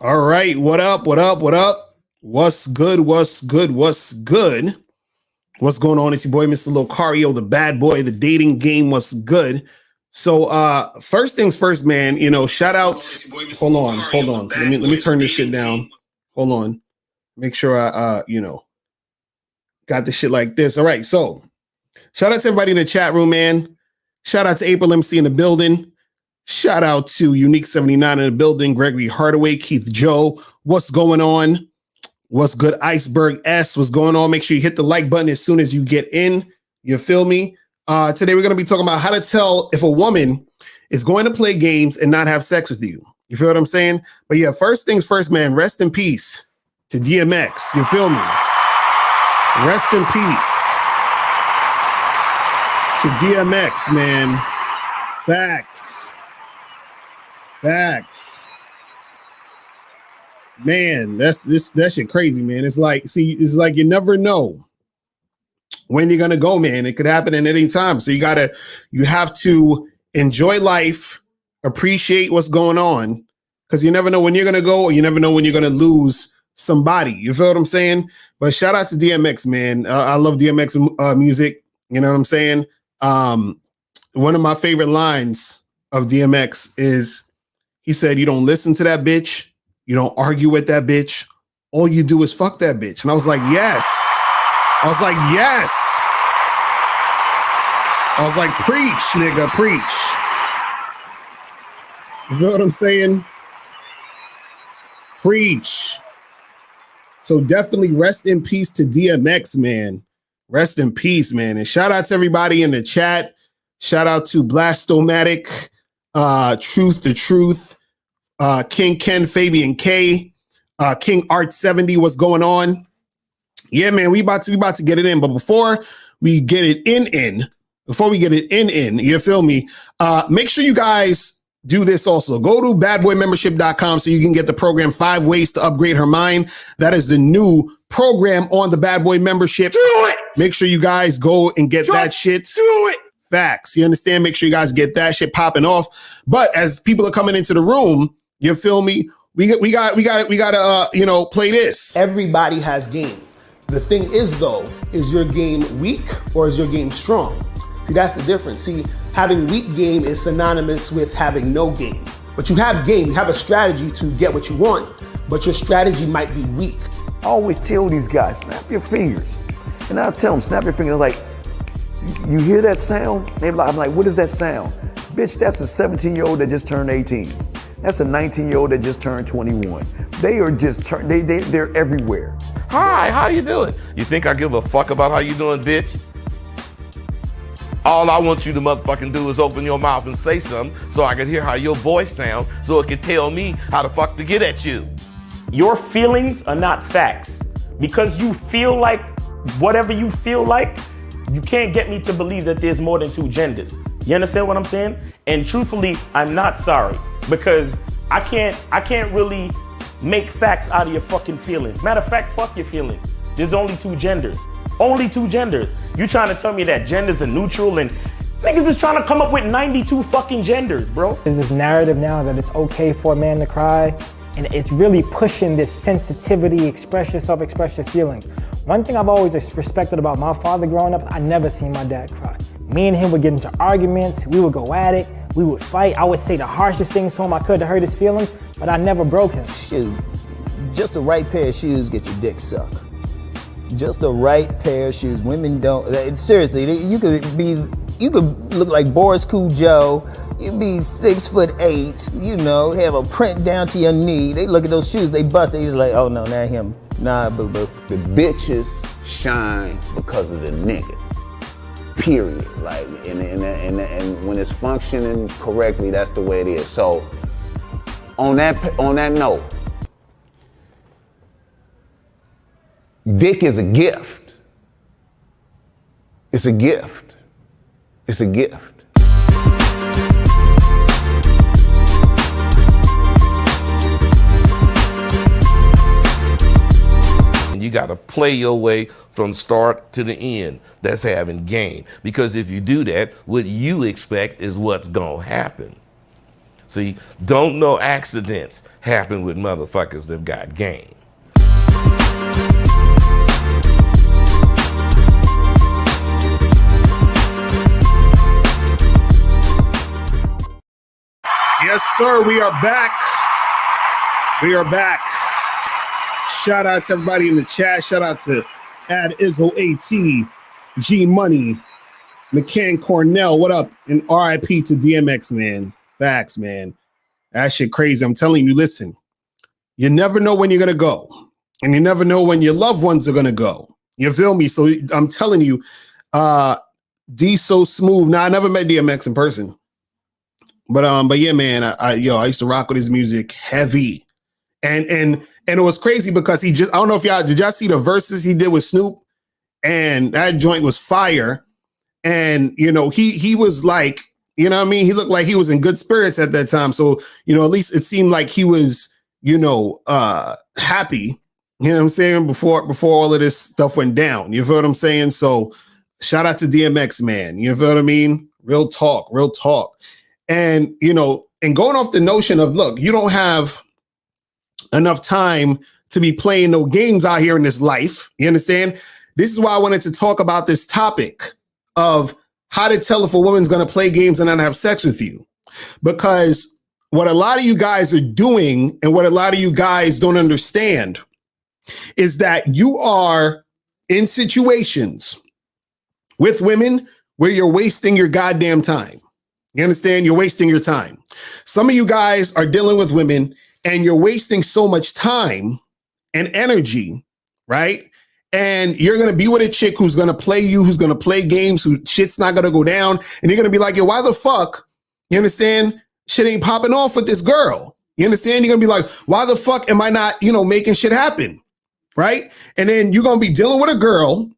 All right, what up? What up? What up? What's good? What's good? What's good? What's going on? It's your boy, Mr. Locario, the bad boy, the dating game. What's good? So, first things first, man. Shout out. Hold on. Let me turn this shit down. Hold on. Make sure I, got this shit like this. All right. So, shout out to everybody in the chat room, man. Shout out to April MC in the building. Shout out to Unique 79 in the building, Gregory Hardaway, Keith Joe. What's going on? What's good? Iceberg S. What's going on? Make sure you hit the like button as soon as you get in. You feel me? Today we're going to be talking about how to tell if a woman is going to play games and not have sex with you. You feel what I'm saying? But yeah, first things first, man. Rest in peace to DMX. You feel me? Rest in peace to DMX, man. Facts. Man, that shit crazy, man. It's like you never know when you're gonna go, man. It could happen at any time. So you have to enjoy life, appreciate what's going on, because you never know when you're gonna go, or you never know when you're gonna lose somebody. You feel what I'm saying? But shout out to DMX, man. I love DMX music. You know what I'm saying? One of my favorite lines of DMX is, he said, "You don't listen to that bitch. You don't argue with that bitch. All you do is fuck that bitch." And I was like, yes. I was like, preach, nigga, preach. You feel what I'm saying? Preach. So definitely rest in peace to DMX, man. Rest in peace, man. And shout out to everybody in the chat. Shout out to Blastomatic, Truth to Truth, King Ken, Fabian K, King Art 70. What's going on? Yeah, man, we about to get it in. But before we get it in, you feel me? Make sure you guys do this also. Go to badboymembership.com so you can get the program 5 Ways to Upgrade Her Mind. That is the new program on the Bad Boy membership. Do it. Make sure you guys go and get that shit. Do it. Facts. You understand? Make sure you guys get that shit popping off. But as people are coming into the room, you feel me? We got to play this. Everybody has game. The thing is, though, is your game weak or is your game strong? See, that's the difference. See, having weak game is synonymous with having no game. But you have game, you have a strategy to get what you want, but your strategy might be weak. I always tell these guys, snap your fingers. And I'll tell them, snap your fingers. Like, you hear that sound? I'm like, what is that sound? Bitch, that's a 17-year-old that just turned 18. That's a 19-year-old that just turned 21. They are just they're everywhere. Hi, how you doing? You think I give a fuck about how you doing, bitch? All I want you to motherfucking do is open your mouth and say something so I can hear how your voice sounds so it can tell me how the fuck to get at you. Your feelings are not facts. Because you feel like whatever you feel like, you can't get me to believe that there's more than 2 genders. You understand what I'm saying? And truthfully, I'm not sorry, because I can't really make facts out of your fucking feelings. Matter of fact, fuck your feelings. There's only 2 genders. Only 2 genders. You trying to tell me that genders are neutral and niggas is trying to come up with 92 fucking genders, bro. There's this narrative now that it's okay for a man to cry, and it's really pushing this sensitivity, express yourself, express your feelings. One thing I've always respected about my father growing up, I never seen my dad cry. Me and him would get into arguments, we would go at it, we would fight. I would say the harshest things to him I could to hurt his feelings, but I never broke him. Shoot, just the right pair of shoes get your dick sucked. Just the right pair of shoes. Women don't, seriously, you could look like Boris Cujo, you'd be 6'8", have a print down to your knee. They look at those shoes, they bust, they just like, oh no, not him. Nah, boo-boo. The bitches shine because of the nigga. Period. Like, and when it's functioning correctly, that's the way it is. So, on that note, dick is a gift. It's a gift. It's a gift. You got to play your way from start to the end. That's having game. Because if you do that, what you expect is what's going to happen. See, don't no accidents happen with motherfuckers that got game. Yes, sir. We are back. We are back. Shout out to everybody in the chat. Shout out to Ad Izzo AT, G Money, McCann Cornell. What up? And RIP to DMX, man. Facts, man. That shit crazy. I'm telling you, listen, you never know when you're going to go. And you never know when your loved ones are going to go. You feel me? So I'm telling you, D so smooth. Now, I never met DMX in person. But yeah, man, I used to rock with his music heavy. And it was crazy because I don't know if did y'all see the verses he did with Snoop? And that joint was fire. And, he was like, you know what I mean? He looked like he was in good spirits at that time. So, at least it seemed like he was, happy, you know what I'm saying? Before all of this stuff went down, you feel what I'm saying? So shout out to DMX, man. You feel what I mean? Real talk. And, and going off the notion of, look, you don't have enough time to be playing no games out here in this life. You understand? This is why I wanted to talk about this topic of how to tell if a woman's going to play games and not have sex with you. Because what a lot of you guys are doing and what a lot of you guys don't understand is that you are in situations with women where you're wasting your goddamn time. You understand? You're wasting your time. Some of you guys are dealing with women and you're wasting so much time and energy, right? And you're going to be with a chick who's going to play you, who's going to play games, who shit's not going to go down. And you're going to be like, yo, why the fuck? You understand? Shit ain't popping off with this girl. You understand? You're going to be like, why the fuck am I not, making shit happen? Right? And then you're going to be dealing with a girl.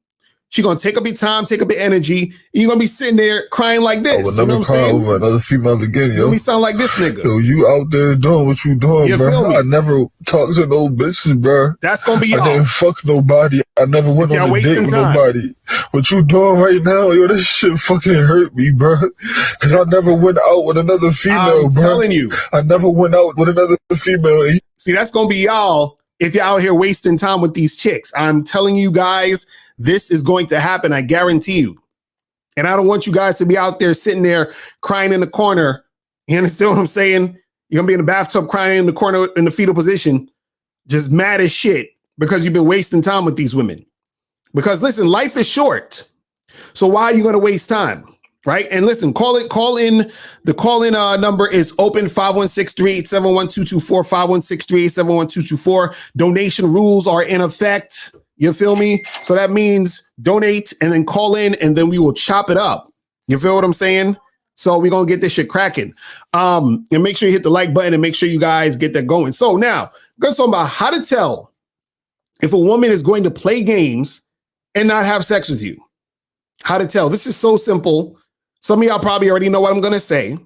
She's going to take up your time, take up your energy. And you're going to be sitting there crying like this. I would never cry over another female again, yo. You sound like this nigga. Yo, you out there doing what you doing, bro. I never talked to no bitches, bro. That's going to be y'all. I didn't fuck nobody. I never went on a date with nobody. What you doing right now, yo, this shit fucking hurt me, bro. Because I never went out with another female, I'm telling you. I never went out with another female. See, that's going to be y'all if you're out here wasting time with these chicks. I'm telling you guys, this is going to happen. I guarantee you. And I don't want you guys to be out there sitting there crying in the corner. You understand what I'm saying? You're going to be in the bathtub crying in the corner in the fetal position, just mad as shit because you've been wasting time with these women. Because listen, life is short. So why are you going to waste time? Right? And listen, call in. The call-in number is open 516-387-1224, 516-387-1224. Donation rules are in effect. You feel me? So that means donate and then call in and then we will chop it up. You feel what I'm saying? So we're going to get this shit cracking. And make sure you hit the like button and make sure you guys get that going. So now we're going to talk about how to tell if a woman is going to play games and not have sex with you. How to tell. This is so simple. Some of y'all probably already know what I'm going to say.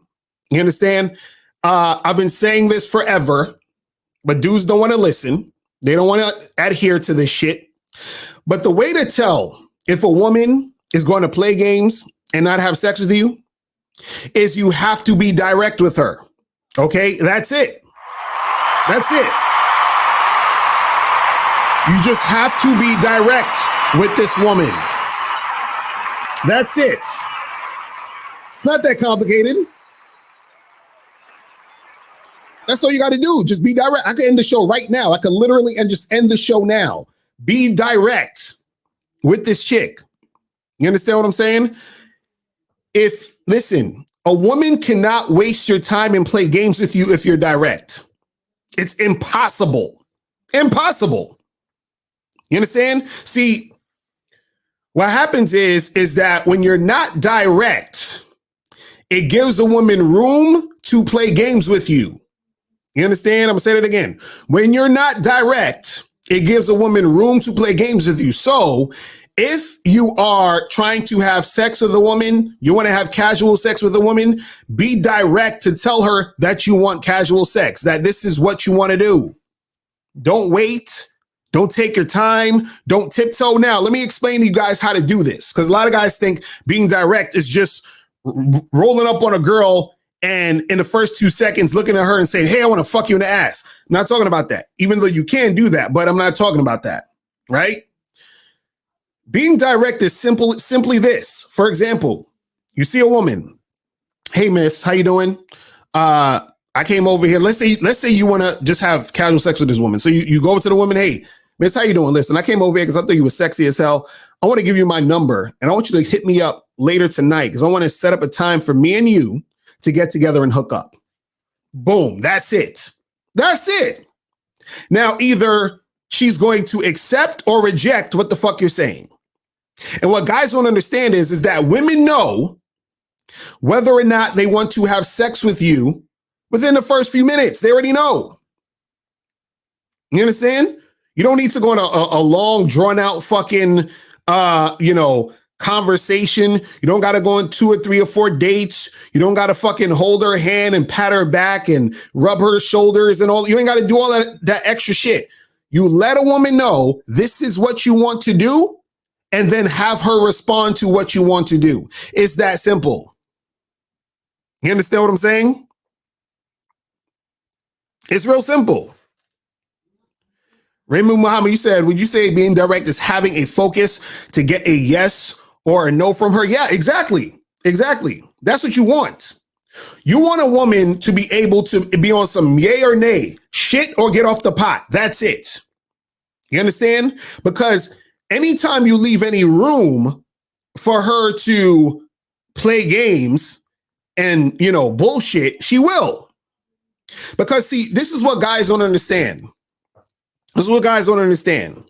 You understand? I've been saying this forever, but dudes don't want to listen. They don't want to adhere to this shit. But the way to tell if a woman is going to play games and not have sex with you is you have to be direct with her. Okay? That's it. That's it. You just have to be direct with this woman. That's it. It's not that complicated. That's all you got to do. Just be direct. I can end the show right now. I can literally just end the show now. Be direct with this chick. You understand what I'm saying? Listen, a woman cannot waste your time and play games with you if you're direct. It's impossible. Impossible. You understand? See, what happens is that when you're not direct, it gives a woman room to play games with you. You understand? I'm gonna say that again. When you're not direct, it gives a woman room to play games with you. So if you are trying to have sex with a woman, you want to have casual sex with a woman, be direct to tell her that you want casual sex, that this is what you want to do. Don't wait. Don't take your time. Don't tiptoe. Now, let me explain to you guys how to do this, because a lot of guys think being direct is just rolling up on a girl and in the first 2 seconds looking at her and saying, hey, I want to fuck you in the ass. I'm not talking about that, even though you can do that, but I'm not talking about that, right? Being direct is simply this. For example, you see a woman, hey, miss, how you doing? I came over here. Let's say you want to just have casual sex with this woman. So you go to the woman, hey, miss, how you doing? Listen, I came over here because I thought you were sexy as hell. I want to give you my number and I want you to hit me up later tonight because I want to set up a time for me and you to get together and hook up. Boom. That's it. That's it. Now, either she's going to accept or reject what the fuck you're saying. And what guys don't understand is that women know whether or not they want to have sex with you within the first few minutes. They already know. You understand? You don't need to go on a long, drawn out fucking, conversation. You don't got to go on 2 or 3 or 4 dates. You don't got to fucking hold her hand and pat her back and rub her shoulders and all. You ain't got to do all that extra shit. You let a woman know this is what you want to do and then have her respond to what you want to do. It's that simple. You understand what I'm saying? It's real simple. Raymond Muhammad, you said, would you say being direct is having a focus to get a yes or a no from her? Yeah, exactly. Exactly. That's what you want. You want a woman to be able to be on some yay or nay, shit or get off the pot. That's it. You understand? Because anytime you leave any room for her to play games and, bullshit, she will. Because see, this is what guys don't understand. This is what guys don't understand.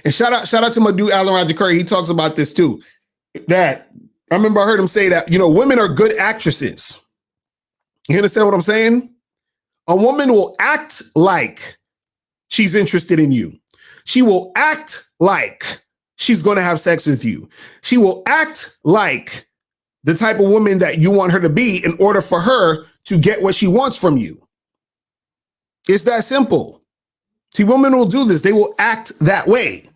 And shout out to my dude, Alan Roger Curry. He talks about this too. That I remember I heard him say that, women are good actresses. You understand what I'm saying? A woman will act like she's interested in you. She will act like she's going to have sex with you. She will act like the type of woman that you want her to be in order for her to get what she wants from you. It's that simple. See, women will do this. They will act that way.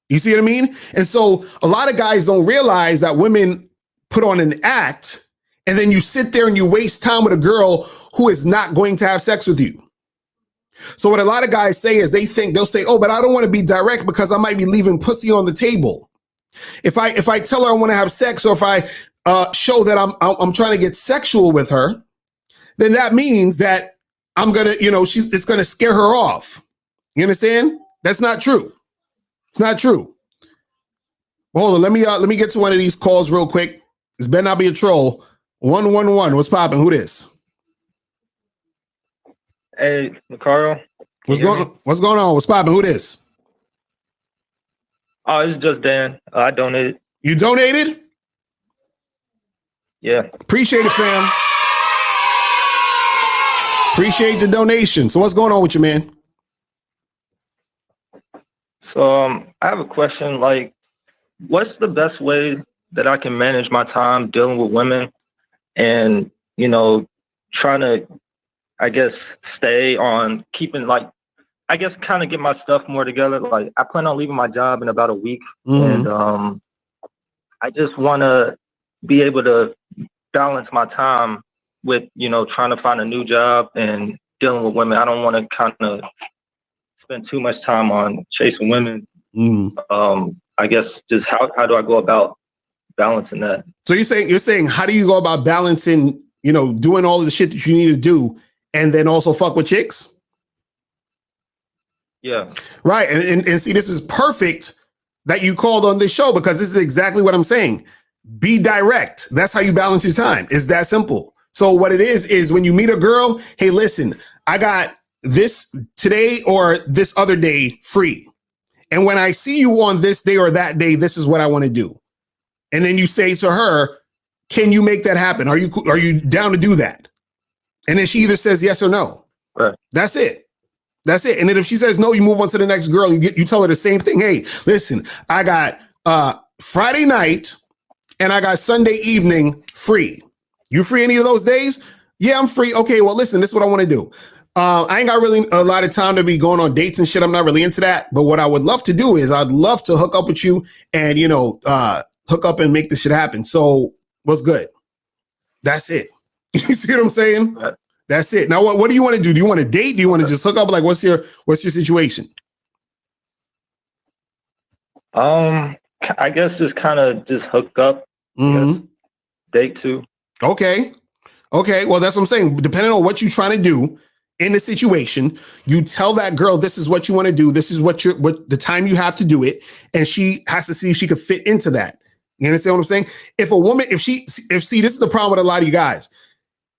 You see what I mean? And so a lot of guys don't realize that women put on an act and then you sit there and you waste time with a girl who is not going to have sex with you. So what a lot of guys say is they'll say, oh, but I don't want to be direct because I might be leaving pussy on the table. If I tell her I want to have sex, or if I show that I'm trying to get sexual with her, then that means that I'm going to, it's going to scare her off. You understand? That's not true. It's not true. Well, hold on. Let me get to one of these calls real quick. This better not be a troll. 111. What's popping? Who this? Hey, Locario. What's going on? What's popping? Who this? Oh, it's just Dan. I donated. You donated? Yeah. Appreciate it, fam. Appreciate the donation. So what's going on with you, man? So I have a question. Like, what's the best way that I can manage my time dealing with women and, trying to, I guess, stay on keeping, kind of get my stuff more together. Like, I plan on leaving my job in about a week. Mm-hmm. And I just want to be able to balance my time with, trying to find a new job and dealing with women. I don't want to kind of spend too much time on chasing women. I guess just how do I go about balancing that? So you're saying how do you go about balancing, doing all of the shit that you need to do and then also fuck with chicks? Yeah. Right. And see, this is perfect that you called on this show because this is exactly what I'm saying. Be direct. That's how you balance your time. It's that simple. So what it is when you meet a girl, hey, listen, I got this today or this other day free. And when I see you on this day or that day, this is what I want to do. And then you say to her, can you make that happen? Are you down to do that? And then she either says yes or no. Right. That's it. That's it. And then if she says no, you move on to the next girl. You tell her the same thing. Hey, listen, I got Friday night and I got Sunday evening free. You free any of those days? Yeah, I'm free. Okay, well, listen, this is what I want to do. I ain't got really a lot of time to be going on dates and shit. I'm not really into that. But what I would love to do is I'd love to hook up with you and, hook up and make this shit happen. So what's good? That's it. You see what I'm saying? Right. That's it. Now, what do you want to do? Do you want to date? Do you want to just hook up? Like, what's your situation? I guess just kind of just hook up. Mm-hmm. Date too. Okay. Well, that's what I'm saying. Depending on what you're trying to do in the situation, you tell that girl this is what you want to do. This is what the time you have to do it, and she has to see if she could fit into that. You understand what I'm saying? If a woman, if this is the problem with a lot of you guys.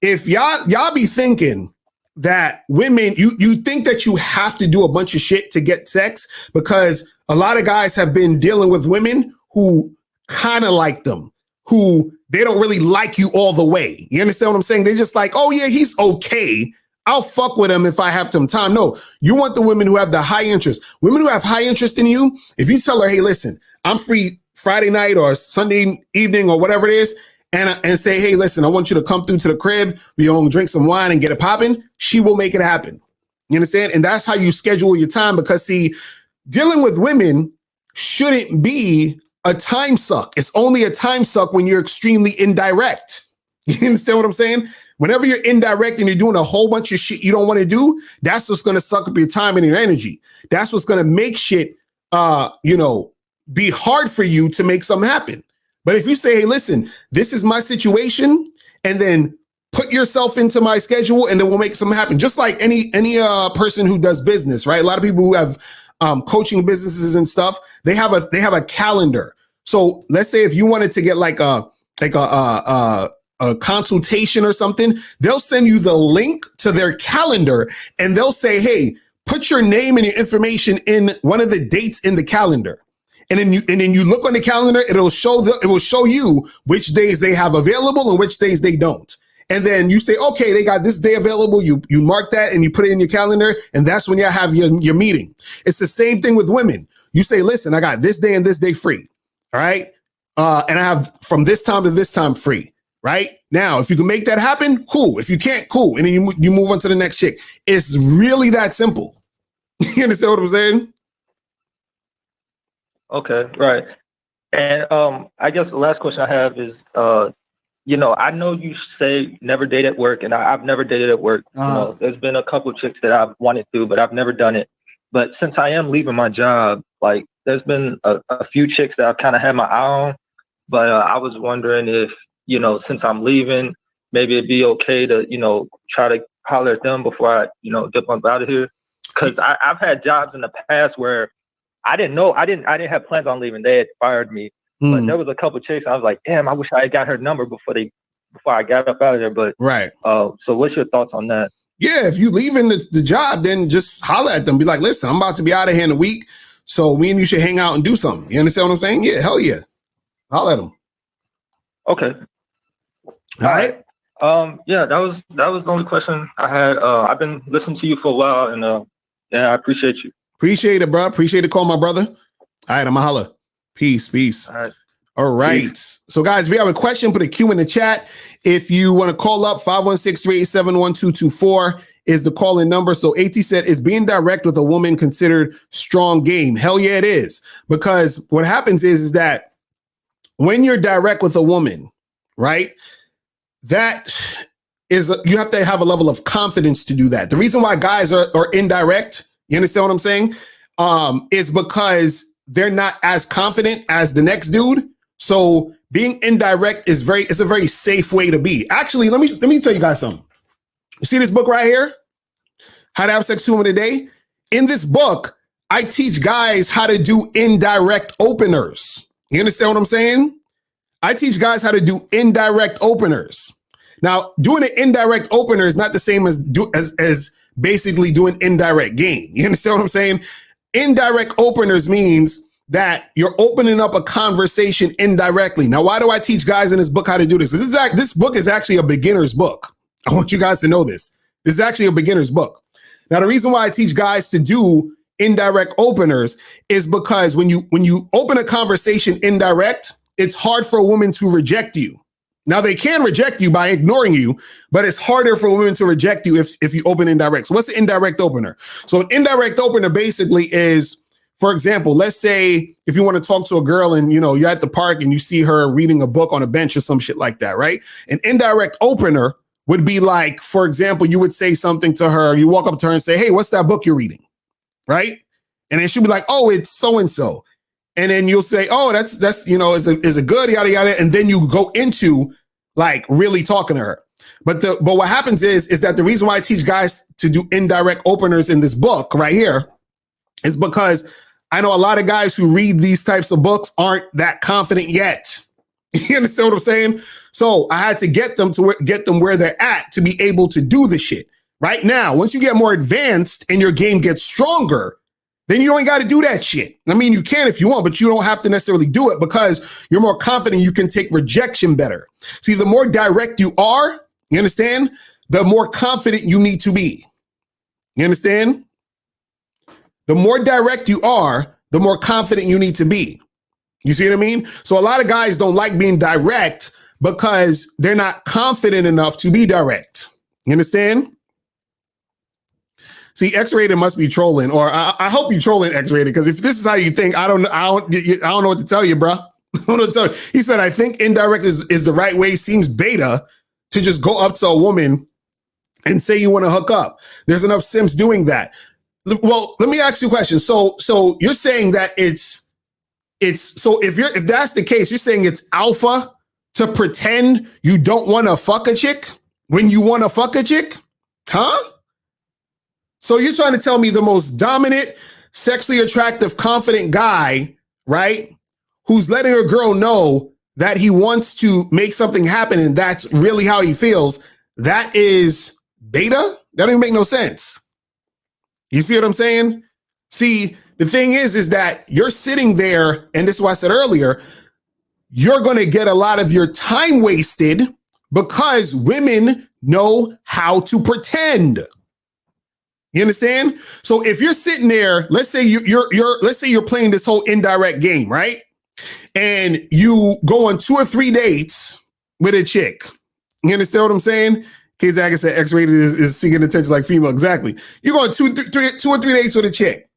If y'all be thinking that women, you think that you have to do a bunch of shit to get sex, because a lot of guys have been dealing with women who kind of like them, who they don't really like you all the way. You understand what I'm saying? They're just like, oh yeah, he's okay. I'll fuck with him if I have some time. No, you want the women who have the high interest. Women who have high interest in you, if you tell her, hey, listen, I'm free Friday night or Sunday evening or whatever it is, and say, hey, listen, I want you to come through to the crib. We gonna drink some wine and get it popping. She will make it happen. You understand? And that's how you schedule your time, because see, dealing with women shouldn't be a time suck. It's only a time suck when you're extremely indirect. You understand what I'm saying? Whenever you're indirect and you're doing a whole bunch of shit you don't want to do, that's what's going to suck up your time and your energy. That's what's going to make shit, be hard for you to make something happen. But if you say, hey, listen, this is my situation, and then put yourself into my schedule, and then we'll make something happen. Just like any person who does business, right? A lot of people who have coaching businesses and stuff, they have a calendar. So let's say if you wanted to get like a consultation or something, they'll send you the link to their calendar, and they'll say, hey, put your name and your information in one of the dates in the calendar. And then you look on the calendar, it will show you which days they have available and which days they don't. And then you say, okay, they got this day available. You mark that and you put it in your calendar, and that's when you have your meeting. It's the same thing with women. You say, listen, I got this day and this day free. All right. And I have from this time to this time free. Right now, if you can make that happen, cool. If you can't, cool. And then you move on to the next chick. It's really that simple. You understand what I'm saying? Okay, right. And I guess the last question I have is, I know you say never date at work, and I've never dated at work. There's been a couple of chicks that I've wanted to, but I've never done it. But since I am leaving my job, like there's been a few chicks that I've kind of had my eye on. But I was wondering if, since I'm leaving, maybe it'd be okay to, try to holler at them before I, dip up out of here. Because I've had jobs in the past where I didn't know, I didn't have plans on leaving. They had fired me. But there was a couple of chicks. I was like, damn, I wish I had got her number before I got up out of there. But right. So what's your thoughts on that? Yeah, if you leaving the job, then just holler at them. Be like, listen, I'm about to be out of here in a week, so me and you should hang out and do something. You understand what I'm saying? Yeah, hell yeah. Holler at them. Okay. All right. Yeah, that was the only question I had. I've been listening to you for a while, and I appreciate you. Appreciate it, bro. Appreciate the call, my brother. All right, I'm a holler. Peace. All right. All right. Peace. So, guys, if you have a question, put a Q in the chat. If you want to call up, 516-387-1224 is the call-in number. So AT said, is being direct with a woman considered strong game? Hell yeah, it is. Because what happens is that when you're direct with a woman, right, that is, you have to have a level of confidence to do that. The reason why guys are indirect, you understand what I'm saying, is because they're not as confident as the next dude. So being indirect is it's a very safe way to be. Actually, let me tell you guys something. You see this book right here? How to Have Sex 2 Women a Day? In this book, I teach guys how to do indirect openers. You understand what I'm saying? I teach guys how to do indirect openers. Now, doing an indirect opener is not the same as basically doing indirect game. You understand what I'm saying? Indirect openers means that you're opening up a conversation indirectly. Now, why do I teach guys in this book how to do this? This book is actually a beginner's book. I want you guys to know this. This is actually a beginner's book. Now, the reason why I teach guys to do indirect openers is because when you open a conversation indirect, it's hard for a woman to reject you. Now, they can reject you by ignoring you, but it's harder for women to reject you if you open indirect. So what's the indirect opener? So an indirect opener basically is, for example, let's say if you want to talk to a girl and, you're at the park and you see her reading a book on a bench or some shit like that, right? An indirect opener would be like, for example, you would say something to her, you walk up to her and say, hey, what's that book you're reading? Right? And then she'll be like, oh, it's so-and-so. And then you'll say, oh, that's you know, is a good, yada, yada. And then you go into like really talking to her. But what happens is that the reason why I teach guys to do indirect openers in this book right here is because I know a lot of guys who read these types of books aren't that confident yet. You understand what I'm saying? So I had to get them where they're at to be able to do the shit. Right now, once you get more advanced and your game gets stronger, then you don't got to do that shit. I mean, you can if you want, but you don't have to necessarily do it because you're more confident you can take rejection better. See, the more direct you are, you understand, the more confident you need to be. You understand? The more direct you are, the more confident you need to be. You see what I mean? So a lot of guys don't like being direct because they're not confident enough to be direct. You understand? See, X-rated must be trolling, or I hope you trolling X-rated, because if this is how you think, I don't know what to tell you, bro. I don't know what to tell you. He said, I think indirect is the right way. Seems beta to just go up to a woman and say you want to hook up. There's enough simps doing that. Well, let me ask you a question. So you're saying that it's so if that's the case, you're saying it's alpha to pretend you don't want to fuck a chick when you want to fuck a chick? Huh? So you're trying to tell me the most dominant, sexually attractive, confident guy, right, who's letting a girl know that he wants to make something happen and that's really how he feels, that is beta? That don't even make no sense. You see what I'm saying? See, the thing is that you're sitting there, and this is what I said earlier, you're going to get a lot of your time wasted because women know how to pretend. You understand? So if you're sitting there, let's say you're playing this whole indirect game, right? And you go on 2 or 3 dates with a chick. You understand what I'm saying? Kids, like I said, X-rated is seeking attention like female. Exactly. You go on 2 or 3 dates with a chick,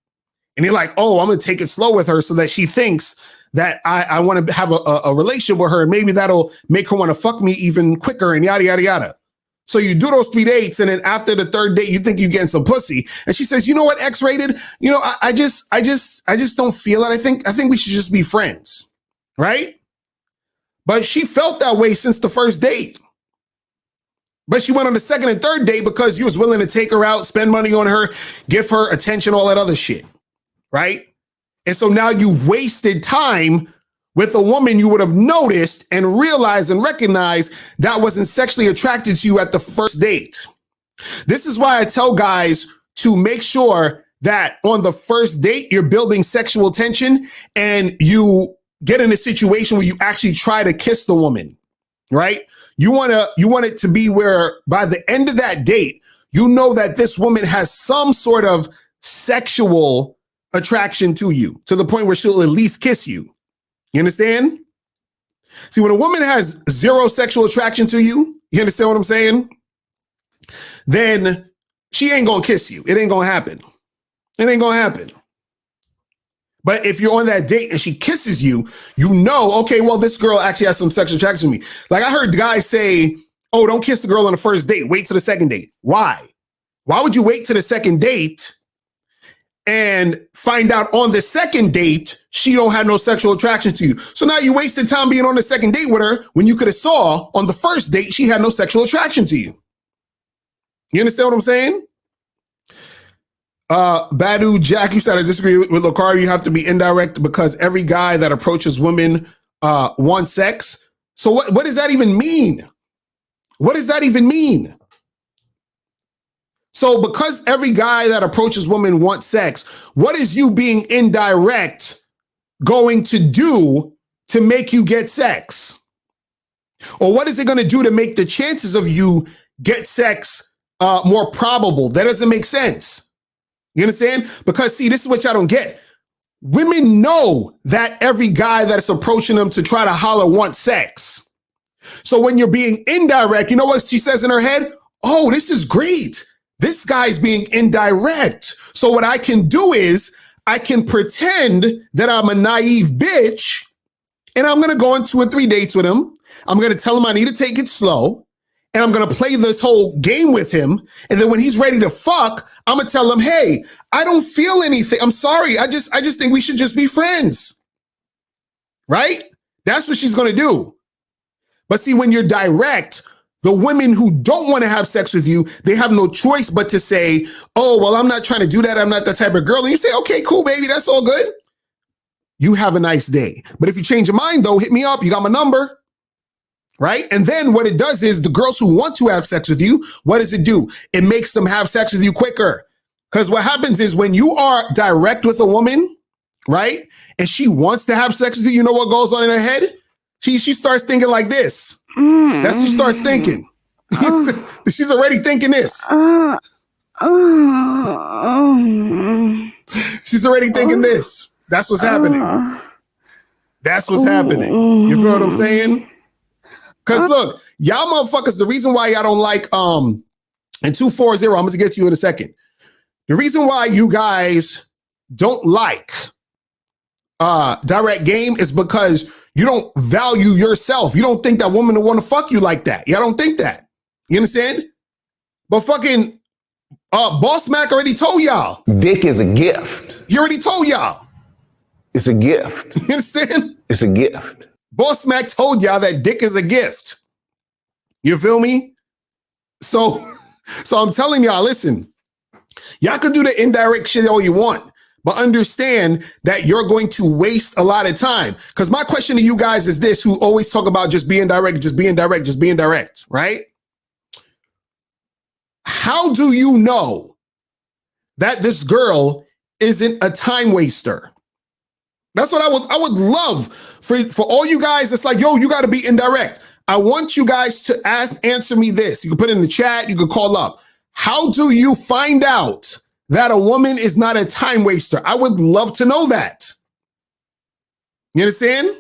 and you're like, oh, I'm gonna take it slow with her so that she thinks that I want to have a relationship with her, and maybe that'll make her want to fuck me even quicker, and yada yada yada. So you do those 3 dates, and then after the 3rd date, you think you're getting some pussy, and she says, "You know what, X-rated? You know, I just don't feel it. I think we should just be friends, right?" But she felt that way since the 1st date. But she went on the 2nd and 3rd date because you was willing to take her out, spend money on her, give her attention, all that other shit, right? And so now you've wasted time with a woman you would have noticed and realized and recognized that wasn't sexually attracted to you at the 1st date. This is why I tell guys to make sure that on the 1st date, you're building sexual tension and you get in a situation where you actually try to kiss the woman, right? You want it to be where by the end of that date, you know that this woman has some sort of sexual attraction to you, to the point where she'll at least kiss you. You understand? See, when a woman has 0 sexual attraction to you, you understand what I'm saying? Then she ain't gonna kiss you. It ain't gonna happen. It ain't gonna happen. But if you're on that date and she kisses you, you know, okay, well, this girl actually has some sexual attraction to me. Like I heard guys say, oh, don't kiss the girl on the 1st date. Wait till the 2nd date. Why? Why would you wait till the 2nd date and find out on the 2nd date she don't have no sexual attraction to you? So now you wasted time being on the 2nd date with her when you could have saw on the 1st date she had no sexual attraction to you. You understand what I'm saying? Badu Jack, you said I disagree with Locario. You have to be indirect because every guy that approaches women wants sex. So what does that even mean? What does that even mean? So because every guy that approaches women wants sex, what is you being indirect going to do to make you get sex? Or what is it going to do to make the chances of you get sex more probable? That doesn't make sense. You understand? Because see, this is what y'all don't get. Women know that every guy that's approaching them to try to holler wants sex. So when you're being indirect, you know what she says in her head? Oh, this is great. This guy's being indirect. So what I can do is I can pretend that I'm a naive bitch and I'm going to go on 2 or 3 dates with him. I'm going to tell him I need to take it slow. and I'm going to play this whole game with him. And then when he's ready to fuck, I'm going to tell him, hey, I don't feel anything. I'm sorry. I just think we should just be friends. Right? That's what she's going to do. But see, when you're direct, the women who don't want to have sex with you, they have no choice but to say, oh, well, I'm not trying to do that. I'm not that type of girl. And you say, okay, cool, baby. That's all good. You have a nice day. But if you change your mind, though, hit me up. You got my number. Right? And then what it does is the girls who want to have sex with you, what does it do? It makes them have sex with you quicker. Because what happens is when you are direct with a woman, right? And she wants to have sex with you, you know what goes on in her head? She starts thinking like this. That's what she starts thinking. She's already thinking this. She's already thinking this. That's what's happening. That's what's happening. You feel what I'm saying? Because look, y'all motherfuckers, the reason why y'all don't like, and 240, I'm going to get to you in a second. The reason why you guys don't like direct game is because you don't value yourself. You don't think that woman will want to fuck you like that. Y'all don't think that. You understand? But fucking Boss Mac already told y'all. Dick is a gift. He already told y'all. It's a gift. You understand? It's a gift. Boss Mac told y'all that dick is a gift. You feel me? So I'm telling y'all, listen, y'all can do the indirect shit all you want, but understand that you're going to waste a lot of time. Because my question to you guys is this, who always talk about just being direct, just being direct, just being direct, right? How do you know that this girl isn't a time waster? That's what I would love for all you guys. It's like, yo, you got to be indirect. I want you guys to answer me this. You can put it in the chat. You can call up. How do you find out that a woman is not a time waster? I would love to know that. You understand?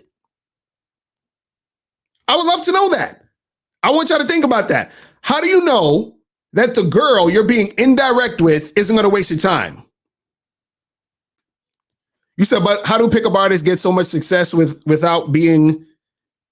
I would love to know that. I want y'all to think about that. How do you know that the girl you're being indirect with isn't going to waste your time? You said, but how do pickup artists get so much success without being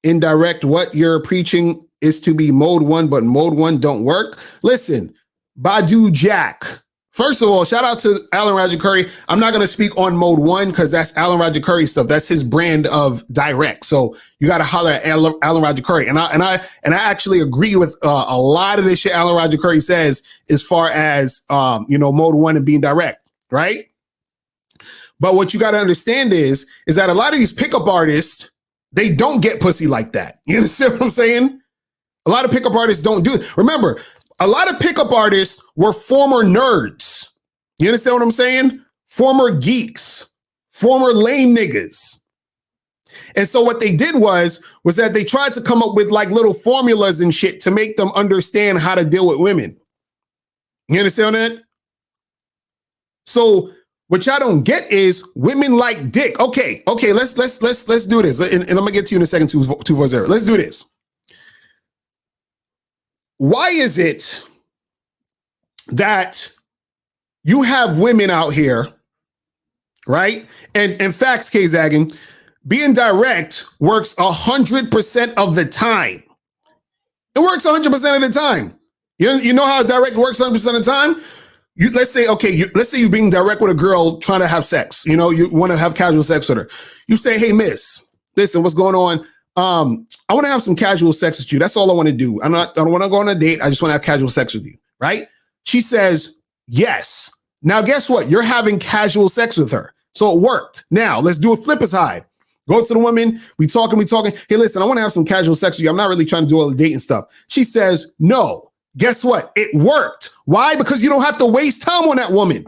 indirect? What you're preaching is to be mode one, but mode one don't work. Listen, Badu Jack. First of all, shout out to Alan Roger Curry. I'm not going to speak on mode one because that's Alan Roger Curry stuff. That's his brand of direct. So you got to holler at Alan Roger Curry. And I actually agree with a lot of this shit Alan Roger Curry says as far as mode one and being direct, right? But what you got to understand is that a lot of these pickup artists, they don't get pussy like that. You understand what I'm saying? A lot of pickup artists don't do it. Remember, a lot of pickup artists were former nerds. You understand what I'm saying? Former geeks, former lame niggas. And so what they did was that they tried to come up with like little formulas and shit to make them understand how to deal with women. You understand that? So what y'all don't get is women like dick. Okay, let's do this. And I'm gonna get to you in a second, 240. Let's do this. Why is it that you have women out here, right? And facts, K-Zagging, being direct works 100% of the time. It works 100% of the time. You know how direct works 100% of the time? Let's say you're being direct with a girl trying to have sex. You know, you want to have casual sex with her. You say, hey, miss, listen, what's going on? I want to have some casual sex with you. That's all I want to do. I don't want to go on a date. I just want to have casual sex with you, right? She says, yes. Now, guess what? You're having casual sex with her. So it worked. Now, let's do a flip side. Go up to the woman. We talking. Hey, listen, I want to have some casual sex with you. I'm not really trying to do all the date and stuff. She says, no. Guess what? It worked. Why? Because you don't have to waste time on that woman.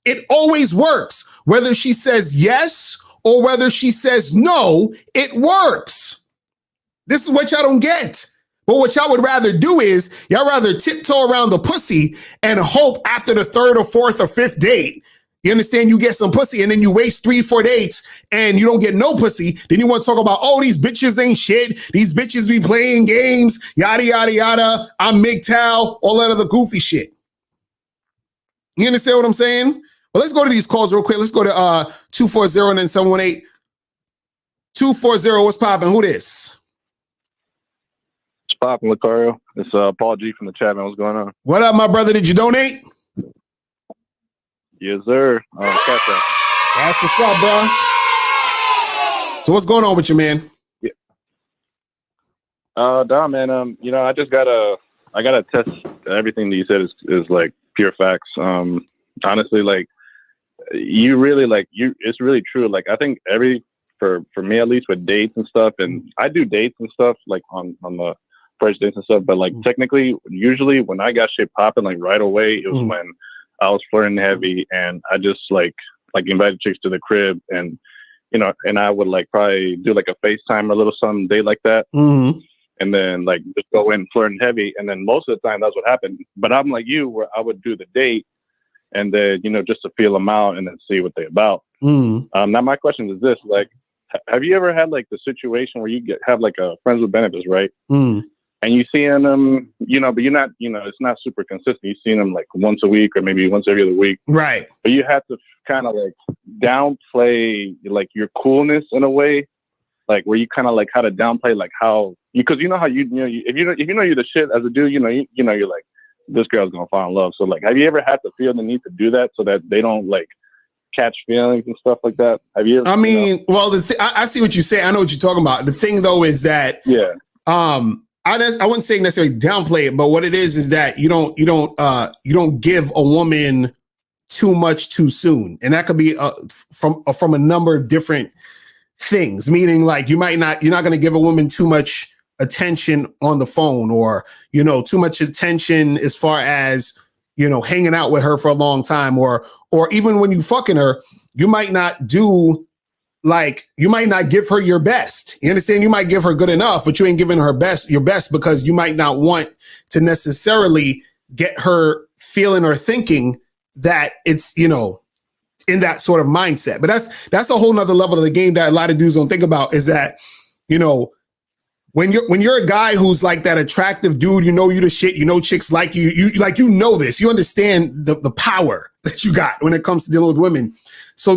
It always works. Whether she says yes or whether she says no, it works. This is what y'all don't get. But what y'all would rather do is y'all rather tiptoe around the pussy and hope after the third or fourth or fifth date, you understand, you get some pussy and then you waste 3-4 dates and you don't get no pussy. Then you want to talk about, oh, these bitches ain't shit. These bitches be playing games, yada, yada, yada. I'm MGTOW, all that other goofy shit. You understand what I'm saying? Well, let's go to these calls real quick. Let's go to 240 and then 718. 240, what's popping? Who this? What's poppin', Lucario? It's Paul G from the chat, man. What's going on? What up, my brother? Did you donate? Yes, sir. Catch that. That's what's up, bro. So what's going on with you, man? Yeah. Don, man. I just gotta test everything that you said is like pure facts. Honestly, like you really it's really true. Like I think for me at least with dates and stuff, and I do dates and stuff like on the first dates and stuff, but like technically usually when I got shit popping like right away, it was when I was flirting heavy and I just like invited chicks to the crib and and I would like probably do like a FaceTime or a little something day like that. And then like just go in flirting heavy. And then most of the time that's what happened. But I'm like you where I would do the date and then, just to feel them out and then see what they're about. Now my question is this, like, have you ever had like the situation where you have like a friends with benefits, right? And you seeing them, but you're not, it's not super consistent. You're seeing them like once a week or maybe once every other week. Right. But you have to kind of like downplay like your coolness in a way, like where you kind of like how to downplay like how, because you know how if you know you're the shit as a dude, you're like, this girl's going to fall in love. So like, have you ever had to feel the need to do that so that they don't like catch feelings and stuff like that? Have you ever, well, I see what you say. I know what you're talking about. The thing though is that, I wouldn't say necessarily downplay it, but what it is that you don't give a woman too much too soon, and that could be from a number of different things. Meaning, like you're not going to give a woman too much attention on the phone, or too much attention as far as hanging out with her for a long time, or even when you fucking her, you might not give her your best. You understand? You might give her good enough, but you ain't giving her your best because you might not want to necessarily get her feeling or thinking that it's, in that sort of mindset. But that's a whole nother level of the game that a lot of dudes don't think about, is that, when you're a guy who's like that attractive dude, you the shit, chicks like you this, you understand the power that you got when it comes to dealing with women. So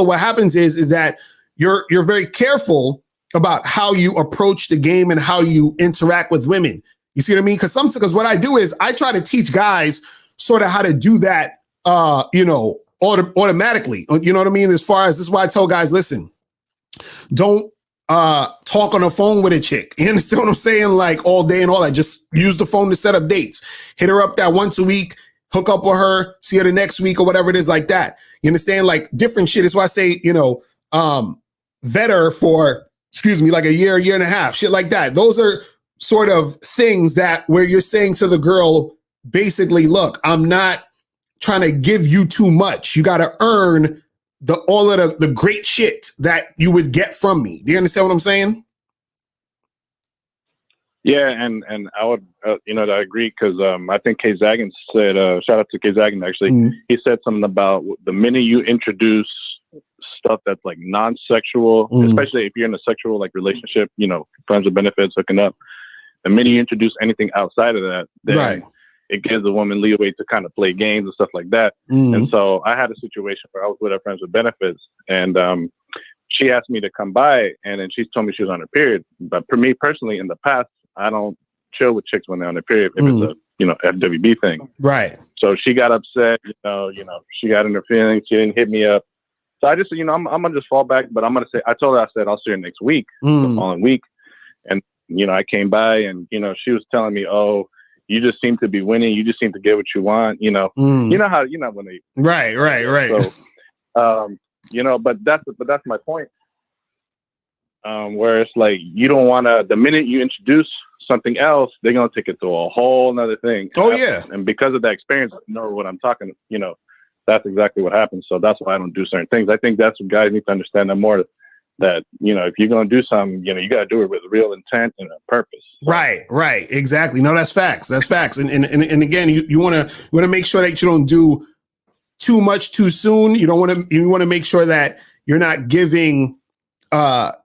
what happens is that you're very careful about how you approach the game and how you interact with women. You see what I mean? Because what I do is I try to teach guys sort of how to do that, automatically. You know what I mean? As far as this is why I tell guys, listen, don't talk on the phone with a chick. You understand what I'm saying? Like all day and all that. Just use the phone to set up dates. Hit her up that once a week. Hook up with her, see her the next week or whatever it is like that. You understand? Like different shit. That's why I say, vet her for, like a year and a half, shit like that. Those are sort of things that where you're saying to the girl, basically, look, I'm not trying to give you too much. You got to earn all of the great shit that you would get from me. Do you understand what I'm saying? Yeah, and I would, I agree because I think Kay Zagan said, shout out to Kay Zagan actually, he said something about the minute you introduce stuff that's like non-sexual, especially if you're in a sexual like relationship, friends with benefits, hooking up, the minute you introduce anything outside of that, then it gives the woman leeway to kind of play games and stuff like that. And so I had a situation where I was with her friends with benefits, and she asked me to come by, and then she told me she was on her period. But for me personally, in the past, I don't chill with chicks when they're on their period if it's a FWB thing. Right. So she got upset, she got in her feelings, she didn't hit me up. So I just, I'm gonna just fall back, but I'm gonna say, I told her, I said, I'll see her next week, the following week. And, I came by and, she was telling me, oh, you just seem to be winning. You just seem to get what you want, you know how, when they. Right. So, but that's my point. Where it's like, you don't want to, the minute you introduce something else, they're going to take it to a whole nother thing. And because of that experience, I know what I'm talking, that's exactly what happens. So that's why I don't do certain things. I think that's what guys need to understand that more, that, if you're going to do something, you got to do it with real intent and a purpose. So. Right. Exactly. No, that's facts. And again, you want to make sure that you don't do too much too soon. You want to make sure that you're not giving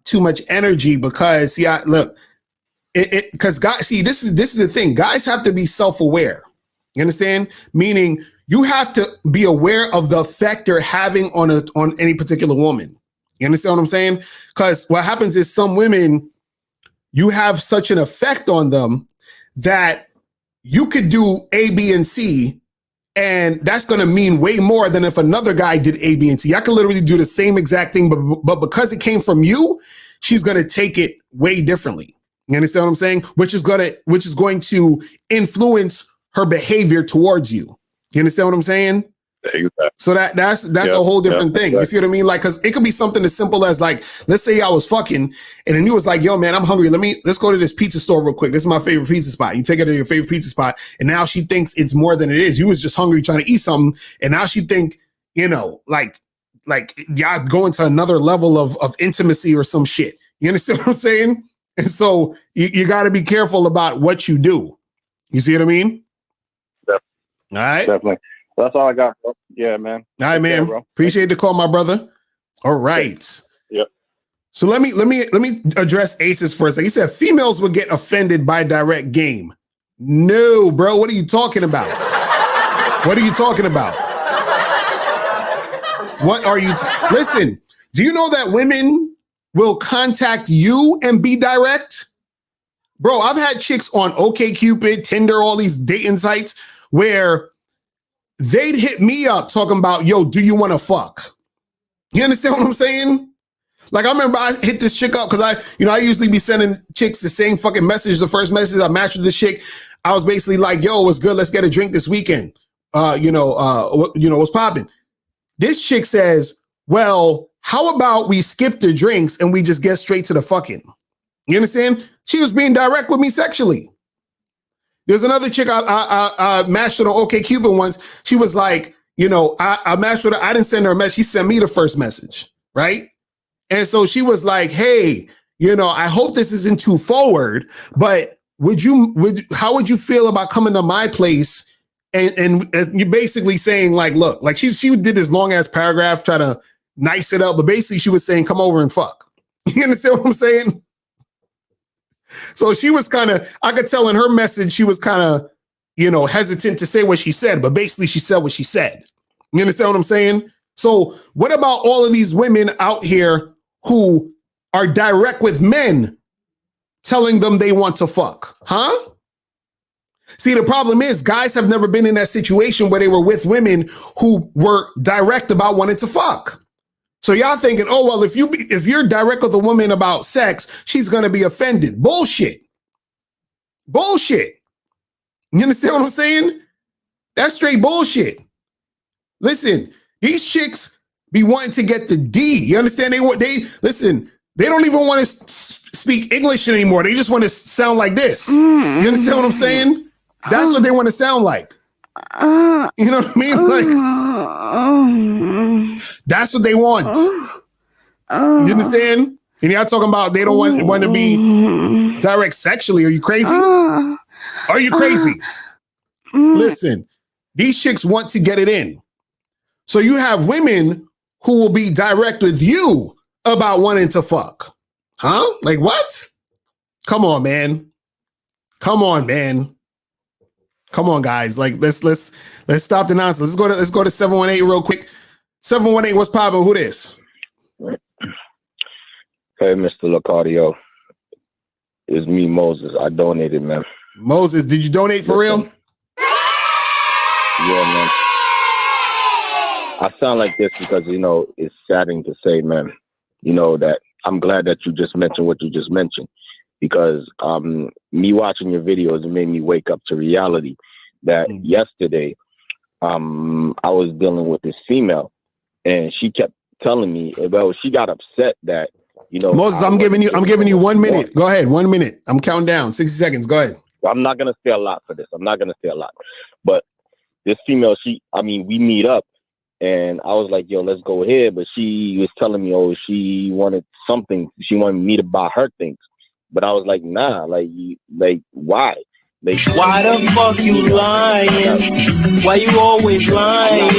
too much energy, because because guys, this is the thing. Guys have to be self-aware. You understand? Meaning you have to be aware of the effect you're having on any particular woman. You understand what I'm saying? Because what happens is some women, you have such an effect on them that you could do A, B, and C, and that's going to mean way more than if another guy did A, B, and C. I could literally do the same exact thing, but because it came from you, she's going to take it way differently. You understand what I'm saying? Which is going to influence her behavior towards you. You understand what I'm saying? Exactly. So that's a whole different thing. Exactly. You see what I mean? Like, cause it could be something as simple as like, let's say I was fucking and then you was like, yo man, I'm hungry. Let's go to this pizza store real quick. This is my favorite pizza spot. You take her to your favorite pizza spot. And now she thinks it's more than it is. You was just hungry trying to eat something. And now she think, like y'all going to another level of intimacy or some shit. You understand what I'm saying? And so you got to be careful about what you do. You see what I mean? Yep. All right. Definitely. That's all I got, bro. Yeah, man. All right, man. Bro. Appreciate the call, my brother. All right. Yep. So let me address Aces for a second. He said females would get offended by direct game. No, bro. What are you talking about? What are you talking about? What are you? Listen, do you know that women will contact you and be direct? Bro, I've had chicks on OkCupid, Tinder, all these dating sites where they'd hit me up talking about, yo, do you want to fuck? You understand what I'm saying? Like, I remember I hit this chick up because I usually be sending chicks the same fucking message. The first message I matched with this chick, I was basically like, yo, what's good? Let's get a drink this weekend. What's popping? This chick says, well, how about we skip the drinks and we just get straight to the fucking? You understand? She was being direct with me sexually. There's another chick I matched with on OkCupid once. She was like, I matched with her. I didn't send her a message. She sent me the first message, right? And so she was like, hey, I hope this isn't too forward, but how would you feel about coming to my place? And you're basically saying like, look, like she did this long ass paragraph, try to nice it up, but basically she was saying, come over and fuck. You understand what I'm saying? So she was I could tell in her message, she was hesitant to say what she said, but basically she said what she said. You understand what I'm saying? So what about all of these women out here who are direct with men telling them they want to fuck? Huh? See, the problem is guys have never been in that situation where they were with women who were direct about wanting to fuck. So y'all thinking, oh, well, if you're direct with a woman about sex, she's going to be offended. Bullshit. Bullshit. You understand what I'm saying? That's straight bullshit. Listen, these chicks be wanting to get the D. You understand? They don't even want to speak English anymore. They just want to sound like this. You understand what I'm saying? That's what they want to sound like. You know what I mean? Like, that's what they want. You understand? And y'all talking about they don't want to be direct sexually. Are you crazy? Are you crazy? Listen, these chicks want to get it in. So you have women who will be direct with you about wanting to fuck. Huh? Like what? Come on, man. Come on, man. Come on, guys. Like let's stop the nonsense. Let's go to 718 real quick. 718, what's poppin'? Who this? Hey, Mr. Locario. It's me, Moses. I donated, man. Moses, did you donate for real? Yeah, man. I sound like this because, it's saddening to say, man, that I'm glad that you just mentioned what you just mentioned. Because me watching your videos, it made me wake up to reality that yesterday I was dealing with this female and she kept telling me, well, she got upset that, Moses, I'm giving you 1 minute. Go ahead. 1 minute. I'm counting down. 60 seconds. Go ahead. I'm not going to say a lot for this. But this female, we meet up and I was like, yo, let's go ahead. But she was telling me, she wanted something. She wanted me to buy her things. But I was like, nah, like why? Why the fuck you lying? Why you always lying?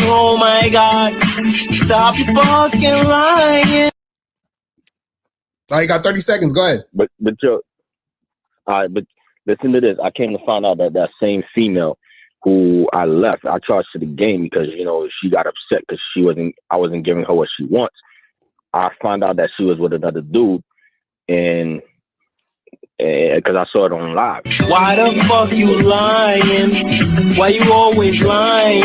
Oh my God, stop fucking lying. All right, you got 30 seconds. Go ahead. But listen to this. I came to find out that same female who I left, I charged to the game because, she got upset because I wasn't giving her what she wants. I found out that she was with another dude. And because I saw it on live. Why the fuck you lying? Why you always lying?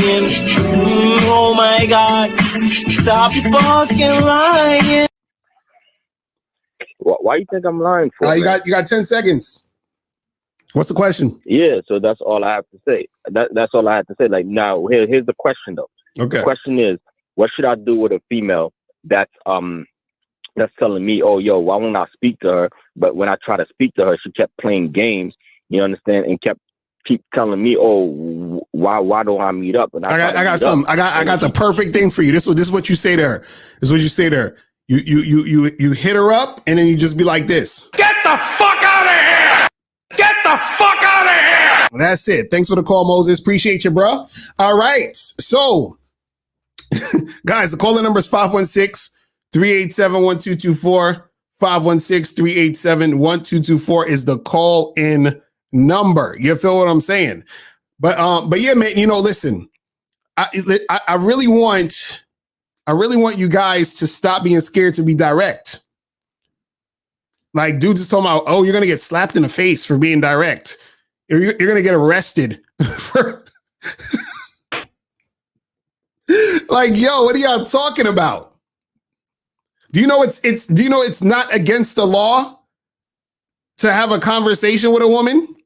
Oh my God, stop fucking lying. Why you think I'm lying for? You got 10 seconds. What's the question? Yeah, so that's all I have to say. That's all I have to say. Like, now, here's the question though. Okay. The question is, what should I do with a female that's telling me, oh, yo, why won't I speak to her? But when I try to speak to her, she kept playing games. You understand? And keep telling me, oh, why don't I meet up? And I got something. I got the perfect thing for you. This is what you say to her. This is what you say to her. You hit her up, and then you just be like this. Get the fuck out of here! Get the fuck out of here! That's it. Thanks for the call, Moses. Appreciate you, bro. All right. So, guys, the calling number is 516-387-1224. 516-387-1224 is the call-in number. You feel what I'm saying? But yeah, man, listen, I really want you guys to stop being scared to be direct. Like, dude just talking about, oh, you're going to get slapped in the face for being direct. You're going to get arrested for like, yo, what are y'all talking about? Do you know it's not against the law to have a conversation with a woman?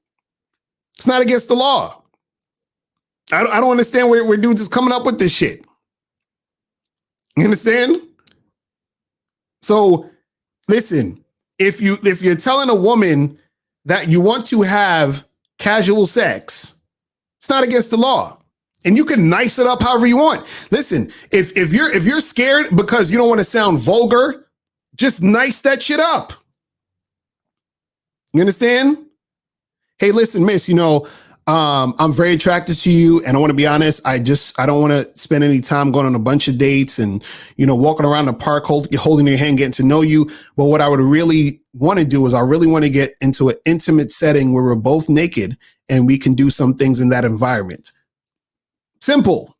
It's not against the law. I don't understand where dudes is coming up with this shit. You understand? So listen, if you're telling a woman that you want to have casual sex, it's not against the law. And you can nice it up however you want. Listen, if you're scared because you don't want to sound vulgar, just nice that shit up. You understand? Hey, listen, miss, I'm very attracted to you, and I want to be honest, I don't want to spend any time going on a bunch of dates and, walking around the park holding your hand, getting to know you. But what I would really want to do is I really want to get into an intimate setting where we're both naked and we can do some things in that environment. Simple.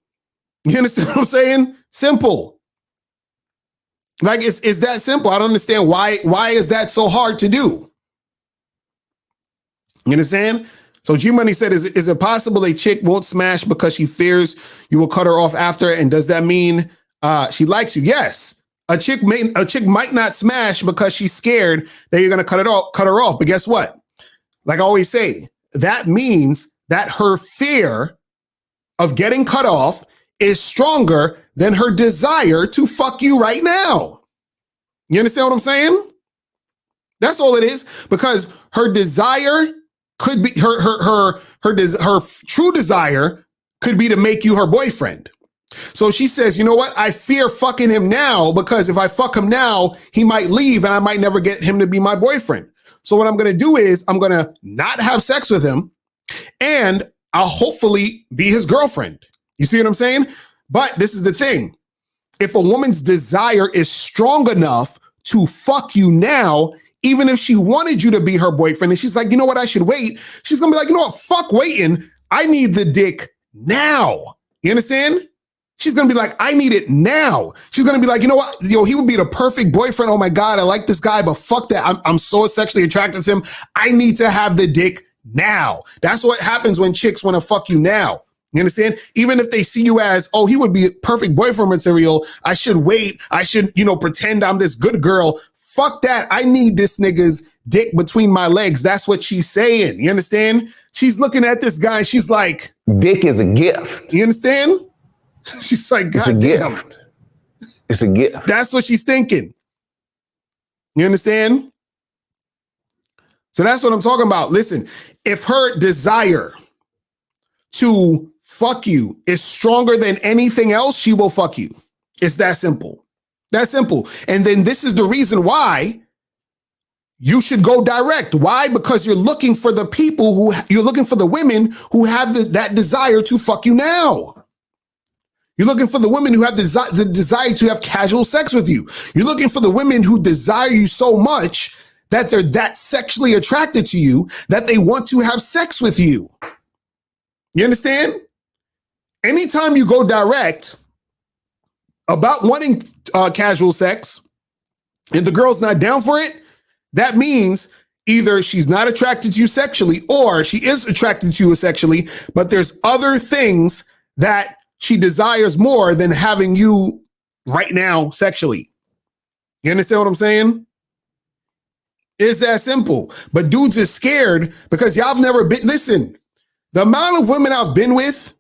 You understand what I'm saying? Simple. Like, it's that simple. I don't understand why is that so hard to do? You understand? So G-Money said, is it possible a chick won't smash because she fears you will cut her off after? And does that mean she likes you? Yes. A chick might not smash because she's scared that you're going to cut her off. But guess what? Like I always say, that means that her fear of getting cut off is stronger than her desire to fuck you right now. You understand what I'm saying? That's all it is, because her desire could be her true desire could be to make you her boyfriend. So she says, you know what? I fear fucking him now because if I fuck him now, he might leave and I might never get him to be my boyfriend. So what I'm going to do is I'm going to not have sex with him and I'll hopefully be his girlfriend. You see what I'm saying? But this is the thing. If a woman's desire is strong enough to fuck you now, even if she wanted you to be her boyfriend and she's like, you know what, I should wait. She's going to be like, you know what, fuck waiting. I need the dick now. You understand? She's going to be like, I need it now. She's going to be like, you know what, he would be the perfect boyfriend. Oh my God, I like this guy, but fuck that. I'm so sexually attracted to him. I need to have the dick now. That's what happens when chicks want to fuck you now. You understand? Even if they see you as, oh, he would be perfect boyfriend material. I should wait. I should, pretend I'm this good girl. Fuck that. I need this nigga's dick between my legs. That's what she's saying. You understand? She's looking at this guy and she's like, dick is a gift. You understand? She's like, God, it's a gift. It's a gift. That's what she's thinking. You understand? So that's what I'm talking about. Listen, if her desire to fuck you is stronger than anything else, she will fuck you. It's that simple. That's simple. And then this is the reason why you should go direct. Why? Because you're looking for the women who have that desire to fuck you now. You're looking for the women who have the desire to have casual sex with you. You're looking for the women who desire you so much that they're that sexually attracted to you that they want to have sex with you. You understand? Anytime you go direct about wanting casual sex and the girl's not down for it, that means either she's not attracted to you sexually or she is attracted to you sexually, but there's other things that she desires more than having you right now sexually. You understand what I'm saying? It's that simple. But dudes are scared because y'all have never been, listen, the amount of women I've been with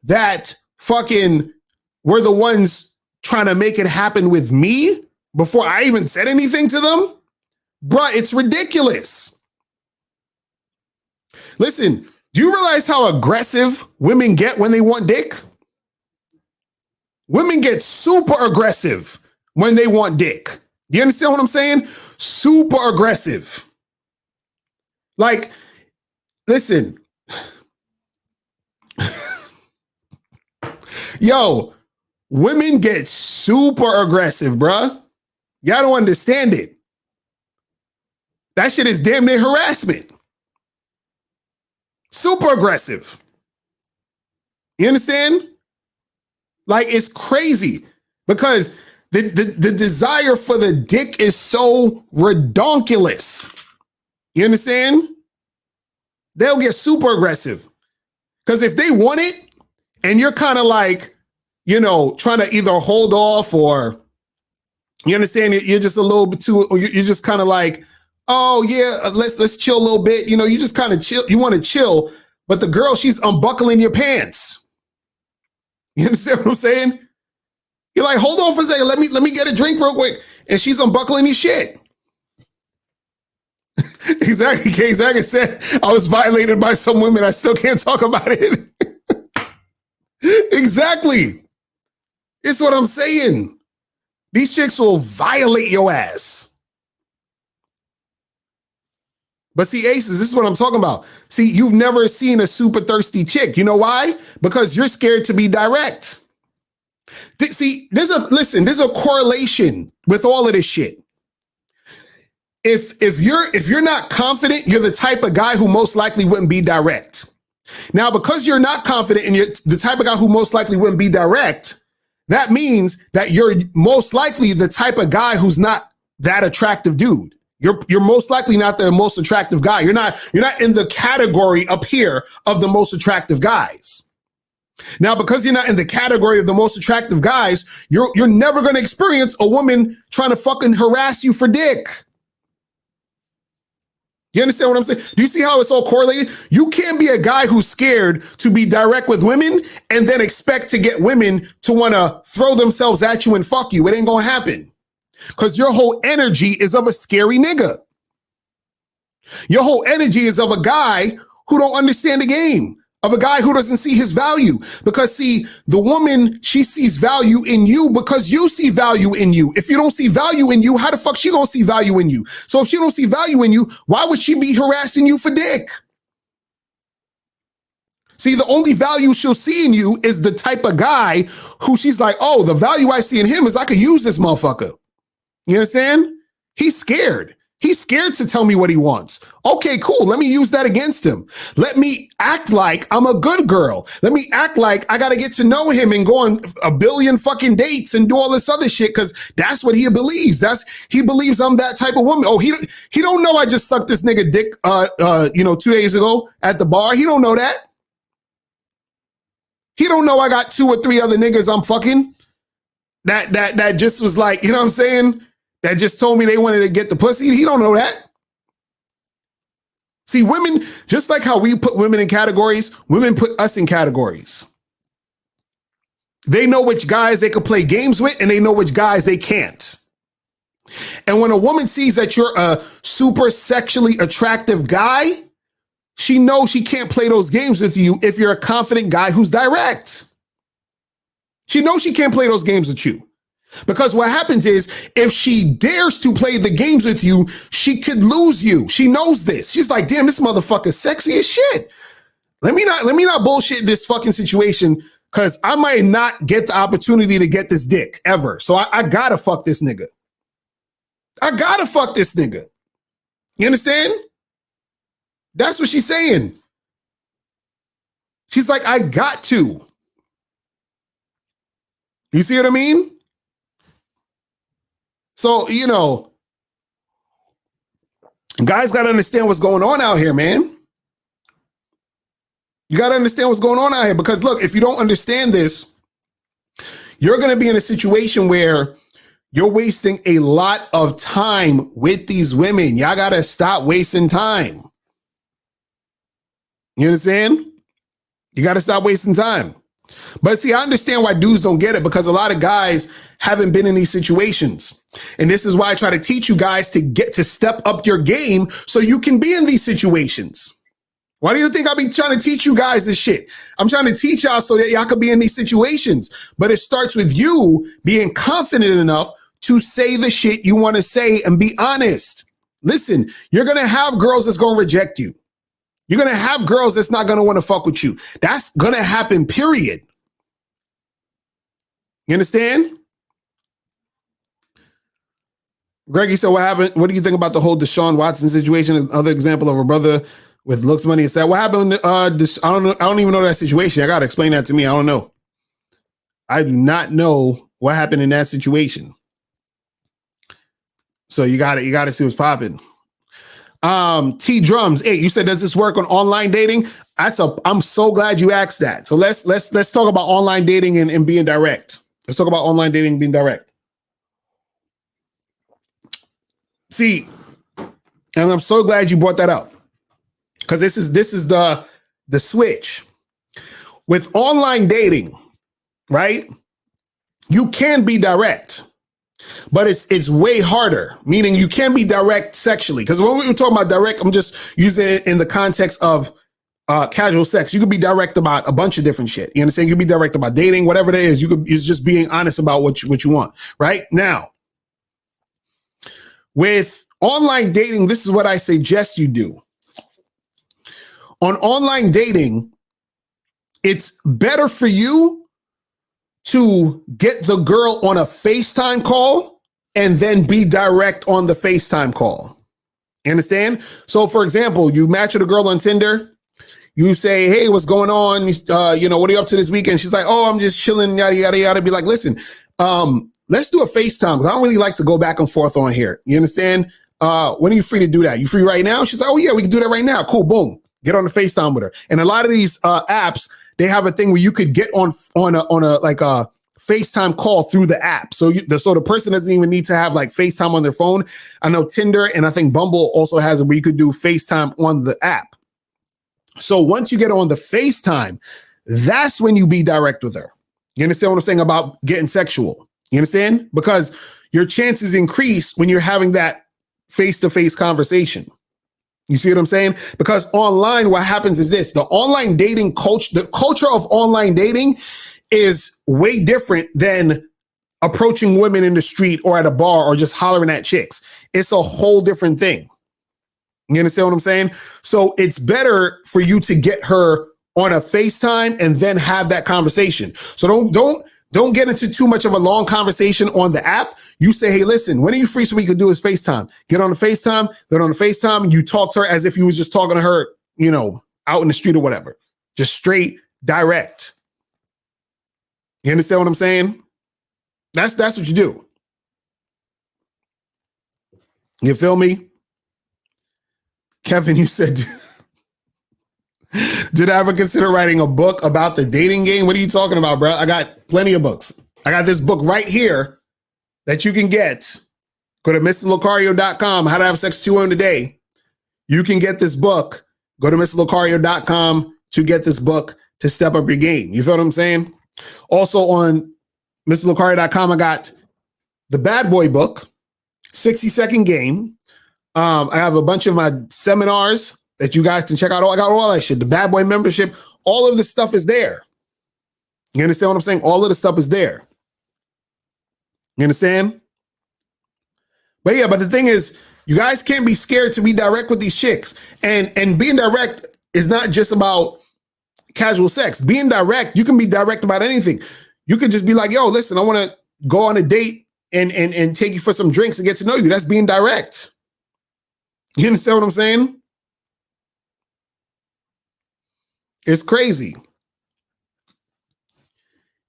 that fucking were the ones trying to make it happen with me before I even said anything to them, bruh, it's ridiculous. Listen, do you realize how aggressive women get when they want dick? Women get super aggressive when they want dick. You understand what I'm saying? Super aggressive. Like, listen. Yo, women get super aggressive, bruh. Y'all don't understand it. That shit is damn near harassment. Super aggressive. You understand? Like, it's crazy because the desire for the dick is so redonkulous. You understand? They'll get super aggressive. Because if they want it and you're kind of like, you know, trying to either hold off or, you understand, you're just a little bit too, or you're just kind of like, oh yeah, let's chill a little bit. You know, you just kind of chill. You want to chill, but the girl, she's unbuckling your pants. You understand what I'm saying? You're like, hold on for a second. Let me get a drink real quick. And she's unbuckling your shit. Exactly. Exactly said I was violated by some women. I still can't talk about it. Exactly. It's what I'm saying. These chicks will violate your ass. But see, Aces, this is what I'm talking about. See, you've never seen a super thirsty chick. You know why? Because you're scared to be direct. See, there's a correlation with all of this shit. If you're not confident, you're the type of guy who most likely wouldn't be direct. Now, because you're not confident and you're the type of guy who most likely wouldn't be direct, that means that you're most likely the type of guy who's not that attractive dude. You're most likely not the most attractive guy. You're not in the category up here of the most attractive guys. Now, because you're not in the category of the most attractive guys, you're never going to experience a woman trying to fucking harass you for dick. You understand what I'm saying? Do you see how it's all correlated? You can't be a guy who's scared to be direct with women and then expect to get women to want to throw themselves at you and fuck you. It ain't going to happen. Because your whole energy is of a scary nigga. Your whole energy is of a guy who don't understand the game, of a guy who doesn't see his value. Because see, the woman, she sees value in you because you see value in you. If you don't see value in you, how the fuck she gonna see value in you? So if she don't see value in you, why would she be harassing you for dick? See, the only value she'll see in you is the type of guy who she's like, oh, the value I see in him is I could use this motherfucker. You understand? He's scared. He's scared to tell me what he wants. Okay, cool. Let me use that against him. Let me act like I'm a good girl. Let me act like I got to get to know him and go on a billion fucking dates and do all this other shit because that's what he believes. He believes I'm that type of woman. Oh, he don't know I just sucked this nigga dick 2 days ago at the bar. He don't know that. He don't know I got 2 or 3 other niggas I'm fucking. That just was like, you know what I'm saying? That just told me they wanted to get the pussy. He don't know that. See, women, just like how we put women in categories, women put us in categories. They know which guys they could play games with and they know which guys they can't. And when a woman sees that you're a super sexually attractive guy, she knows she can't play those games with you if you're a confident guy who's direct. She knows she can't play those games with you. Because what happens is if she dares to play the games with you, she could lose you. She knows this. She's like, damn, this motherfucker's sexy as shit. Let me not bullshit this fucking situation because I might not get the opportunity to get this dick ever. So I gotta fuck this nigga. I gotta fuck this nigga. You understand? That's what she's saying. She's like, I got to. You see what I mean? So, you know, Guys got to understand what's going on out here, man. You got to understand what's going on out here, because look, if you don't understand this, you're going to be in a situation where you're wasting a lot of time with these women. Y'all got to stop wasting time. You understand? You got to stop wasting time. But see, I understand why dudes don't get it, because a lot of guys haven't been in these situations. And this is why I try to teach you guys to get to step up your game so you can be in these situations. Why do you think I be trying to teach you guys this shit? I'm trying to teach y'all so that y'all could be in these situations. But it starts with you being confident enough to say the shit you want to say and be honest. Listen, you're going to have girls that's going to reject you. You're going to have girls that's not going to want to fuck with you. That's going to happen, period. You understand? Greg, you said, what happened? What do you think about the whole Deshaun Watson situation? Another example of a brother with looks, money, and stuff. What happened? I don't know. I don't even know that situation. I got to explain that to me. I don't know. I do not know what happened in that situation. So you got to see what's popping. T Drums 8. You said, does this work on online dating? I'm so glad you asked that. So let's talk about online dating and being direct. Let's talk about online dating and being direct. See, and I'm so glad you brought that up, because this is the switch with online dating, right? You can be direct, but it's way harder. Meaning you can be direct sexually, because when we were talking about direct, I'm just using it in the context of casual sex. You could be direct about a bunch of different shit. You understand? You could be direct about dating, whatever it is. It's just being honest about what you want. Right now, with online dating, this is what I suggest you do. On online dating, it's better for you to get the girl on a FaceTime call and then be direct on the FaceTime call. You understand? So, for example, you match with a girl on Tinder. You say, hey, what's going on? What are you up to this weekend? She's like, oh, I'm just chilling, yada, yada, yada. Be like, listen, let's do a FaceTime, because I don't really like to go back and forth on here. You understand? When are you free to do that? You free right now? She's like, oh, yeah, we can do that right now. Cool, boom. Get on the FaceTime with her. And a lot of these apps, they have a thing where you could get on a FaceTime call through the app. So the person doesn't even need to have like FaceTime on their phone. I know Tinder and I think Bumble also has it where you could do FaceTime on the app. So once you get on the FaceTime, that's when you be direct with her. You understand what I'm saying about getting sexual? You understand? Because your chances increase when you're having that face-to-face conversation. You see what I'm saying? Because online, what happens is this: the online dating culture, the culture of online dating is way different than approaching women in the street or at a bar or just hollering at chicks. It's a whole different thing. You understand what I'm saying? So it's better for you to get her on a FaceTime and then have that conversation. So don't get into too much of a long conversation on the app. You say, hey, listen, when are you free so we can do is FaceTime? Get on the FaceTime, and you talk to her as if you was just talking to her, out in the street or whatever. Just straight, direct. You understand what I'm saying? That's what you do. You feel me? Kevin, you said, did I ever consider writing a book about the dating game? What are you talking about, bro? I got plenty of books. I got this book right here that you can get. Go to mr.locario.com, How to Have Sex 2 Women a Day. You can get this book. Go to mr.locario.com to get this book to step up your game. You feel what I'm saying? Also on mr.locario.com, I got the Bad Boy book, 60-second game. I have a bunch of my seminars that you guys can check out. I got all that shit. The Bad Boy membership, all of the stuff is there. You understand what I'm saying? All of the stuff is there. You understand? But yeah, but the thing is, you guys can't be scared to be direct with these chicks. And being direct is not just about casual sex. Being direct, you can be direct about anything. You could just be like, yo, listen, I want to go on a date and take you for some drinks and get to know you. That's being direct. You understand what I'm saying? It's crazy.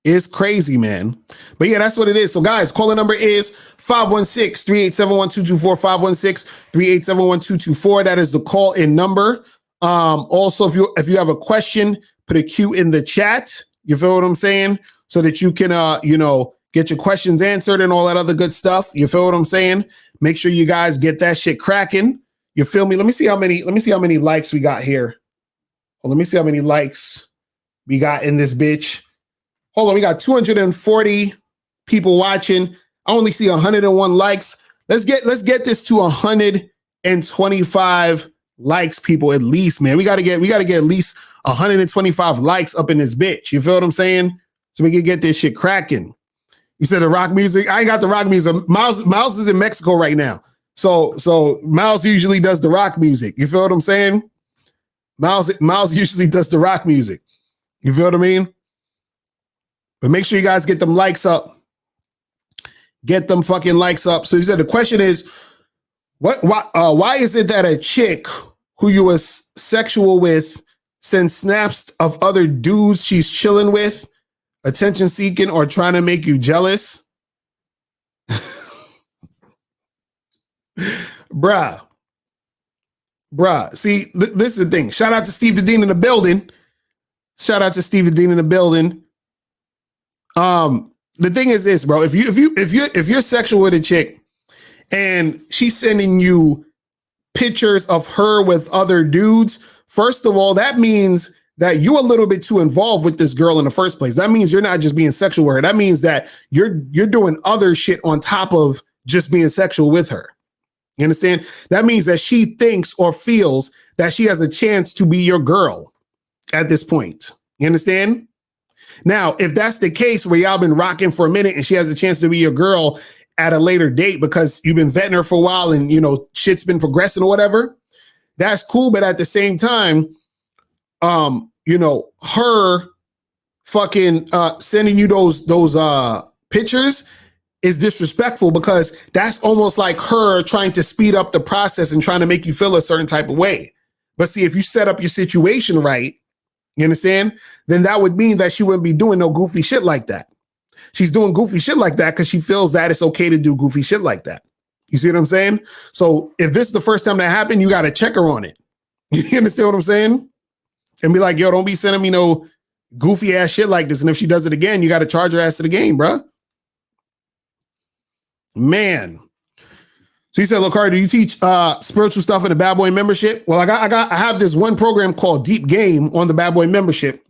It's crazy, man. But yeah, that's what it is. So guys, calling number is 516-387-1224, 516-387-1224. That is the call in number. Also, if you have a question, put a Q in the chat. You feel what I'm saying? So that you can get your questions answered and all that other good stuff. You feel what I'm saying? Make sure you guys get that shit cracking. You feel me? Let me see how many likes we got here. Well, let me see how many likes we got in this bitch. Hold on, we got 240 people watching. I only see 101 likes. Let's get this to 125 likes, people, at least, man. We gotta get at least 125 likes up in this bitch. You feel what I'm saying? So we can get this shit cracking. You said the rock music. I ain't got the rock music. Miles is in Mexico right now. So Miles usually does the rock music. You feel what I'm saying? Miles usually does the rock music. You feel what I mean? But make sure you guys get them likes up. Get them fucking likes up. So you said the question is, why is it that a chick who you was sexual with sends snaps of other dudes she's chilling with, attention seeking, or trying to make you jealous? Bruh. See, this is the thing. Shout out to Steve the Dean in the building. The thing is this, bro. If you're sexual with a chick and she's sending you pictures of her with other dudes, first of all, that means that you're a little bit too involved with this girl in the first place. That means you're not just being sexual with her. That means that you're doing other shit on top of just being sexual with her. You understand? That means that she thinks or feels that she has a chance to be your girl at this point. You understand? Now, if that's the case where y'all been rocking for a minute and she has a chance to be your girl at a later date because you've been vetting her for a while and, shit's been progressing or whatever, that's cool. But at the same time, her fucking sending you those pictures is disrespectful, because that's almost like her trying to speed up the process and trying to make you feel a certain type of way. But see, if you set up your situation right, you understand? Then that would mean that she wouldn't be doing no goofy shit like that. She's doing goofy shit like that because she feels that it's okay to do goofy shit like that. You see what I'm saying? So if this is the first time that happened, you got to check her on it. You understand what I'm saying? And be like, yo, don't be sending me no goofy ass shit like this. And if she does it again, you got to charge her ass to the game, bro. Man. So you said, Locario, do you teach spiritual stuff in the Bad Boy membership? Well, I have this one program called Deep Game on the Bad Boy membership.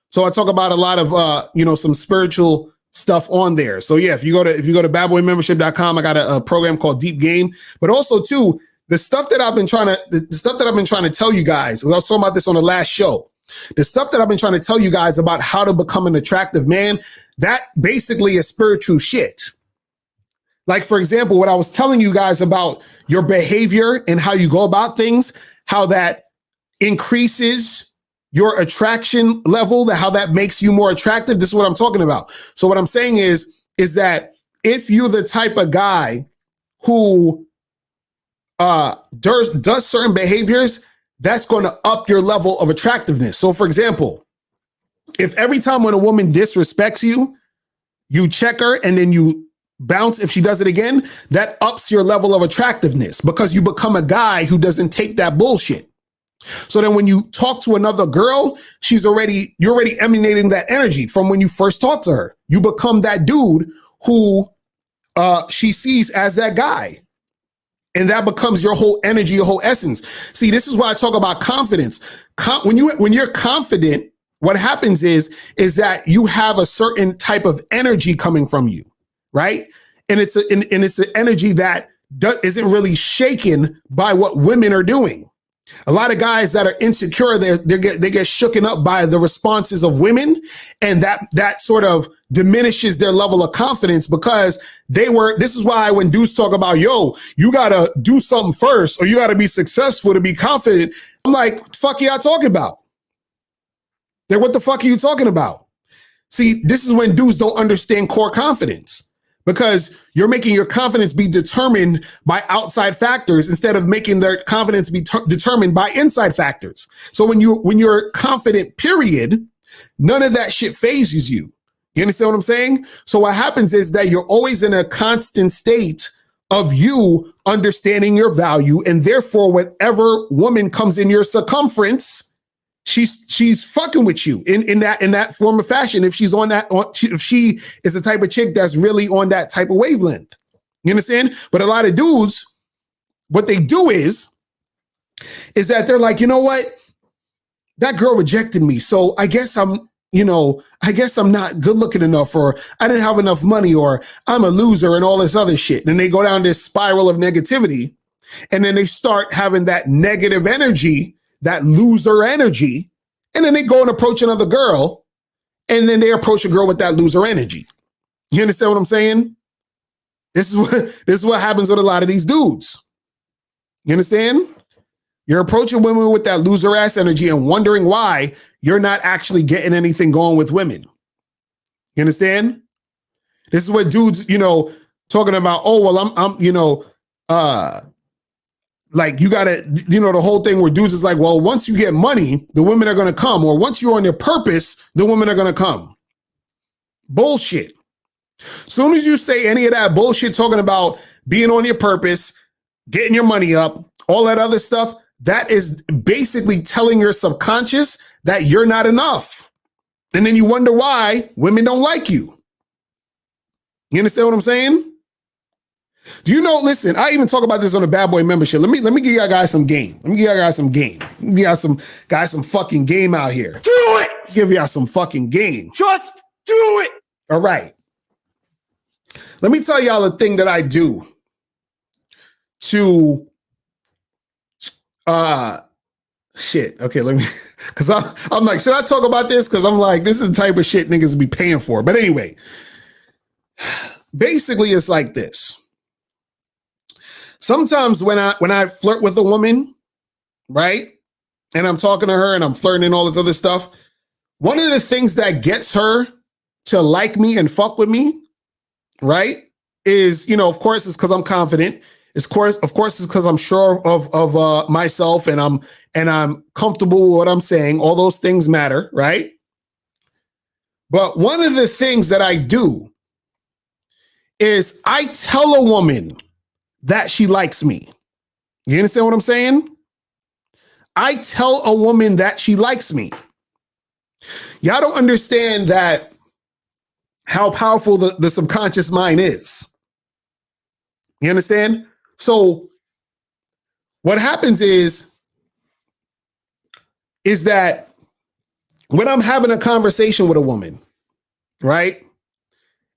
So I talk about a lot of some spiritual stuff on there. So yeah, if you go to badboymembership.com, I got a program called Deep Game. But also too, the stuff that I've been trying to tell you guys, because I was talking about this on the last show. The stuff that I've been trying to tell you guys about how to become an attractive man, that basically is spiritual shit. Like, for example, what I was telling you guys about your behavior and how you go about things, how that increases your attraction level, how that makes you more attractive. This is what I'm talking about. So what I'm saying is that if you're the type of guy who does certain behaviors, that's going to up your level of attractiveness. So for example, if every time when a woman disrespects you, you check her and then you bounce if she does it again, that ups your level of attractiveness because you become a guy who doesn't take that bullshit. So then when you talk to another girl, you're already emanating that energy from when you first talk to her. You become that dude who she sees as that guy. And that becomes your whole energy, your whole essence. See, this is why I talk about confidence. When you're confident, what happens is that you have a certain type of energy coming from you. Right. And it's an energy that isn't really shaken by what women are doing. A lot of guys that are insecure, they get shooken up by the responses of women. And that sort of diminishes their level of confidence because this is why when dudes talk about, yo, you got to do something first or you got to be successful to be confident. I'm like, what the fuck are y'all talking about? What the fuck are you talking about? See, this is when dudes don't understand core confidence. Because you're making your confidence be determined by outside factors instead of making their confidence be determined by inside factors. So when you're confident, period, none of that shit phases you. You understand what I'm saying? So what happens is that you're always in a constant state of you understanding your value, and therefore whatever woman comes in your circumference, she's fucking with you in that form of fashion. If she's on that, if she is the type of chick that's really on that type of wavelength, you understand? But a lot of dudes, what they do is that they're like, you know what? That girl rejected me, so I guess I'm not good looking enough, or I didn't have enough money, or I'm a loser, and all this other shit. And they go down this spiral of negativity, and then they start having that negative energy, that loser energy, and then they go and approach another girl, and then they approach a girl with that loser energy. You understand what I'm saying? This is what happens with a lot of these dudes. You understand? You're approaching women with that loser ass energy and wondering why you're not actually getting anything going with women. You understand? This is what dudes, talking about, oh, well, I'm like you gotta, the whole thing where dudes is like, well, once you get money, the women are gonna come, or once you're on your purpose, the women are gonna come. Bullshit. Soon as you say any of that bullshit talking about being on your purpose, getting your money up, all that other stuff, that is basically telling your subconscious that you're not enough. And then you wonder why women don't like you. You understand what I'm saying? Do you know, listen, I even talk about this on the Bad Boy membership. Let me give y'all guys some game. Let me give y'all guys some game. Let me give y'all some guys some fucking game out here. Do it! Let's give y'all some fucking game. Just do it! All right. Let me tell y'all a thing that I do to shit. Okay, let me, because I'm like, should I talk about this? Because I'm like, this is the type of shit niggas be paying for. But anyway, basically it's like this. Sometimes when I flirt with a woman, right, and I'm talking to her and I'm flirting and all this other stuff, one of the things that gets her to like me and fuck with me, right, is, of course, it's because I'm confident. Of course, it's because I'm sure of myself, and I'm comfortable with what I'm saying. All those things matter, right? But one of the things that I do is I tell a woman that she likes me. You understand what I'm saying? I tell a woman that she likes me. Y'all don't understand that how powerful the subconscious mind is. You understand? So what happens is that when I'm having a conversation with a woman, right,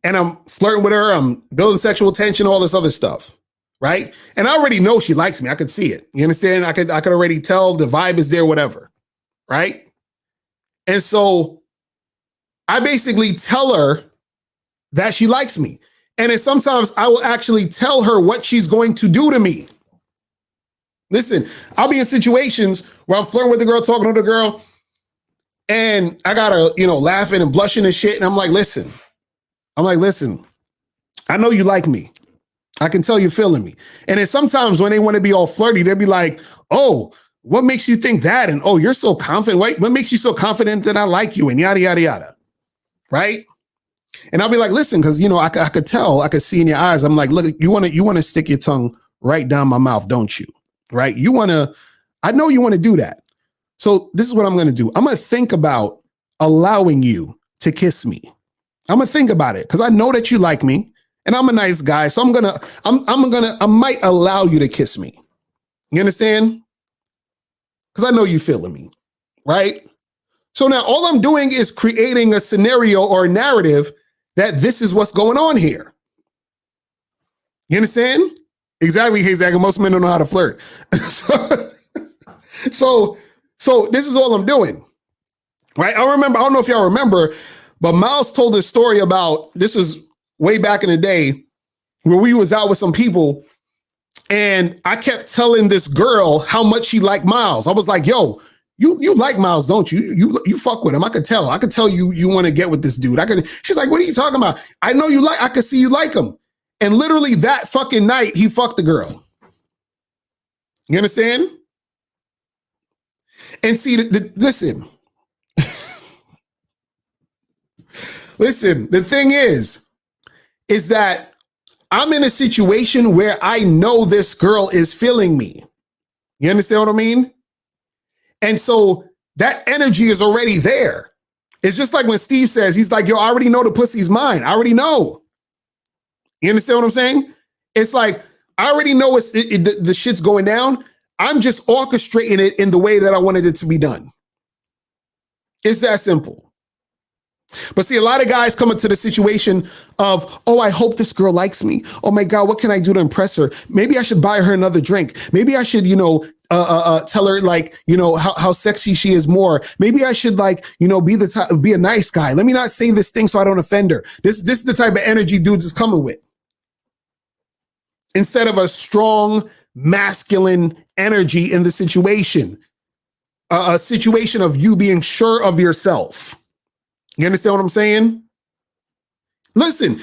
and I'm flirting with her, I'm building sexual tension, all this other stuff, right? And I already know she likes me. I could see it. You understand? I could already tell the vibe is there, whatever, right? And so I basically tell her that she likes me. And then sometimes I will actually tell her what she's going to do to me. Listen, I'll be in situations where I'm flirting with the girl, talking to the girl, and I got her, laughing and blushing and shit. And I'm like, listen, I know you like me. I can tell you're feeling me. And then sometimes when they want to be all flirty, they'll be like, oh, what makes you think that? And oh, you're so confident. What makes you so confident that I like you? And yada, yada, yada. Right? And I'll be like, listen, because, I could tell, I could see in your eyes. I'm like, look, you want to stick your tongue right down my mouth, don't you? Right? I know you want to do that. So this is what I'm going to do. I'm going to think about allowing you to kiss me. I'm going to think about it because I know that you like me and I'm a nice guy. So I might allow you to kiss me. You understand? Because I know you feeling me. Right? So now all I'm doing is creating a scenario or a narrative that this is what's going on here. You understand? Exactly, Hazak. Most men don't know how to flirt. So this is all I'm doing. Right? I don't know if y'all remember, but Miles told this story about, this was way back in the day, where we was out with some people and I kept telling this girl how much she liked Miles. I was like, yo, you like Miles, don't you? You fuck with him. I could tell you want to get with this dude. She's like, what are you talking about? I know you I could see you like him. And literally that fucking night, he fucked the girl. You understand? And see, listen, Listen, the thing is that I'm in a situation where I know this girl is feeling me. You understand what I mean? And so that energy is already there. It's just like when Steve says, he's like, yo, I already know the pussy's mine. I already know. You understand what I'm saying? It's like, I already know the shit's going down. I'm just orchestrating it in the way that I wanted it to be done. It's that simple. But see, a lot of guys come into the situation of, oh, I hope this girl likes me. Oh my God, what can I do to impress her? Maybe I should buy her another drink. Maybe I should, tell her like, how sexy she is more. Maybe I should be a nice guy. Let me not say this thing so I don't offend her. This is the type of energy dudes is coming with. Instead of a strong, masculine energy in the situation, a situation of you being sure of yourself. You understand what I'm saying? Listen,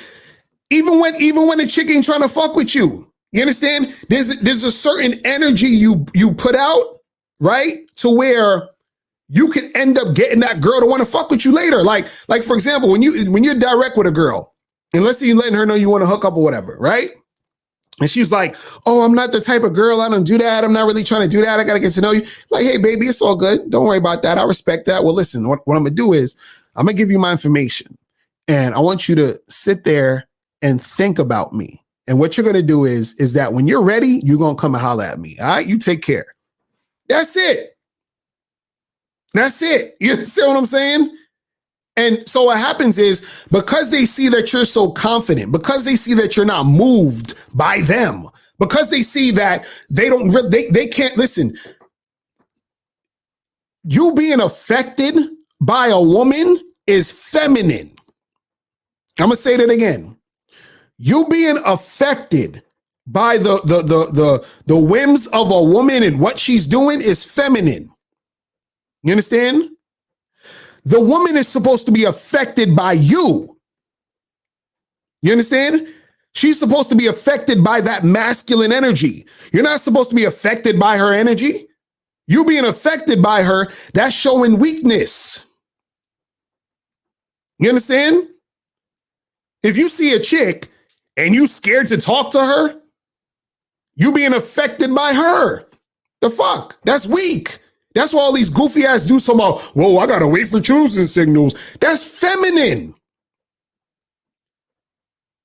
even when a chick ain't trying to fuck with you, you understand? There's a certain energy you put out, right? To where you can end up getting that girl to want to fuck with you later. Like for example, when you're direct with a girl, and let's say you're letting her know you want to hook up or whatever, right? And she's like, oh, I'm not the type of girl. I don't do that. I'm not really trying to do that. I got to get to know you. Like, hey, baby, it's all good. Don't worry about that. I respect that. Well, listen, what I'm going to do is I'm going to give you my information. And I want you to sit there and think about me. And what you're going to do is that when you're ready, you're going to come and holler at me. All right? You take care. That's it. That's it. You understand what I'm saying? And so what happens is because they see that you're so confident, because they see that you're not moved by them, because they see that they can't listen. You being affected by a woman is feminine. I'm going to say that again. You being affected by the whims of a woman and what she's doing is feminine. You understand? The woman is supposed to be affected by you. You understand? She's supposed to be affected by that masculine energy. You're not supposed to be affected by her energy. You being affected by her, that's showing weakness. You understand? If you see a chick and you scared to talk to her, you being affected by her. The fuck? That's weak. That's why all these goofy ass dudes talking about, whoa, I gotta wait for choosing signals. That's feminine.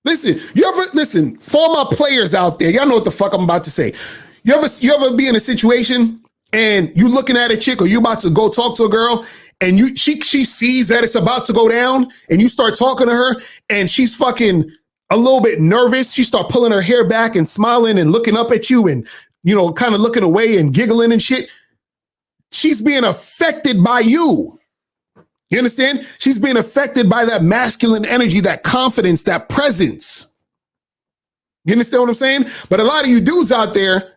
Listen, for my players out there, y'all know what the fuck I'm about to say. You ever be in a situation and you looking at a chick or you about to go talk to a girl and she sees that it's about to go down and you start talking to her and she's fucking a little bit nervous. She start pulling her hair back and smiling and looking up at you and, kind of looking away and giggling and shit. She's being affected by you. You understand? She's being affected by that masculine energy, that confidence, that presence. You understand what I'm saying? But a lot of you dudes out there,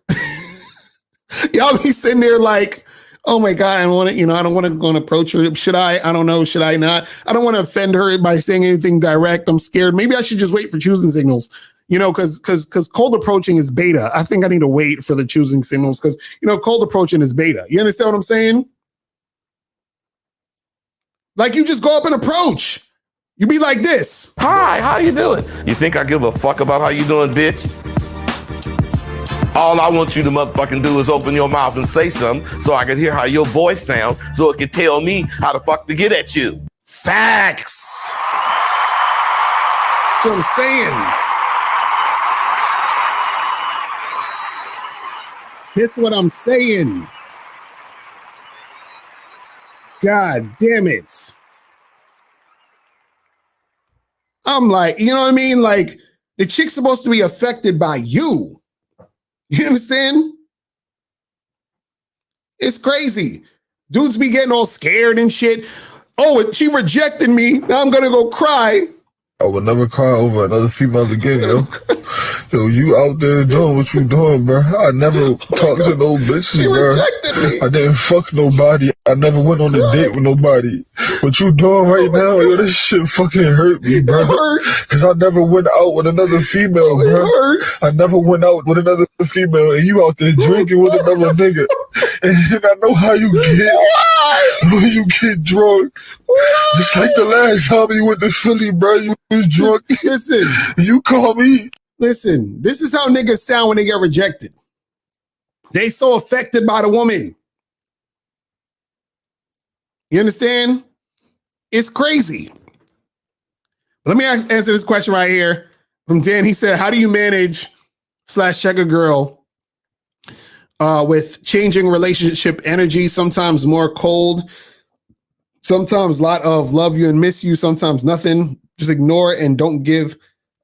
y'all be sitting there like, oh my God, I don't want to go and approach her. Should I? I don't know. Should I not? I don't want to offend her by saying anything direct. I'm scared. Maybe I should just wait for choosing signals. Because cold approaching is beta. I think I need to wait for the choosing signals because, cold approaching is beta. You understand what I'm saying? Like you just go up and approach. You be like this. Hi, how you doing? You think I give a fuck about how you doing, bitch? All I want you to motherfucking do is open your mouth and say something so I can hear how your voice sounds so it can tell me how the fuck to get at you. Facts. That's what I'm saying. This is what I'm saying. God damn it. I'm like, you know what I mean? Like, the chick's supposed to be affected by you. You understand? It's crazy. Dudes be getting all scared and shit. Oh, she rejected me. Now I'm gonna go cry. I would never cry over another female again, yo. Yo, you out there doing what you doing, bro. I never talked to no bitches, bro. Me. I didn't fuck nobody. I never went on a date with nobody. What you doing right now, yo, this shit fucking hurt me, bro. Because I never went out with another female, bro. I never went out with another female, and you out there drinking with another nigga. And I know how you get. when you get drunk. Just like the last time you went to Philly, bro, you was drunk. Listen, you call me. Listen, this is how niggas sound when they get rejected. They so affected by the woman. You understand? It's crazy. Let me answer this question right here from Dan. He said, how do you manage / check a girl with changing relationship energy? Sometimes more cold, sometimes a lot of love you and miss you, sometimes nothing. Just ignore and don't give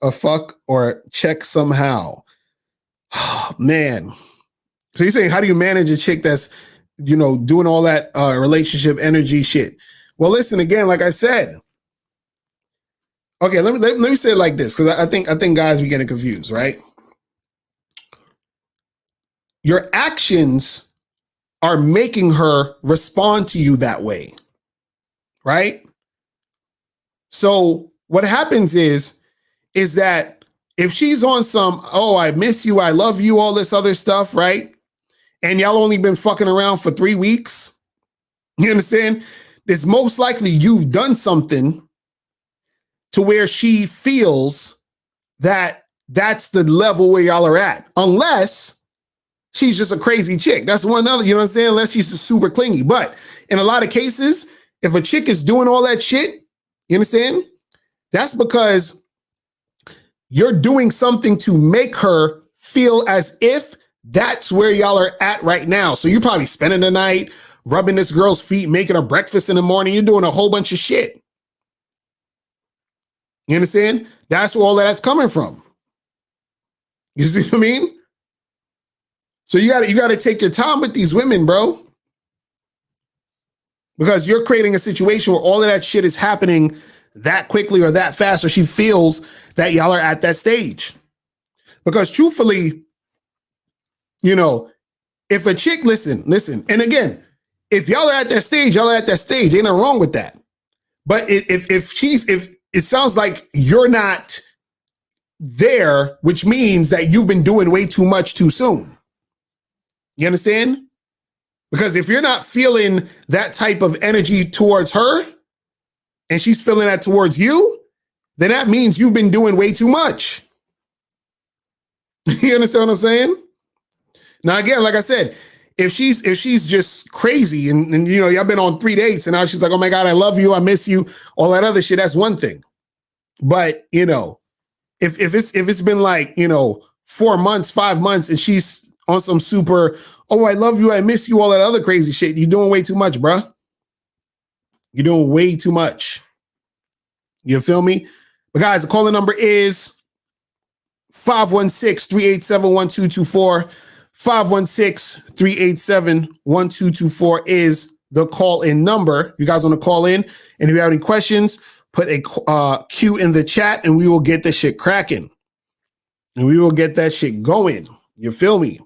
a fuck or check somehow. Man. So you're saying, how do you manage a chick that's, doing all that relationship energy shit? Well, listen, again, like I said, okay, let me say it like this, because I think guys be getting confused, right? Your actions are making her respond to you that way, right? So what happens is that if she's on some, oh, I miss you, I love you, all this other stuff, right? And y'all only been fucking around for 3 weeks, you understand? It's most likely you've done something to where she feels that that's the level where y'all are at. Unless she's just a crazy chick. That's one other, you know what I'm saying? Unless she's super clingy. But in a lot of cases, if a chick is doing all that shit, you understand? That's because you're doing something to make her feel as if that's where y'all are at right now. So you're probably spending the night, rubbing this girl's feet, making her breakfast in the morning. You're doing a whole bunch of shit. You understand? That's where all of that's coming from. You see what I mean? So you gotta take your time with these women, bro. Because you're creating a situation where all of that shit is happening that quickly or that fast, or she feels that y'all are at that stage. Because truthfully, if a chick, listen, and again, if y'all are at that stage, y'all are at that stage. Ain't nothing wrong with that. But if it sounds like you're not there, which means that you've been doing way too much too soon. You understand? Because if you're not feeling that type of energy towards her and she's feeling that towards you, then that means you've been doing way too much. You understand what I'm saying? Now, again, like I said, if she's just crazy and y'all been on 3 dates and now she's like, oh my God, I love you, I miss you, all that other shit, that's one thing. But, if it's been like, 4 months, 5 months, and she's on some super, oh, I love you, I miss you, all that other crazy shit, you're doing way too much, bruh. You're doing way too much. You feel me? But guys, the calling number is 516-387-1224. 516-387-1224 is the call-in number. You guys want to call in, and if you have any questions, put a Q in the chat, and we will get this shit cracking. And we will get that shit going. You feel me?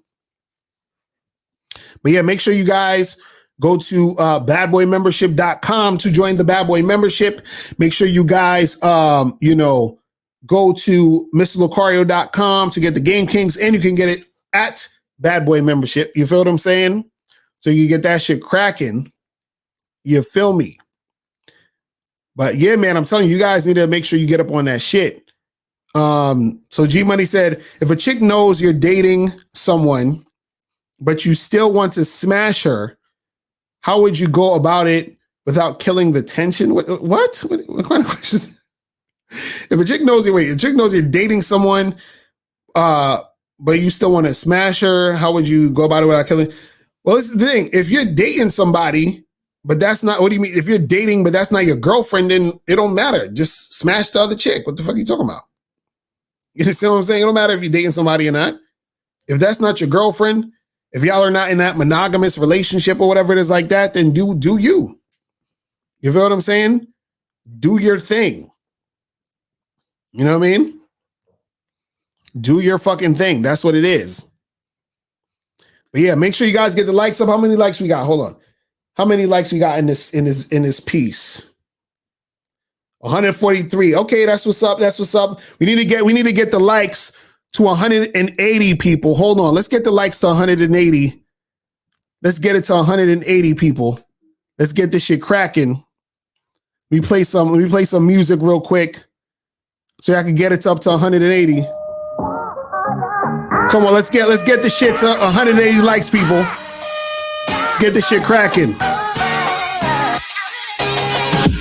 But yeah, make sure you guys go to badboymembership.com to join the Bad Boy membership. Make sure you guys, go to mr.locario.com to get the Game Kings, and you can get it at Bad Boy membership. You feel what I'm saying? So you get that shit cracking. You feel me? But yeah, man, I'm telling you, you guys need to make sure you get up on that shit. So G Money said, if a chick knows you're dating someone, but you still want to smash her, how would you go about it without killing the tension? What kind of questions? If a chick knows you're dating someone, but you still want to smash her, how would you go about it without killing? Well, this is the thing. If you're dating somebody, but that's not, what do you mean? If you're dating, but that's not your girlfriend, then it don't matter. Just smash the other chick. What the fuck are you talking about? You understand what I'm saying? It don't matter if you're dating somebody or not. If that's not your girlfriend, if y'all are not in that monogamous relationship or whatever it is like that, then do you. You feel what I'm saying? Do your thing. You know what I mean? Do your fucking thing. That's what it is. But yeah, make sure you guys get the likes up. How many likes we got? Hold on. How many likes we got in this piece? 143. Okay, that's what's up. That's what's up. We need to get the likes to 180 people. Hold on. Let's get the likes to 180. Let's get it to 180 people. Let's get this shit cracking. Let me play some music real quick so I can get it up to 180. Come on, let's get this shit to 180 likes, people. Let's get this shit cracking.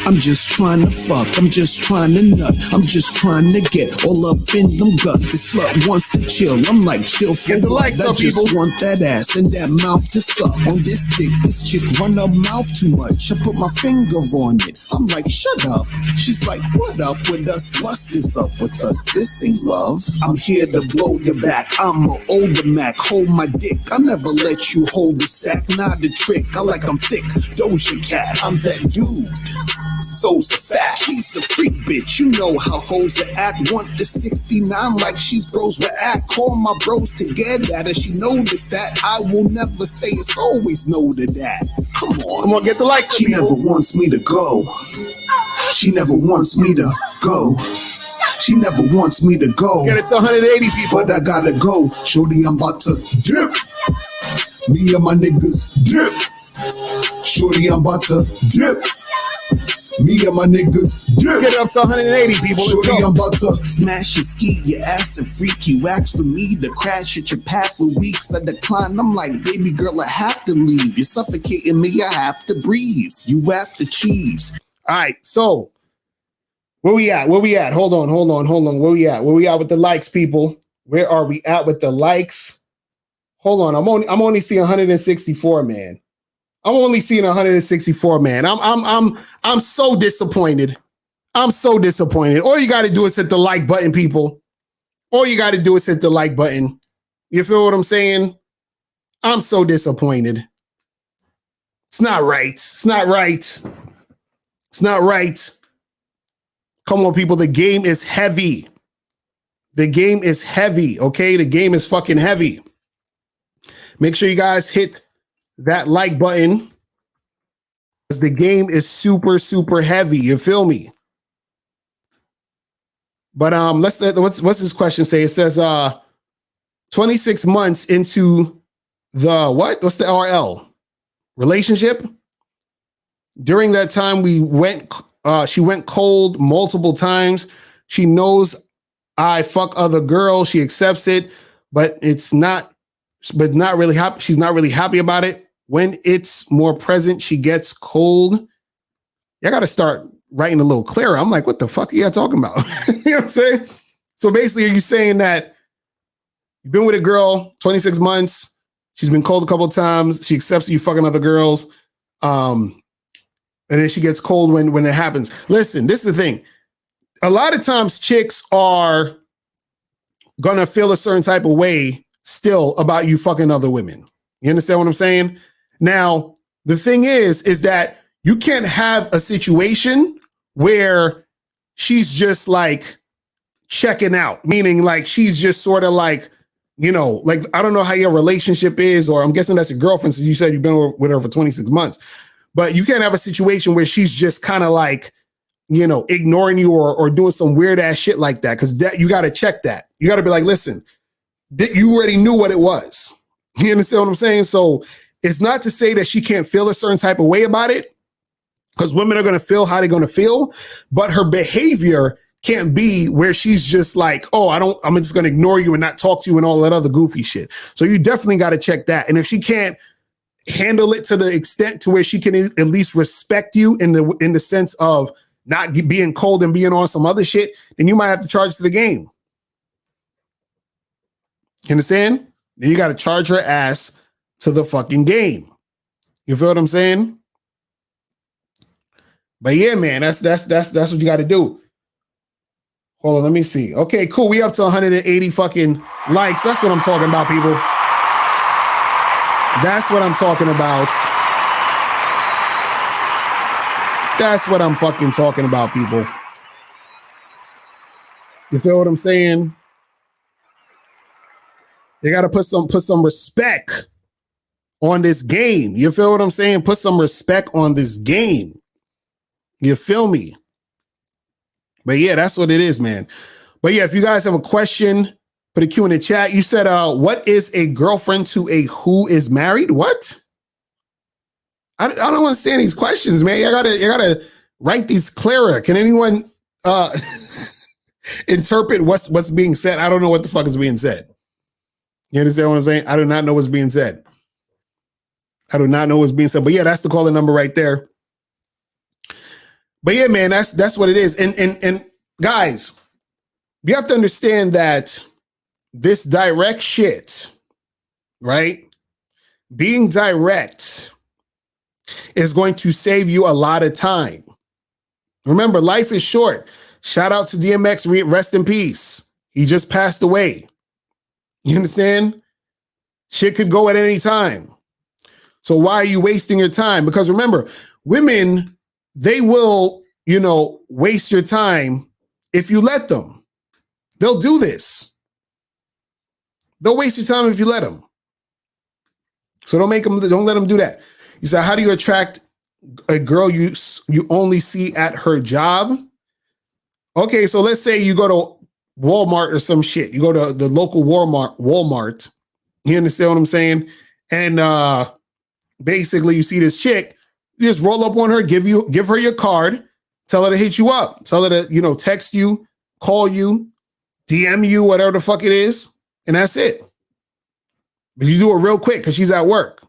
I'm just trying to fuck, I'm just trying to nut, I'm just trying to get all up in them guts. The slut wants to chill, I'm like chill for what? I just want that ass and that mouth to suck. On this dick, this chick run her mouth too much. I put my finger on it, I'm like shut up. She's like what up with us, what's this up with us? This ain't love. I'm here to blow your back, I'm an older Mac, hold my dick. I'll never let you hold the sack, not the trick. I like I'm thick, Doja Cat, I'm that dude. Those are facts. She's a freak bitch. You know how hoes act. Want the 69 like she's bros with act. Call my bros to get at her. She noticed that I will never stay. It's always noted that. Come on, get the likes. She never wants me to go. She never wants me to go. She never wants me to go. Get it to 180 people. But I gotta go. Shorty, I'm about to dip. Me and my niggas dip. Shorty, I'm about to dip. Me and my niggas dip. Get it up to 180 people. Shorty, I'm about to smash and ski your ass and freak you. Ask for me to crash at your path for weeks. I decline. I'm like, baby girl, I have to leave. You're suffocating me. I have to breathe. You have to cheese. All right, so where we at? Hold on. Where we at with the likes, people? Where are we at with the likes? Hold on. I'm only seeing 164, man. I'm only seeing 164, man. I'm so disappointed. I'm so disappointed. All you got to do is hit the like button, people. All you got to do is hit the like button. You feel what I'm saying? I'm so disappointed. It's not right. It's not right. It's not right. Come on, people. The game is heavy. The game is heavy, okay? The game is fucking heavy. Make sure you guys hit that like button, because the game is super, super heavy. You feel me? But what's this question say? It says 26 months into the what? What's the RL? Relationship? During that time, she went cold multiple times. She knows I fuck other girls. She accepts it, but not really happy. She's not really happy about it. When it's more present, she gets cold. I got to start writing a little clearer. I'm like, what the fuck are you talking about? You know what I'm saying? So basically, are you saying that you've been with a girl 26 months, she's been cold a couple of times, she accepts you fucking other girls, and then she gets cold when it happens? Listen, this is the thing. A lot of times chicks are going to feel a certain type of way still about you fucking other women. You understand what I'm saying? Now, the thing is that you can't have a situation where she's just like checking out, meaning like she's just sort of like, you know, like, I don't know how your relationship is, or I'm guessing that's your girlfriend, since you said you've been with her for 26 months. But you can't have a situation where she's just kind of like, you know, ignoring you or doing some weird ass shit like that. Because that, you got to check that. You got to be like, listen, you already knew what it was. You understand what I'm saying? So it's not to say that she can't feel a certain type of way about it, because women are going to feel how they're going to feel, but her behavior can't be where she's just like, oh, I'm just going to ignore you and not talk to you and all that other goofy shit. So you definitely got to check that. And if she can't handle it to the extent to where she can at least respect you in the sense of not being cold and being on some other shit, then you might have to charge to the game. You understand? Then you got to charge her ass to the fucking game. You feel what I'm saying? But yeah, man, that's what you got to do. Hold on, let me see. Okay, cool. We up to 180 fucking likes. That's what I'm talking about, people. That's what I'm talking about. That's what I'm fucking talking about, people. You feel what I'm saying? They got to put some respect on this game. You feel what I'm saying? Put some respect on this game. You feel me? But yeah, that's what it is, man. But yeah, if you guys have a question, put a Q in the chat. You said, what is a girlfriend to a who is married? What? I don't understand these questions, man. You gotta write these clearer. Can anyone interpret what's being said? I don't know what the fuck is being said. You understand what I'm saying? I do not know what's being said. I do not know what's being said. But yeah, that's the calling number right there. But yeah, man, that's what it is. And guys, you have to understand that this direct shit, right? Being direct is going to save you a lot of time. Remember, life is short. Shout out to DMX, rest in peace. He just passed away. You understand? Shit could go at any time. So why are you wasting your time? Because remember, women, they will, waste your time if you let them. They'll do this. They'll waste your time if you let them. So don't let them do that. You say, how do you attract a girl you only see at her job? Okay, so let's say you go to Walmart or some shit. You go to the local Walmart. You understand what I'm saying? And basically you see this chick, you just roll up on her, give her your card, tell her to hit you up, tell her to, text you, call you, DM you, whatever the fuck it is, and that's it. But you do it real quick because she's at work.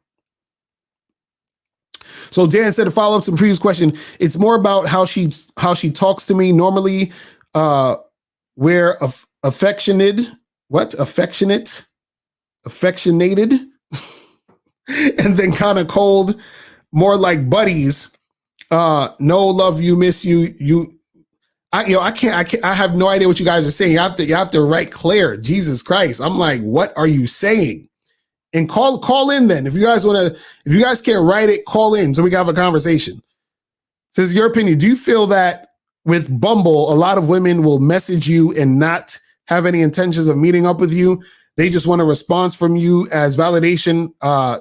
So Dan said to follow up some previous question, it's more about how she talks to me. Normally, we're affectionated, and then kind of cold, more like buddies. No love you, miss you. I have no idea what you guys are saying. You have to write clear. Jesus Christ. I'm like, what are you saying? And call in then. If you guys can't write it, call in so we can have a conversation. This is your opinion. Do you feel that with Bumble, a lot of women will message you and not have any intentions of meeting up with you? They just want a response from you as validation.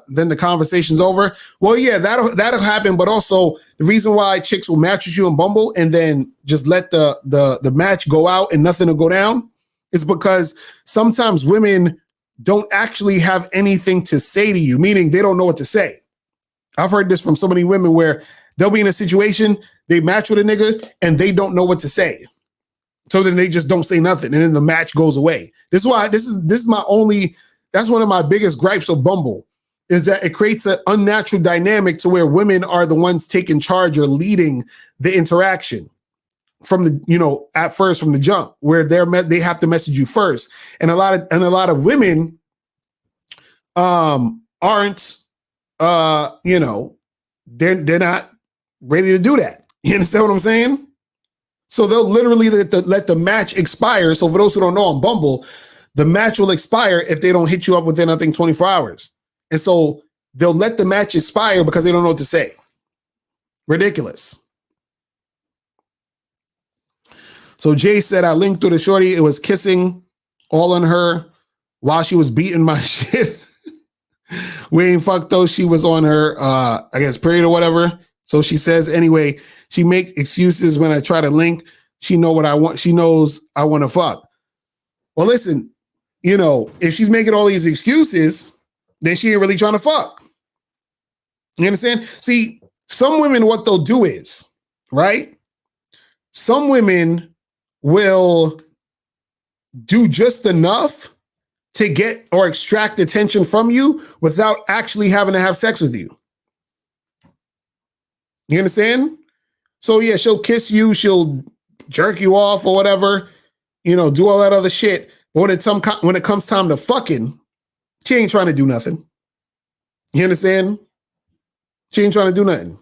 Then the conversation's over. Well, yeah, that'll happen. But also the reason why chicks will match with you on Bumble and then just let the match go out and nothing will go down is because sometimes women don't actually have anything to say to you, meaning they don't know what to say. I've heard this from so many women where they'll be in a situation, they match with a nigga and they don't know what to say. So then they just don't say nothing and then the match goes away. This is my only, that's one of my biggest gripes of Bumble is that it creates an unnatural dynamic to where women are the ones taking charge or leading the interaction from the, at first from the jump where they have to message you first. And a lot of women aren't, they're not ready to do that. You understand what I'm saying? So they'll literally let the match expire. So for those who don't know, on Bumble, the match will expire if they don't hit you up within, I think, 24 hours. And so they'll let the match expire because they don't know what to say. Ridiculous. So Jay said, I linked through the shorty. It was kissing all on her while she was beating my shit. We ain't fucked though. She was on her, I guess, period or whatever. So she says, anyway, she makes excuses when I try to link. She know what I want. She knows I want to fuck. Well, listen, if she's making all these excuses, then she ain't really trying to fuck. You understand? See, some women, what they'll do is, right? Some women will do just enough to get or extract attention from you without actually having to have sex with you. You understand? So yeah, she'll kiss you, she'll jerk you off or whatever, do all that other shit. But when it comes time to fucking, she ain't trying to do nothing. You understand? She ain't trying to do nothing.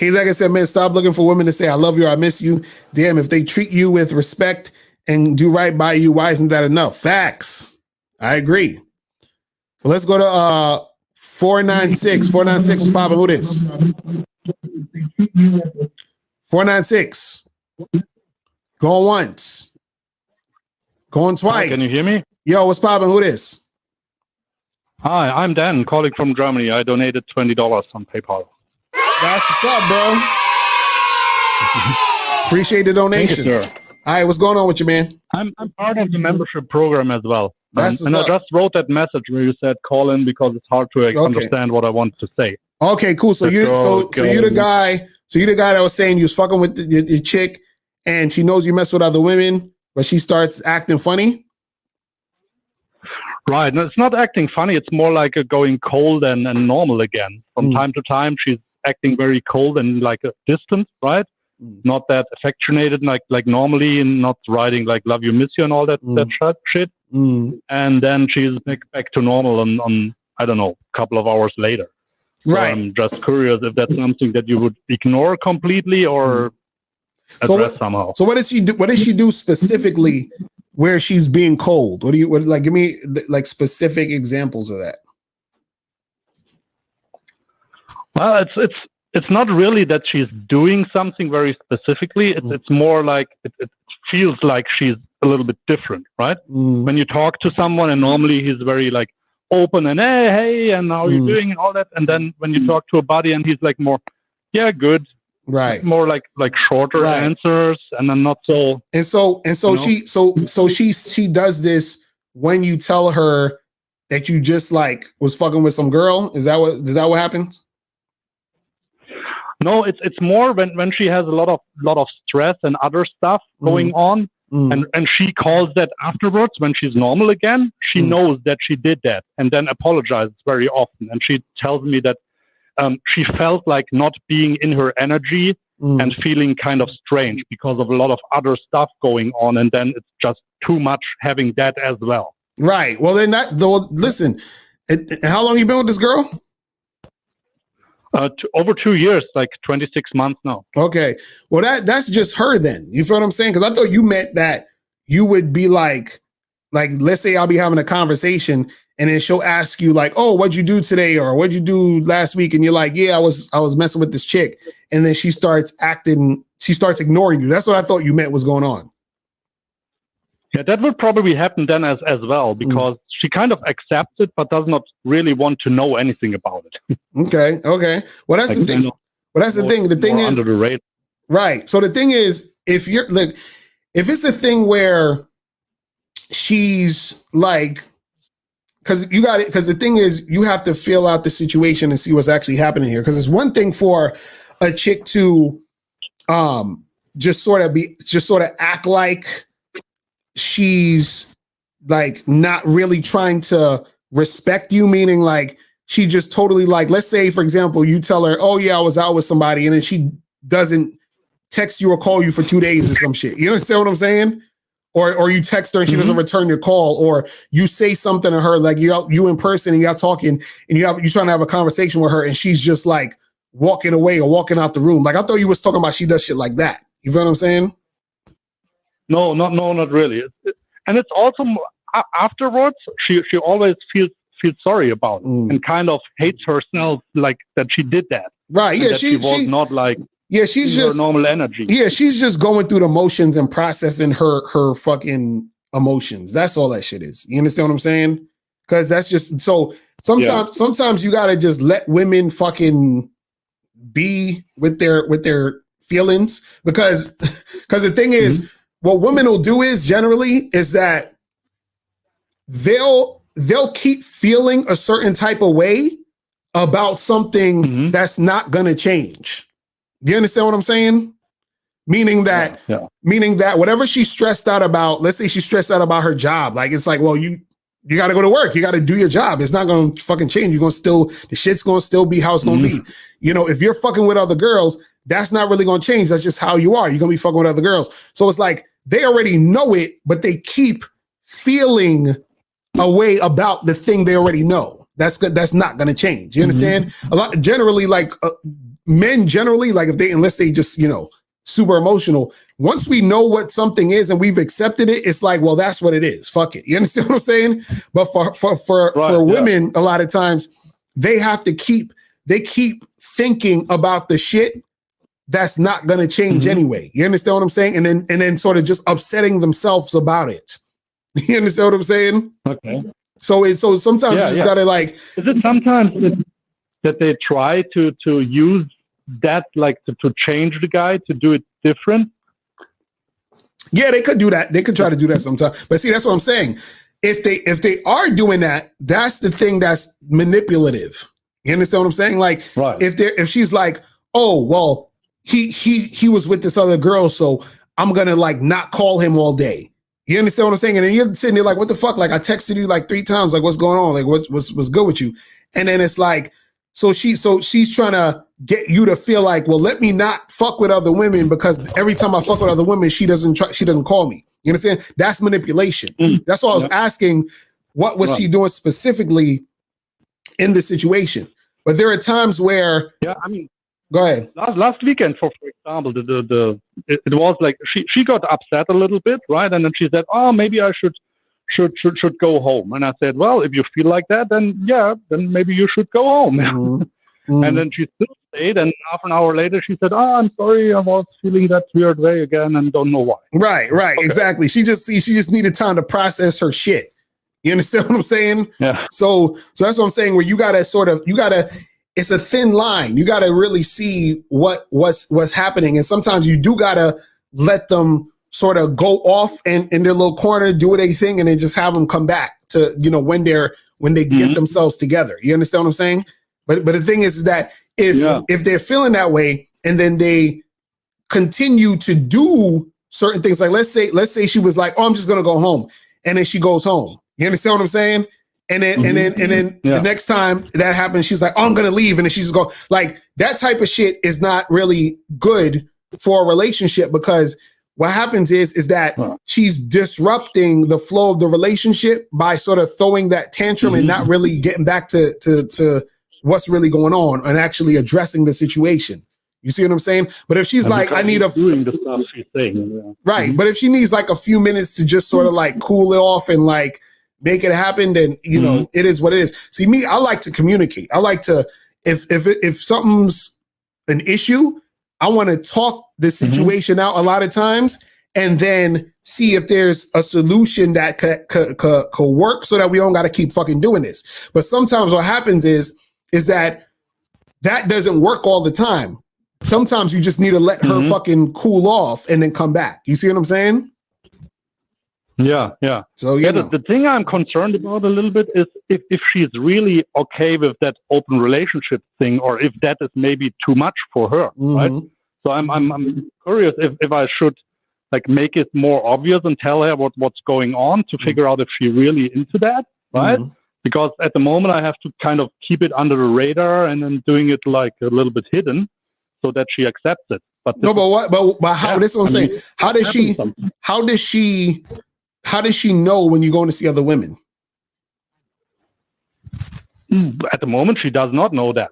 Like I said, man, stop looking for women to say, I love you or I miss you. Damn, if they treat you with respect and do right by you, why isn't that enough? Facts. I agree. Well, let's go to 496. 496 is popping. Who this? 496. Going once. Going twice. Hi, can you hear me? Yo, what's popping? Who this? Hi, I'm Dan, calling from Germany. I donated $20 on PayPal. That's what's up, bro. Appreciate the donation. Thank you, sir. All right, what's going on with you, man? I'm part of the membership program as well. And I just wrote that message where you said call in because it's hard to understand what I want to say. Okay, cool. So you're the guy. So you're the guy that was saying you was fucking with your chick, and she knows you mess with other women, but she starts acting funny. Right. No, it's not acting funny. It's more like going cold and normal again. From time to time, she's acting very cold and like distant, right? Not that affectionated like normally, and not writing like "love you, miss you" and all that shit. And then she's back to normal on I don't know, a couple of hours later. So I'm just curious if that's something that you would ignore completely or address somehow. So what does she do? What does she do specifically where she's being cold? Give me like specific examples of that? Well, it's not really that she's doing something very specifically. It's more like it feels like she's a little bit different, right? When you talk to someone and normally he's very like open and hey, and how are you doing and all that. And then when you talk to a buddy and he's like more, yeah, good. Right. More like shorter answers and then not so. And so she does this when you tell her that you just like was fucking with some girl. Is that what happens? No, it's more when she has a lot of stress and other stuff going on. And she calls that afterwards when she's normal again. She knows that she did that and then apologizes very often. And she tells me that she felt like not being in her energy and feeling kind of strange because of a lot of other stuff going on. And then it's just too much having that as well. Right. Well, then listen, how long you been with this girl? Over 2 years, like 26 months now. Okay. Well, that's just her then. You feel what I'm saying? Because I thought you meant that you would be like, let's say I'll be having a conversation and then she'll ask you like, oh, what'd you do today? Or what'd you do last week? And you're like, yeah, I was messing with this chick. And then she starts ignoring you. That's what I thought you meant was going on. Yeah, that would probably happen then as well, because she kind of accepts it, but does not really want to know anything about it. Okay. Well, that's the thing. Well, that's the thing. The thing is, under the radar. Right. So the thing is, if it's a thing where she's like, because the thing is, you have to feel out the situation and see what's actually happening here. Because it's one thing for a chick to just sort of act like she's like not really trying to respect you, meaning like she just totally like, let's say for example, you tell her, oh yeah, I was out with somebody, and then she doesn't text you or call you for 2 days or some shit. You understand what I'm saying? Or you text her and she doesn't return your call, or you say something to her like you in person and y'all talking and you're trying to have a conversation with her and she's just like walking away or walking out the room. Like I thought you was talking about she does shit like that. You feel what I'm saying? No, not really. And it's also afterwards she always feels sorry about it and kind of hates herself like that she did that. Right? Yeah, she was not like. Yeah, she's just her normal energy. Yeah, she's just going through the motions and processing her fucking emotions. That's all that shit is. You understand what I'm saying? Because that's just so. Sometimes you gotta just let women fucking be with their feelings because the thing is, what women will do is generally is that they'll keep feeling a certain type of way about something that's not gonna change. You understand what I'm saying? Meaning that whatever she's stressed out about, let's say she's stressed out about her job. Like, it's like, well, you got to go to work. You got to do your job. It's not going to fucking change. The shit's going to still be how it's going to be. You know, if you're fucking with other girls, that's not really going to change. That's just how you are. You're going to be fucking with other girls. So it's like, they already know it, but they keep feeling a way about the thing they already know. That's good. That's not going to change. You understand? Generally, men generally, like unless they just, super emotional, once we know what something is and we've accepted it, it's like, well, that's what it is. Fuck it. You understand what I'm saying? But for women, a lot of times they keep thinking about the shit that's not going to change anyway. You understand what I'm saying? And then sort of just upsetting themselves about it. You understand what I'm saying? Okay. So sometimes you just gotta like. Is it sometimes that they try to use that like to change the guy to do it different? Yeah, they could do that. They could try to do that sometimes. But see, that's what I'm saying. if they are doing that, that's the thing that's manipulative. You understand what I'm saying? Like, if she's like, oh well, he was with this other girl, so I'm gonna like not call him all day. You understand what I'm saying? And then you're sitting there like, what the fuck? Like, I texted you like 3 times. Like, what's going on? Like, what's good with you? And then it's like, so she's trying to get you to feel like, well, let me not fuck with other women because every time I fuck with other women, she doesn't call me. You understand? That's manipulation. That's why I was asking, what was she doing specifically in this situation? But there are times where, go ahead. Last weekend, for example, it was like she got upset a little bit, right? And then she said, "Oh, maybe I should go home." And I said, "Well, if you feel like that, then maybe you should go home." And then she still stayed, and half an hour later, she said, "Oh, I'm sorry, I was feeling that weird way again, and don't know why." Right, exactly. She just needed time to process her shit. You understand what I'm saying? Yeah. So that's what I'm saying. Where you gotta it's a thin line. You gotta really see what's happening, and sometimes you do gotta let them sort of go off and in their little corner, do their thing, and then just have them come back to when they get themselves together. You understand what I'm saying? But the thing is that if they're feeling that way and then they continue to do certain things, like let's say she was like, "Oh, I'm just gonna go home," and then she goes home. You understand what I'm saying? And then the next time that happens, she's like, "Oh, I'm gonna leave," and then she's go like that type of shit is not really good for a relationship, because what happens is that she's disrupting the flow of the relationship by sort of throwing that tantrum and not really getting back to what's really going on and actually addressing the situation. You see what I'm saying? But if she's like, I need doing the stuff she's saying, right. But if she needs like a few minutes to just sort of like cool it off and like make it happen, then it is what it is. See, me, I like to communicate. I like to, if something's an issue, I want to talk the situation out a lot of times and then see if there's a solution that could work so that we don't got to keep fucking doing this. But sometimes what happens is that doesn't work all the time. Sometimes you just need to let her fucking cool off and then come back. You see what I'm saying? Yeah. So the thing I'm concerned about a little bit is if she's really okay with that open relationship thing, or if that is maybe too much for her, right? So I'm curious if I should like make it more obvious and tell her what's going on to figure out if she's really into that, right? Because at the moment I have to kind of keep it under the radar and then doing it like a little bit hidden so that she accepts it. But how? This is what I'm saying. How does she know when you're going to see other women? At the moment, she does not know that.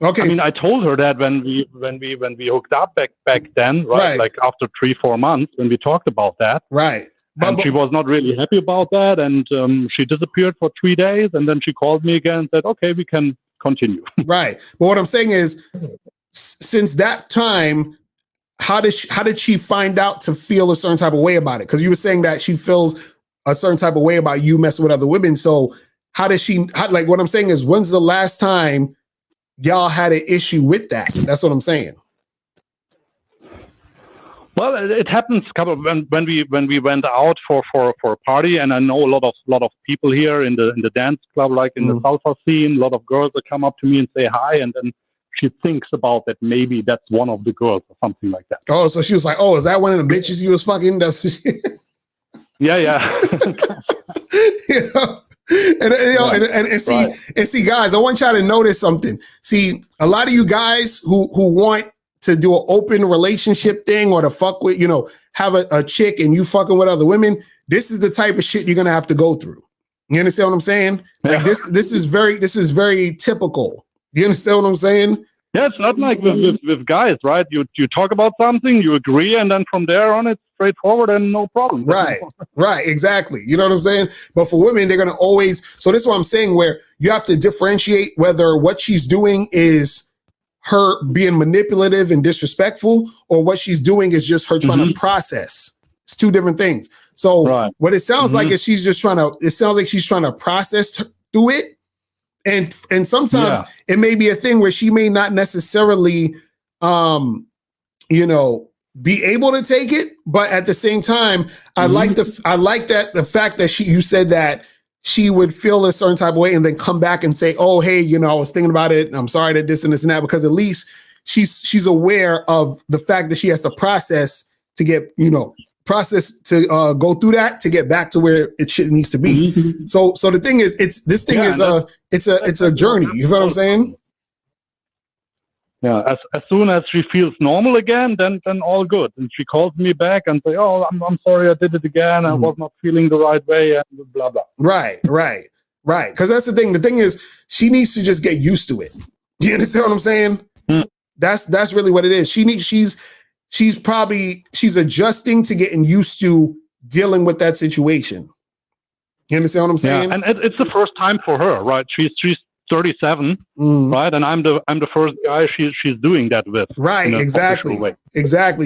Okay. I mean, I told her that when we hooked up back then, right? Like after 3-4 months when we talked about that, right? And she was not really happy about that, and she disappeared for 3 days, and then she called me again and said, "Okay, we can continue." Right. But what I'm saying is, since that time, how did she find out to feel a certain type of way about it? Because you were saying that she feels a certain type of way about you messing with other women. So how does she like? What I'm saying is, when's the last time y'all had an issue with that? That's what I'm saying. Well, it happens when we went out for a party, and I know a lot of people here in the dance club, like in the salsa scene. A lot of girls that come up to me and say hi, and then she thinks about that maybe that's one of the girls or something like that. Oh, so she was like, "Oh, is that one of the bitches you was fucking?" That's what she... Yeah. And see, guys, I want y'all to notice something. See, a lot of you guys who want to do an open relationship thing or to fuck with, have a chick and you fucking with other women, this is the type of shit you're gonna have to go through. You understand what I'm saying? Like this is very typical. You understand what I'm saying? Yeah, it's not like with guys, right? You talk about something, you agree, and then from there on, it's straightforward and no problem. Right, exactly. You know what I'm saying? But for women, they're gonna always. So this is what I'm saying, where you have to differentiate whether what she's doing is her being manipulative and disrespectful, or what she's doing is just her trying to process. It's two different things. So what it sounds like is she's just trying to. It sounds like she's trying to process through it. And sometimes it may be a thing where she may not necessarily, be able to take it, but at the same time, I like that the fact that you said that she would feel a certain type of way and then come back and say, "Oh, hey, you know, I was thinking about it, and I'm sorry that this and this and that," because at least she's aware of the fact that she has to process to get, you know, go through that to get back to where it needs to be. So the thing is, it's a journey. You know what I'm saying? Yeah, as soon as she feels normal again, then all good. And she calls me back and say, "Oh, I'm sorry, I did it again. I was not feeling the right way," and blah blah. Right. Because that's the thing. The thing is, she needs to just get used to it. You understand what I'm saying? That's really what it is. She's adjusting to getting used to dealing with that situation. You understand what I'm saying? Yeah, and it's the first time for her, right? She's 37, right? And I'm the first guy she's doing that with. Right, exactly.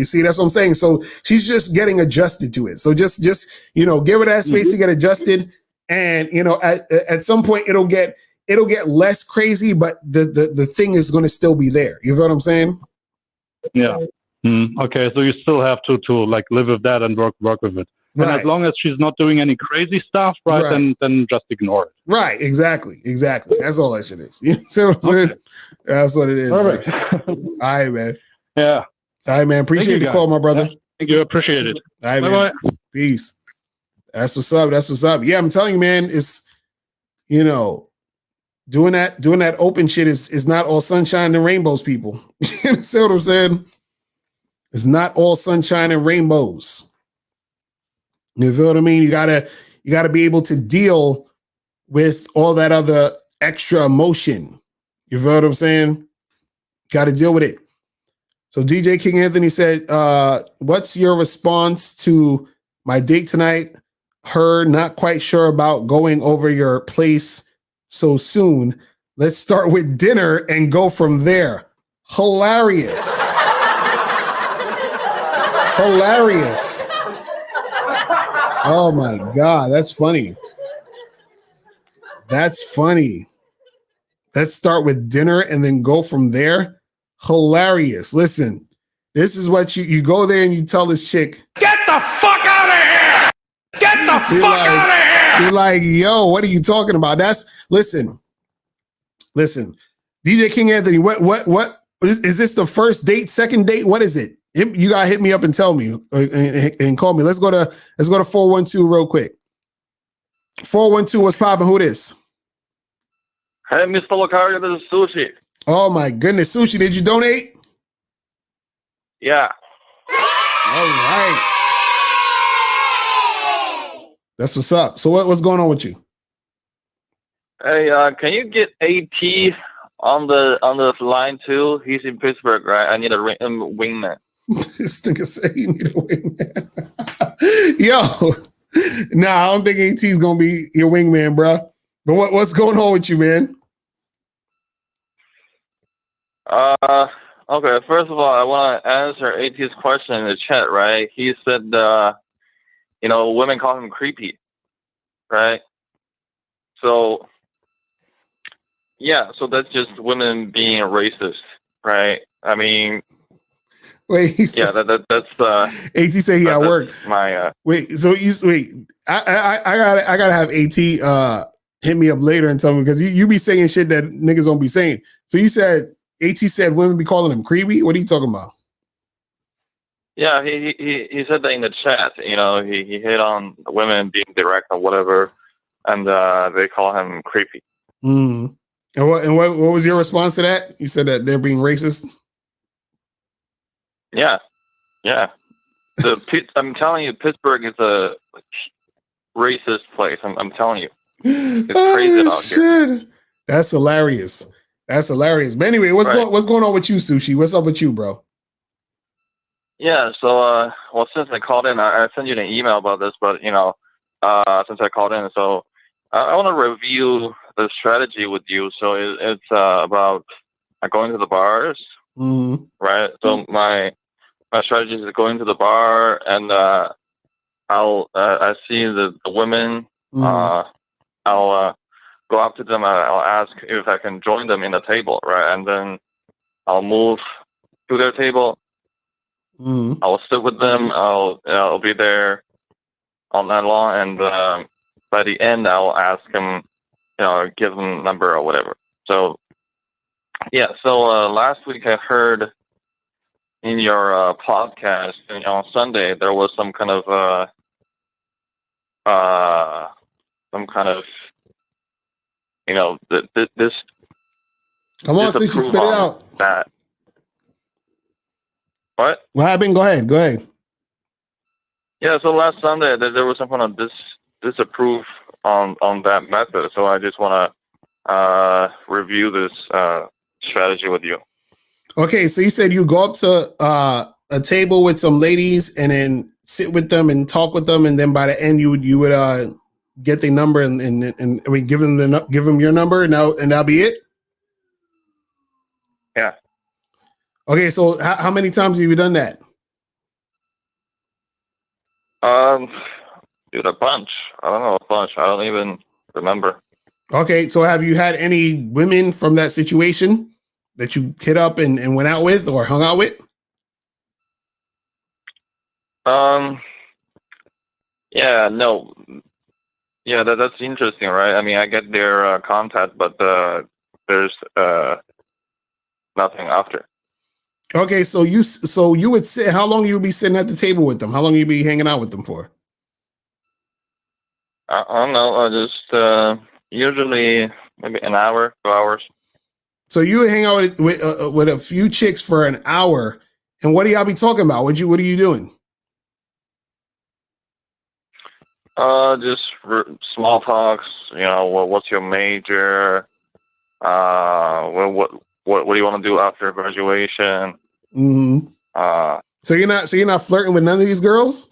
See, that's what I'm saying. So she's just getting adjusted to it. So just you know, give her that space to get adjusted, and you know, at some point it'll get less crazy, but the thing is going to still be there. You know what I'm saying? Yeah. Okay, so you still have to like live with that and work with it. And as long as she's not doing any crazy stuff, right. Then just ignore it. Right, exactly. That's all that shit is. You see what I'm saying? That's what it is. Perfect. All right, man. Yeah. All right, man. Appreciate the call, my brother. Yeah. Thank you. Appreciate it. All right, Bye-bye. man. Peace. That's what's up. Yeah, I'm telling you, man, it's, you know, doing that open shit is not all sunshine and rainbows, people. You see what I'm saying? It's not all sunshine and rainbows. You feel what I mean? You gotta be able to deal with all that other extra emotion. You feel what I'm saying? Got to deal with it. So DJ King Anthony said, what's your response to my date tonight? Her not quite sure about going over your place so soon. Let's start with dinner and go from there. Hilarious. Oh my God, that's funny. Let's start with dinner and then go from there. Hilarious. Listen, this is what you go there and you tell this chick, "Get the fuck out of here! Get the fuck out of here!" You're like, yo, what are you talking about? Listen. DJ King Anthony, what is this the first date, second date? What is it? You gotta hit me up and tell me and call me. Let's go to 412 real quick. 412, what's popping? Who this? Hey, Mr. Locario, this is Sushi. Oh my goodness, Sushi, did you donate? Yeah. All right. That's what's up. So what's going on with you? Hey, can you get AT on the line too? He's in Pittsburgh, right? I need a wingman. This nigga say you need a wingman. Yo, nah, I don't think AT's gonna be your wingman, bro. But what's going on with you, man? Okay. First of all, I want to answer AT's question in the chat, right? He said, you know, women call him creepy, right? So, yeah, so that's just women being racist, right? I mean, wait, yeah, that's AT say he at work. My wait, so I gotta have AT hit me up later and tell me, because you be saying shit that niggas don't be saying. So you said AT said women be calling him creepy. What are you talking about? Yeah, he said that in the chat. You know, he hit on women being direct or whatever, and they call him creepy. And what was your response to that? You said that they're being racist. Yeah. I'm telling you, Pittsburgh is a racist place. I'm telling you, it's crazy out here. That's hilarious. But anyway, what's going on with you, Sushi? What's up with you, bro? Yeah. So, well, since I called in, I sent you an email about this, but you know, since I called in, so I want to review the strategy with you. So it's about going to the bars, right? So my strategy is going to the bar, and I see the women. I'll go up to them. I'll ask if I can join them in the table, right? And then I'll move to their table, I'll sit with them. I'll be there all night long, and by the end, I'll ask them, give them a number or whatever. So yeah. So last week I heard in your podcast on Sunday there was some kind of this. Come on, Stitchy, spit it out. That. What? What happened? Go ahead. Yeah, so last Sunday there was some kind of disapprove on that method. So I just want to review this strategy with you. Okay, so you said you go up to a table with some ladies and then sit with them and talk with them, and then by the end you would get their number and I mean give them your number and that'll be it. Yeah. Okay, so how many times have you done that? Dude, a bunch. I don't know, a bunch. I don't even remember. Okay, so have you had any women from that situation that you hit up and went out with or hung out with? Yeah, no. Yeah, that's interesting, right? I mean, I get their contact, but there's nothing after. Okay, so you would sit. How long you would be sitting at the table with them? How long you be hanging out with them for? I don't know. Just usually maybe an hour, 2 hours. So you would hang out with a few chicks for an hour, and what do y'all be talking about? What are you doing? Just small talks. What's your major? What do you want to do after graduation? Mm-hmm. So you're not flirting with none of these girls?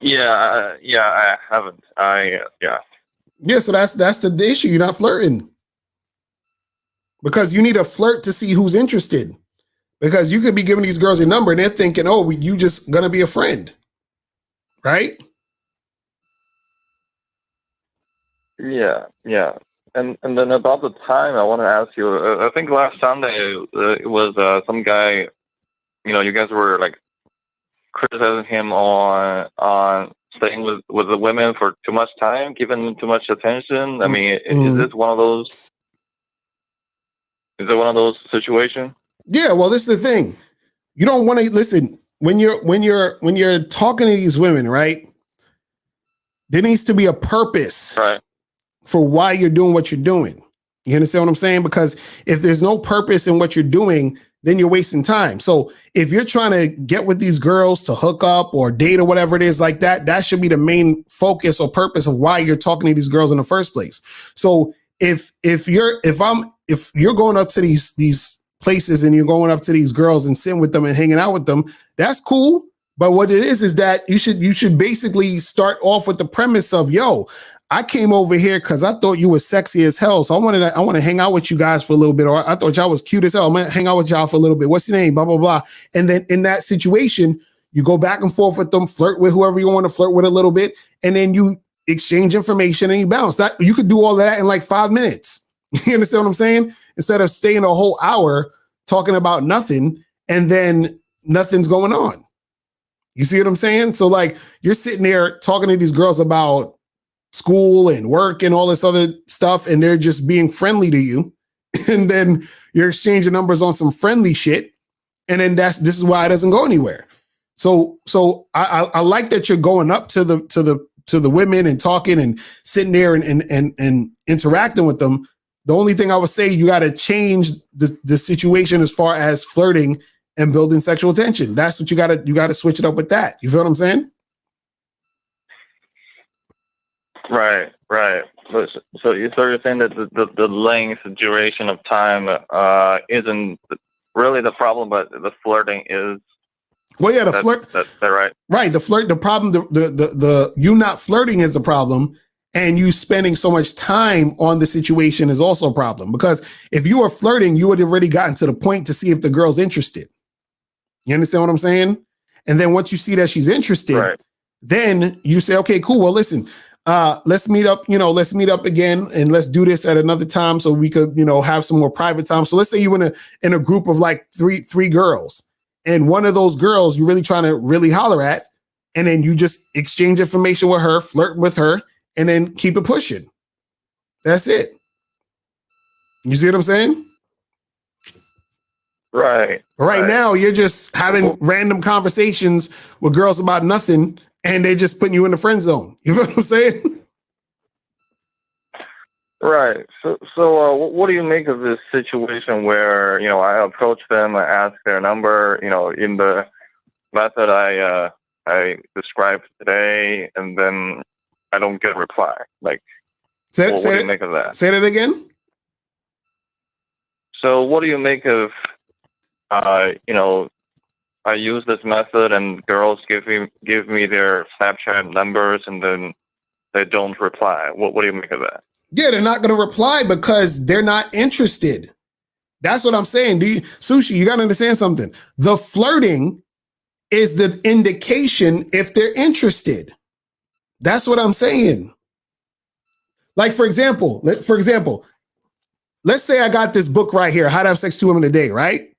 Yeah, I haven't. Yeah, so that's the issue. You're not flirting because you need a flirt to see who's interested. Because you could be giving these girls a number and they're thinking, oh, you just gonna be a friend, right? Yeah. And then about the time, I want to ask you. I think last Sunday it was some guy. You guys were like criticizing him on staying with the women for too much time, giving them too much attention. I mean, is this one of those? Is it one of those situations? Yeah. Well, this is the thing. You don't want to listen when you're talking to these women, right? There needs to be a purpose, right, for why you're doing what you're doing. You understand what I'm saying? Because if there's no purpose in what you're doing, then you're wasting time. So if you're trying to get with these girls to hook up or date or whatever it is like that, that should be the main focus or purpose of why you're talking to these girls in the first place. So if you're going up to these places and you're going up to these girls and sitting with them and hanging out with them, that's cool. But what it is that you should basically start off with the premise of, yo, I came over here because I thought you were sexy as hell. So I want to hang out with you guys for a little bit. Or I thought y'all was cute as hell. I'm gonna hang out with y'all for a little bit. What's your name? Blah, blah, blah. And then in that situation, you go back and forth with them, flirt with whoever you want to flirt with a little bit, and then you exchange information and you bounce. That you could do all that in like 5 minutes. You understand what I'm saying? Instead of staying a whole hour talking about nothing and then nothing's going on. You see what I'm saying? So like you're sitting there talking to these girls about school and work and all this other stuff, and they're just being friendly to you. And then you're exchanging numbers on some friendly shit. And then this is why it doesn't go anywhere. So I like that you're going up to the women and talking and sitting there and interacting with them. The only thing I would say, you got to change the situation as far as flirting and building sexual tension. That's what you got to switch it up with that. You feel what I'm saying? Right. So you're saying that the length, duration of time isn't really the problem, but the flirting is. Well, yeah, flirt. That's right. Right. The flirt, the problem, the you not flirting is a problem, and you spending so much time on the situation is also a problem. Because if you were flirting, you would have already gotten to the point to see if the girl's interested. You understand what I'm saying? And then once you see that she's interested, right, then you say, okay, cool. Well, listen, let's meet up, let's meet up again and let's do this at another time so we could, have some more private time. So let's say you in a group of like three girls, and one of those girls you're really trying to really holler at, and then you just exchange information with her, flirt with her, and then keep it pushing. That's it. You see what I'm saying? Right. Right now, you're just having random conversations with girls about nothing, and they're just putting you in the friend zone. You know what I'm saying? Right. So, what do you make of this situation where I approach them, I ask their number, in the method I described today, and then I don't get a reply? Like, what do you make of that? Say that again. So, what do you make of I use this method and girls give me their Snapchat numbers and then they don't reply? What do you make of that? Yeah, they're not going to reply because they're not interested. That's what I'm saying. Sushi, you got to understand something. The flirting is the indication if they're interested. That's what I'm saying. Like, for example, let's say I got this book right here, How to Have Sex 2 Women a Day, right?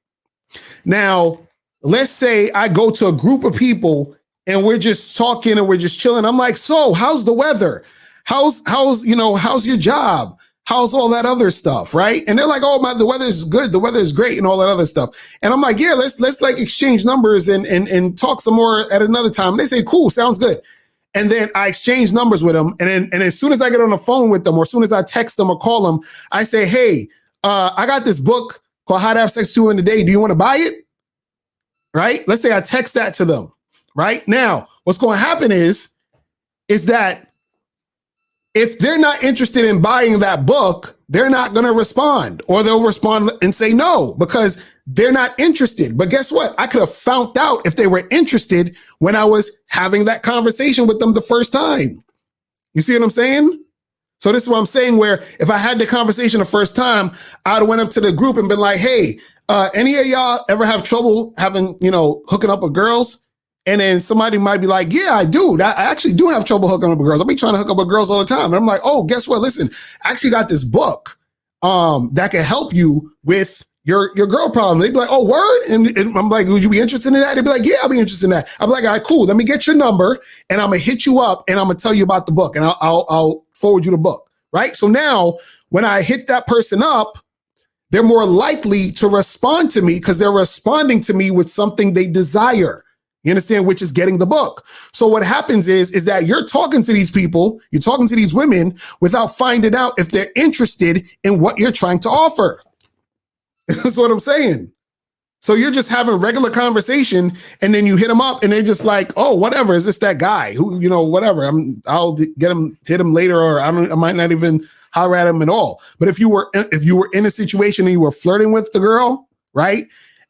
Now, let's say I go to a group of people and we're just talking and we're just chilling. I'm like, so how's the weather? How's your job? How's all that other stuff, right? And they're like, oh, the weather is good. The weather is great and all that other stuff. And I'm like, yeah, let's like exchange numbers and talk some more at another time. And they say, cool, sounds good. And then I exchange numbers with them. And as soon as I get on the phone with them, or as soon as I text them or call them, I say, hey, I got this book called How to Have Sex 2 in a Day. Do you want to buy it? Right? Let's say I text that to them. Right? Now, what's going to happen is that if they're not interested in buying that book, they're not going to respond, or they'll respond and say no because they're not interested. But guess what? I could have found out if they were interested when I was having that conversation with them the first time. You see what I'm saying? So this is what I'm saying, where if I had the conversation the first time, I'd have went up to the group and been like, hey, any of y'all ever have trouble having, hooking up with girls? And then somebody might be like, yeah, I do. I actually do have trouble hooking up with girls. I'll be trying to hook up with girls all the time. And I'm like, oh, guess what? Listen, I actually got this book that can help you with your girl problem. They'd be like, oh, word? And I'm like, would you be interested in that? They'd be like, yeah, I'll be interested in that. I'm like, all right, cool. Let me get your number and I'm going to hit you up and I'm going to tell you about the book and I'll forward you the book, right? So now when I hit that person up, they're more likely to respond to me because they're responding to me with something they desire. You understand? Which is getting the book. So what happens is that you're talking to these people, you're talking to these women without finding out if they're interested in what you're trying to offer. That's what I'm saying. So you're just having a regular conversation and then you hit them up and they're just like, oh, whatever. Is this that guy who, whatever. I'll hit him later, or I might not even holler at him at all. But if you were in a situation and you were flirting with the girl, right?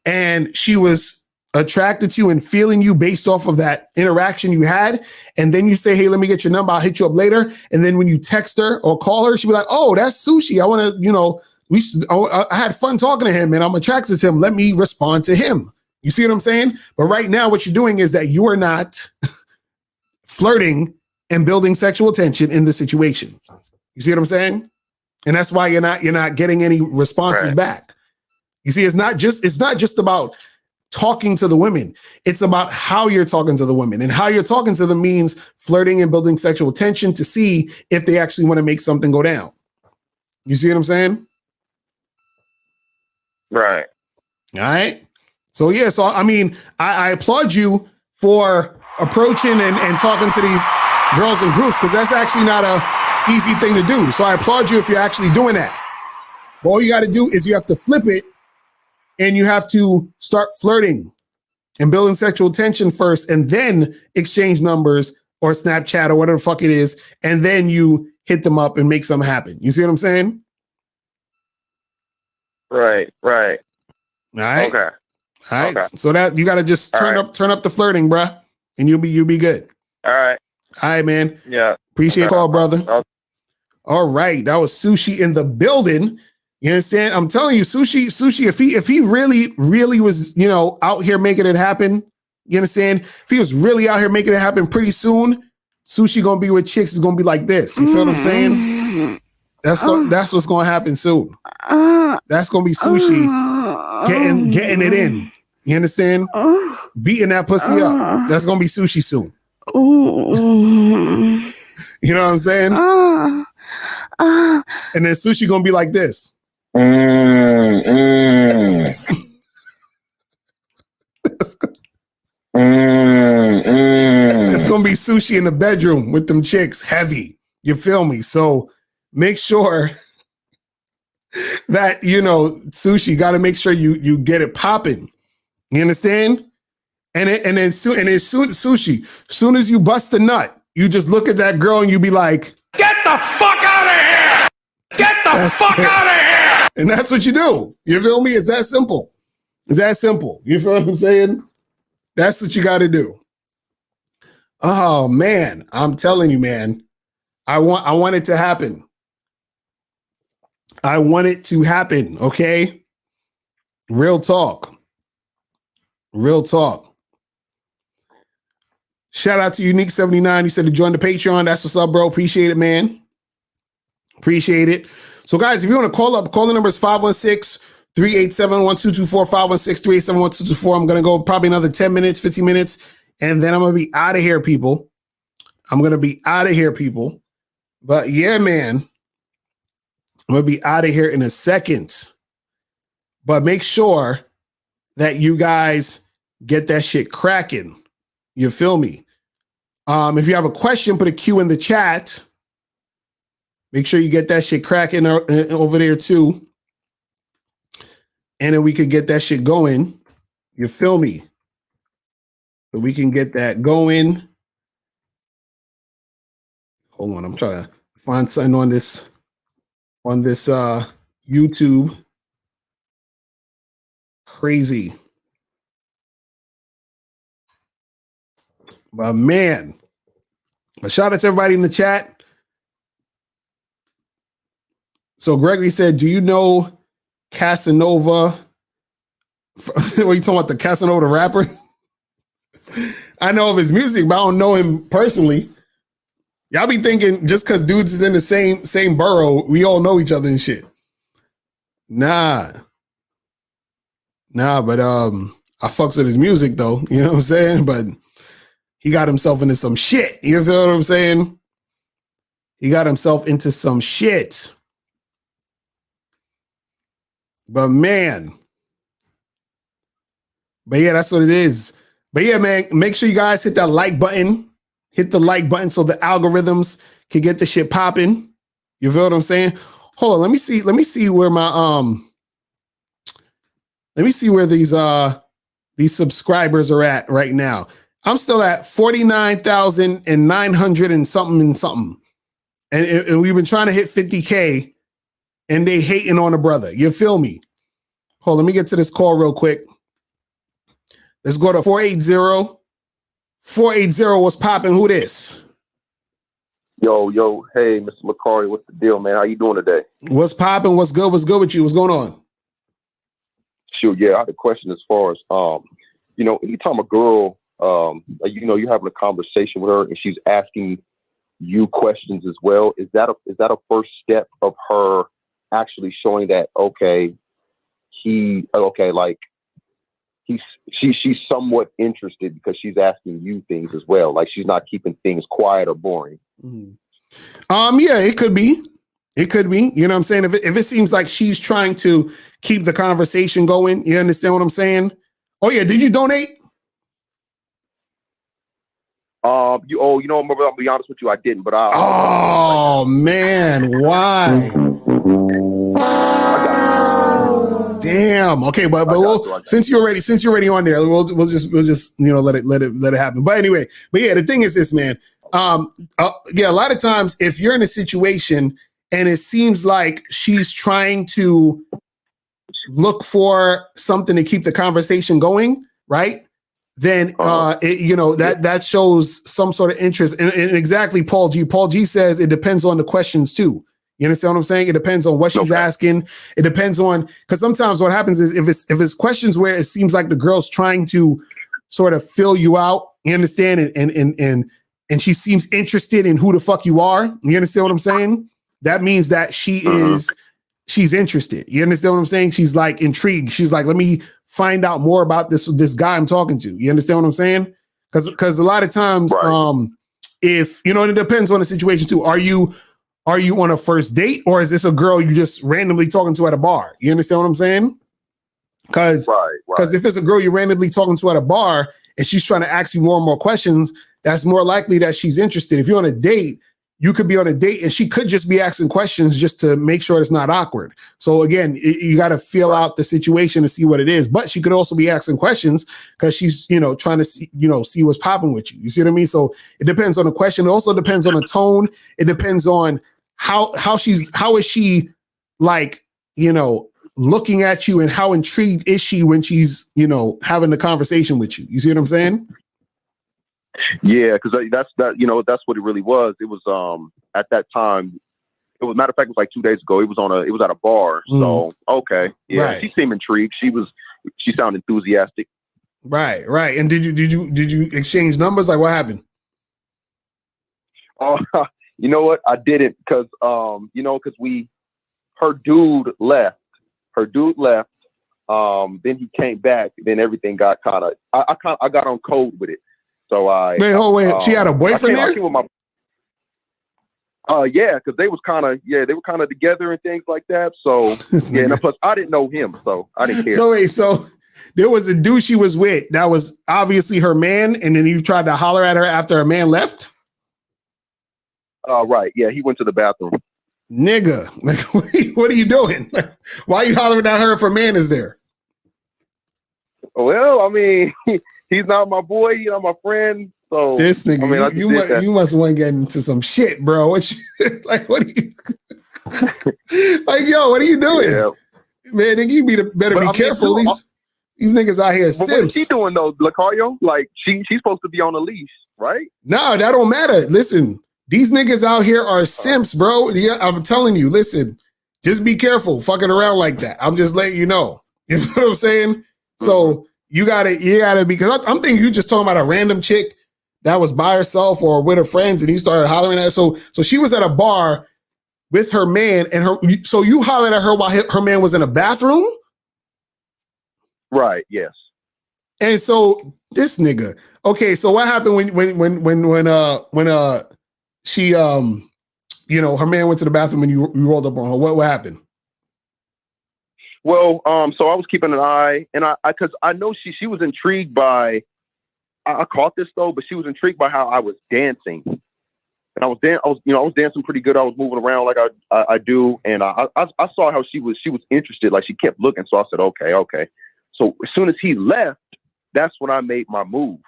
And she was attracted to you and feeling you based off of that interaction you had, and then you say, hey, let me get your number, I'll hit you up later. And then when you text her or call her, she'll be like, oh, that's Sushi. I want to, I had fun talking to him and I'm attracted to him. Let me respond to him. You see what I'm saying? But right now, what you're doing is that you are not flirting and building sexual tension in the situation. You see what I'm saying? And that's why you're not getting any responses back. You see, it's not just about talking to the women. It's about how you're talking to the women, and how you're talking to them means flirting and building sexual tension to see if they actually want to make something go down. You see what I'm saying? Right. All right. So yeah, I applaud you for approaching and talking to these girls in groups, because that's actually not a easy thing to do. So I applaud you if you're actually doing that. But all you got to do is you have to flip it, and you have to start flirting and building sexual tension first, and then exchange numbers or Snapchat or whatever the fuck it is. And then you hit them up and make something happen. You see what I'm saying? Right. All right. Okay. All right. Okay. So that you got to just turn up the flirting, bruh, and you'll be good. All right. All right, man. Yeah. Appreciate the call, brother. Okay. All right. That was Sushi in the building. You understand? I'm telling you, Sushi, if he really was, out here making it happen, you understand? If he was really out here making it happen, pretty soon, Sushi gonna be with chicks is gonna be like this. You feel what I'm saying? That's what's gonna happen soon. That's gonna be Sushi getting it in. You understand? Beating that pussy up. That's gonna be Sushi soon. You know what I'm saying? And then Sushi gonna be like this. It's gonna be Sushi in the bedroom with them chicks, heavy. You feel me? So make sure that Sushi got to make sure you get it popping. You understand? And then Sushi, soon as you bust the nut, you just look at that girl and you be like, Get the fuck out of here! Get the fuck out of here! And that's what you do. You feel me? It's that simple. It's that simple. You feel what I'm saying? That's what you got to do. Oh man, I'm telling you, man. I want it to happen. I want it to happen. Okay. Real talk. Real talk. Shout out to Unique79. You said to join the Patreon. That's what's up, bro. Appreciate it, man. Appreciate it. So, guys, if you want to call up, call the number is 516-387-1224, 516-387-1224. I'm going to go probably another 10 minutes, 15 minutes, and then I'm going to be out of here, people. But, yeah, man, I'm going to be out of here in a second. But make sure that you guys get that shit cracking. You feel me? If you have a question, put a Q in the chat. Make sure you get that shit cracking over there too. And then we could get that shit going. You feel me? So we can get that going. Hold on, I'm trying to find something on this YouTube. Crazy. But man, a shout out to everybody in the chat. So Gregory said, do you know Casanova? What are you talking about, the Casanova the rapper? I know of his music, but I don't know him personally. Y'all be thinking just because dudes is in the same borough, we all know each other and shit. Nah, but I fucks with his music though. You know what I'm saying? But he got himself into some shit. You feel what I'm saying? He got himself into some shit. But man. But yeah, that's what it is. But yeah, man, make sure you guys hit that like button. Hit the like button so the algorithms can get the shit popping. You feel what I'm saying? Hold on, let me see where my let me see where these subscribers are at right now. I'm still at 49,900 and something. And we've been trying to hit 50K and they hating on a brother. You feel me? Hold on, let me get to this call real quick. Let's go to 480. 480, what's popping? Who this? Yo, hey, Mr. Locario, what's the deal, man? How you doing today? What's popping? What's good? What's good with you? What's going on? Sure, yeah, I had a question as far as, anytime a girl, you're having a conversation with her and she's asking you questions as well, is that a first step of her actually showing that, she's somewhat interested because she's asking you things as well. Like she's not keeping things quiet or boring. Mm-hmm. Yeah, it could be. It could be. You know what I'm saying? If it seems like she's trying to keep the conversation going, you understand what I'm saying? Oh yeah, did you donate? I'll be honest with you, I didn't, but man, why? Damn. Okay, but since you're already on there, we'll just let it happen. But anyway, the thing is this, man. A lot of times if you're in a situation and it seems like she's trying to look for something to keep the conversation going, right? Then that shows some sort of interest. And exactly, Paul G says it depends on the questions too. You understand what I'm saying? It depends on what she's asking. It depends on, because sometimes what happens is if it's questions where it seems like the girl's trying to sort of fill you out, you understand, and and she seems interested in who the fuck you are, you understand what I'm saying? That means that she's interested. You understand what I'm saying? She's like intrigued. She's like, let me find out more about this guy I'm talking to. You understand what I'm saying? Because a lot of times, if you know, it depends on the situation too. Are you on a first date, or is this a girl you just randomly talking to at a bar? You understand what I'm saying? Because if it's a girl you're randomly talking to at a bar and she's trying to ask you more and more questions, that's more likely that she's interested. If you're on a date, you could be on a date and she could just be asking questions just to make sure it's not awkward. So again, you got to feel out the situation to see what it is. But she could also be asking questions because she's, trying to see, see what's popping with you. You see what I mean? So it depends on the question. It also depends on the tone. It depends on how is she like, looking at you, and how intrigued is she when she's, having the conversation with you. You see what I'm saying? Yeah, because that's what it really was. It was at that time. It was, matter of fact, it was like 2 days ago. It was at a bar. So okay, yeah, right. She seemed intrigued. She sounded enthusiastic. Right. And did you exchange numbers? Like, what happened? Oh, you know what? I didn't, because her dude left. Then he came back. Then everything got kind of. I got on code with it. So wait. She had a boyfriend there? Yeah, because they were kind of together and things like that. So yeah, and plus I didn't know him, so I didn't care. So there was a dude she was with that was obviously her man, and then you tried to holler at her after her man left. Right. Yeah, he went to the bathroom. Nigga, like, what are you doing? Like, why are you hollering at her if her man is there? Well, I mean, he's not my boy, my friend. So this nigga, I mean, you must want to get into some shit, bro. What are you like, yo? What are you doing, man? Nigga, you better be careful. These niggas out here. What is she doing though, Locario? Like she's supposed to be on a leash, right? No, that don't matter. Listen, these niggas out here are simps, bro. Yeah, I'm telling you. Listen, just be careful fucking around like that. I'm just letting you know. You know what I'm saying? So you gotta, because I'm thinking you just talking about a random chick that was by herself or with her friends, and you started hollering at her. So she was at a bar with her man, and so you hollered at her while her man was in a bathroom? Right, yes. And so this nigga, okay, so what happened when she her man went to the bathroom and you rolled up on her? What happened? Well, so I was keeping an eye, and because I know she was intrigued by. I caught this though, but she was intrigued by how I was dancing, and I was dancing pretty good. I was moving around like I do, and I saw how she was interested. Like she kept looking, so I said, okay. So as soon as he left, that's when I made my move.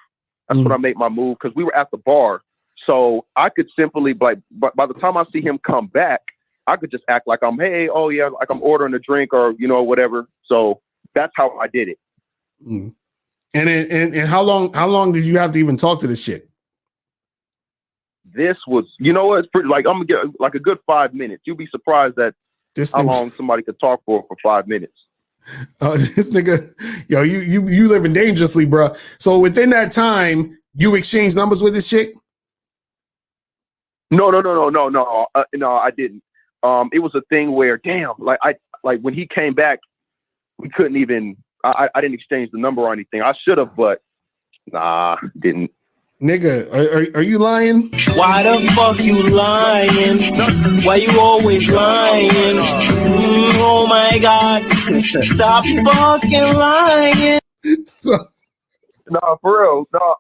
Because we were at the bar, so I could simply like. But by the time I see him come back, I could just act like I'm, hey, oh yeah, like I'm ordering a drink or whatever. So that's how I did it. Mm. And how long did you have to even talk to this chick? This was, it's pretty, like I'm gonna get like a good 5 minutes. You'll be surprised at how long somebody could talk for 5 minutes. This nigga, yo, you living dangerously, bro. So within that time, you exchanged numbers with this chick? No, I didn't. It was a thing where, damn, like when he came back, we couldn't even. I didn't exchange the number or anything. I should have, but nah, didn't. Nigga, are you lying? Why the fuck you lying? Why you always lying? Oh my God! Stop fucking lying. No, for real. No,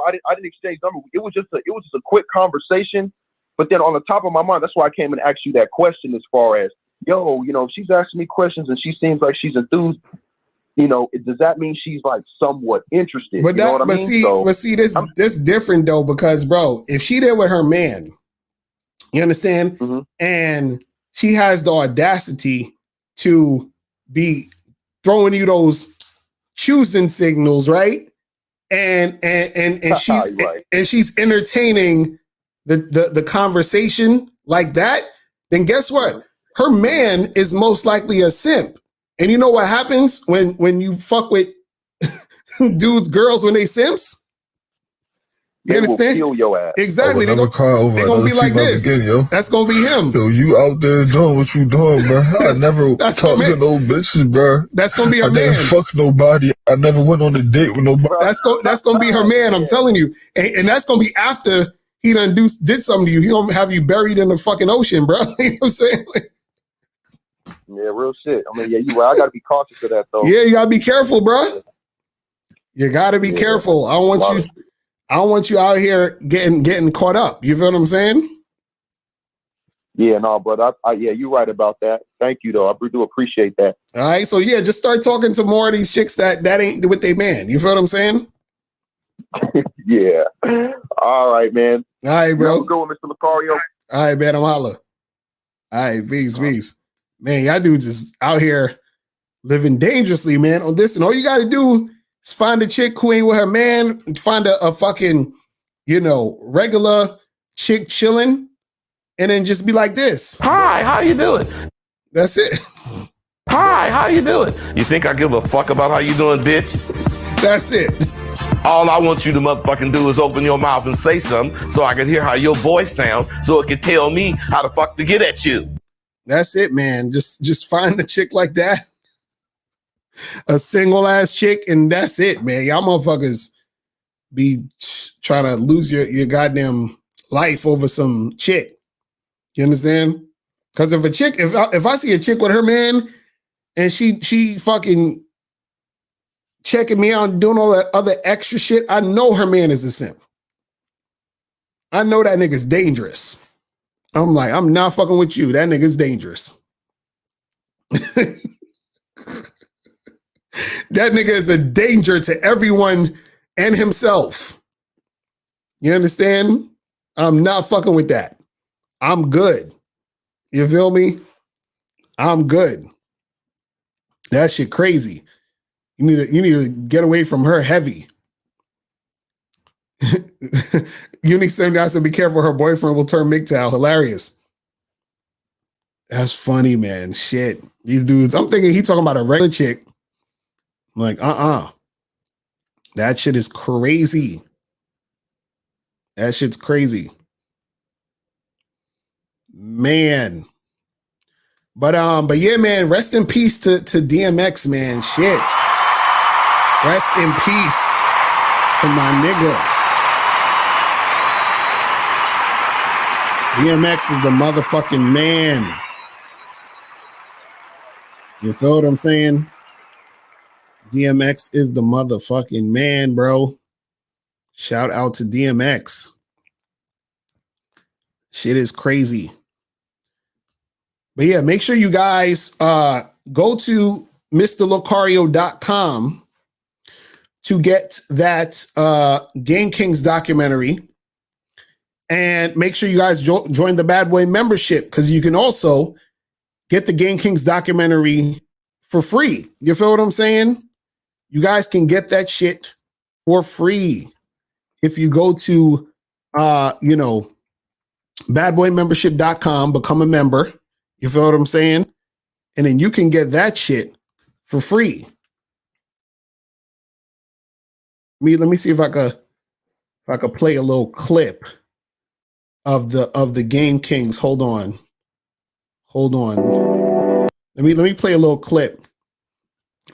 I didn't exchange numbers. It was just a quick conversation. But then on the top of my mind, that's why I came and asked you that question. As far as she's asking me questions and she seems like she's enthused. Does that mean she's like somewhat interested? But know what I mean? See, this different though, because bro, if she there with her man, you understand, and she has the audacity to be throwing you those choosing signals, right? And she's right. And she's entertaining the conversation like that, then guess what? Her man is most likely a simp. And you know what happens when you fuck with dudes, girls when they simps? You they understand? will kill your ass. Exactly. They gonna cry over gonna be like female this. again, yo. That's gonna be him. Yo, you out there doing what you doing, bro. I never that's talked to no bitches, bro. That's gonna be her I didn't man. fuck nobody. I never went on a date with nobody. That's gonna be her man. I'm telling you, and that's gonna be after he done did something to you. He gonna have you buried in the fucking ocean, bro. You know what I'm saying? Yeah, real shit. I mean, yeah, you right. I gotta be cautious of that though. Yeah, you gotta be careful, bro. You gotta be careful. I don't want you out here getting caught up. You feel what I'm saying? Yeah, no, brother. Yeah, you're right about that. Thank you, though. I do appreciate that. All right, so yeah, just start talking to more of these chicks that ain't with their man. You feel what I'm saying? Yeah. All right, man. All right, bro. You go with Mr. Locario. All right, man. I'm holla. All right, peace. Man, y'all dudes is out here living dangerously, man. On this, and all you got to do is find a chick who ain't with her man, find a fucking, regular chick chilling, and then just be like this. Hi, how you doing? That's it. Hi, how you doing? You think I give a fuck about how you doing, bitch? That's it. All I want you to motherfucking do is open your mouth and say something so I can hear how your voice sound so it can tell me how the fuck to get at you. That's it, man. Just find a chick like that. A single ass chick, and that's it, man. Y'all motherfuckers be trying to lose your goddamn life over some chick. You understand? Because if I see a chick with her man and she fucking checking me out and doing all that other extra shit, I know her man is a simp. I know that nigga's dangerous. I'm like, I'm not fucking with you. That nigga's dangerous. That nigga is a danger to everyone and himself. You understand? I'm not fucking with that. I'm good. You feel me? I'm good. That shit crazy. You need to get away from her heavy. Unique 79 said, be careful, her boyfriend will turn MGTOW. Hilarious. That's funny, man. Shit. These dudes, I'm thinking he talking about a regular chick. I'm like, that shit is crazy. That shit's crazy. Man. But yeah, man, rest in peace to DMX, man. Shit. Rest in peace to my nigga. DMX is the motherfucking man. You feel what I'm saying? DMX is the motherfucking man, bro. Shout out to DMX. Shit is crazy. But yeah, make sure you guys go to mrlocario.com to get that Game Kings documentary. And make sure you guys join the Bad Boy membership, because you can also get the Game Kings documentary for free. You feel what I'm saying? You guys can get that shit for free if you go to, badboymembership.com, become a member. You feel what I'm saying? And then you can get that shit for free. Let me see if I could play a little clip of the Game Kings. Hold on. Let me play a little clip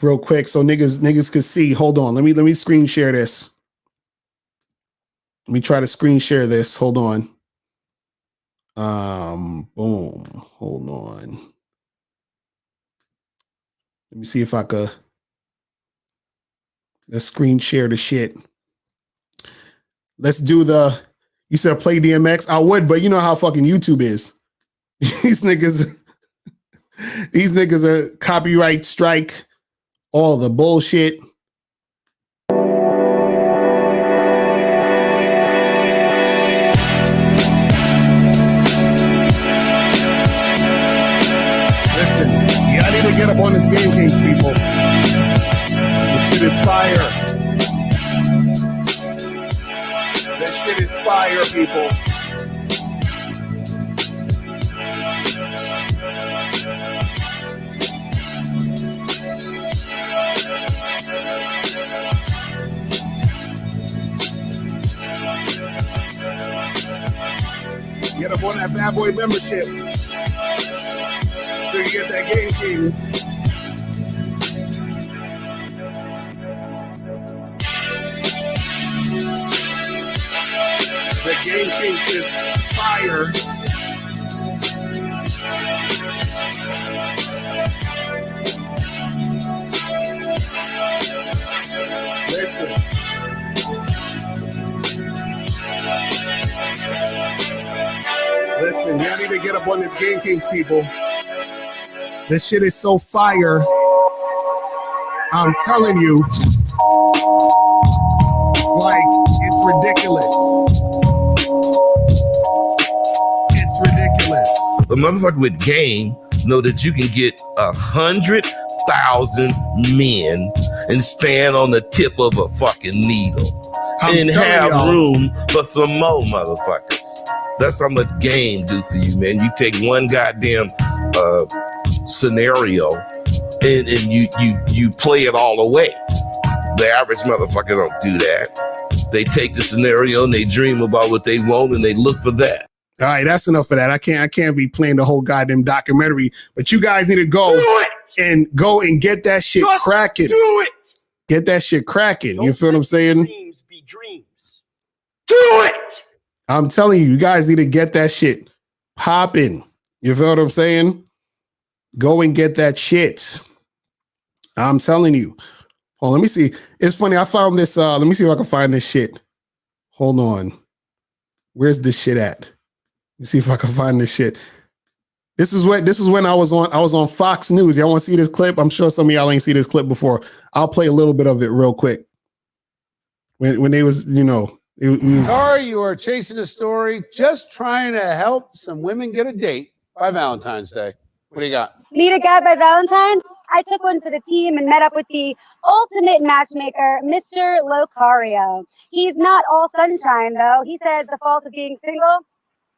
real quick so niggas could see. Hold on. Let me screen share this. Let me try to screen share this. Hold on. Boom. Hold on. Let me see if I could. Let's screen share the shit. Let's do you said play DMX. I would, but you know how fucking YouTube is. These niggas are copyright strike, all the bullshit. Listen, y'all need to get up on this Game Kings, people. This shit is fire. This shit is fire, people. Get up on that bad boy membership. So you get that Game Kings. The Game Kings is fire. Listen. Listen, y'all need to get up on this Game Kings, people. This shit is so fire. I'm telling you. Like, it's ridiculous. It's ridiculous. The motherfucker with game know that you can get 100,000 men and stand on the tip of a fucking needle and have room for some more motherfuckers. That's how much game do for you, man. You take one goddamn scenario and you play it all away. The average motherfucker don't do that. They take the scenario and they dream about what they want and they look for that. All right, that's enough of that. I can't be playing the whole goddamn documentary. But you guys need to go and get that shit cracking. Do it. Get that shit cracking. You feel what I'm saying? Dreams be dreams. Do it. I'm telling you, you guys need to get that shit popping. You feel what I'm saying? Go and get that shit. I'm telling you. Oh, let me see. It's funny. I found this. Let me see if I can find this shit. Hold on. Where's this shit at? Let's see if I can find this shit. This is when I was on Fox News. Y'all want to see this clip? I'm sure some of y'all ain't seen this clip before. I'll play a little bit of it real quick. When they was, it was, Sorry, you are chasing a story, just trying to help some women get a date by Valentine's Day. What do you got? Need a guy by Valentine's? I took one for the team and met up with the ultimate matchmaker, Mr. Locario. He's not all sunshine, though. He says the fault of being single,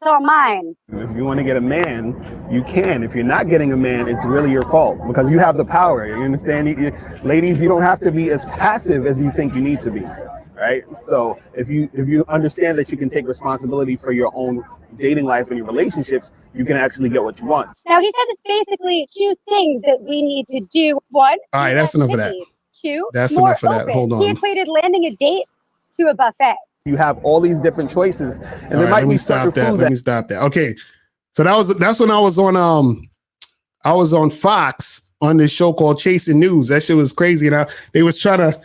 so am mine. If you want to get a man, you can. If you're not getting a man, it's really your fault because you have the power. You understand? Ladies, you don't have to be as passive as you think you need to be, right? So if you understand that you can take responsibility for your own dating life and your relationships, you can actually get what you want. Now, he says it's basically two things that we need to do. One, all right, that's enough of that. Two, that's more enough of that. open. Hold on. He equated landing a date to a buffet. You have all these different choices, and All there right, might let me be stop certain that. food Let me stop that. Okay, so that's when I was on Fox on this show called Chasing News. That shit was crazy, and they was trying to.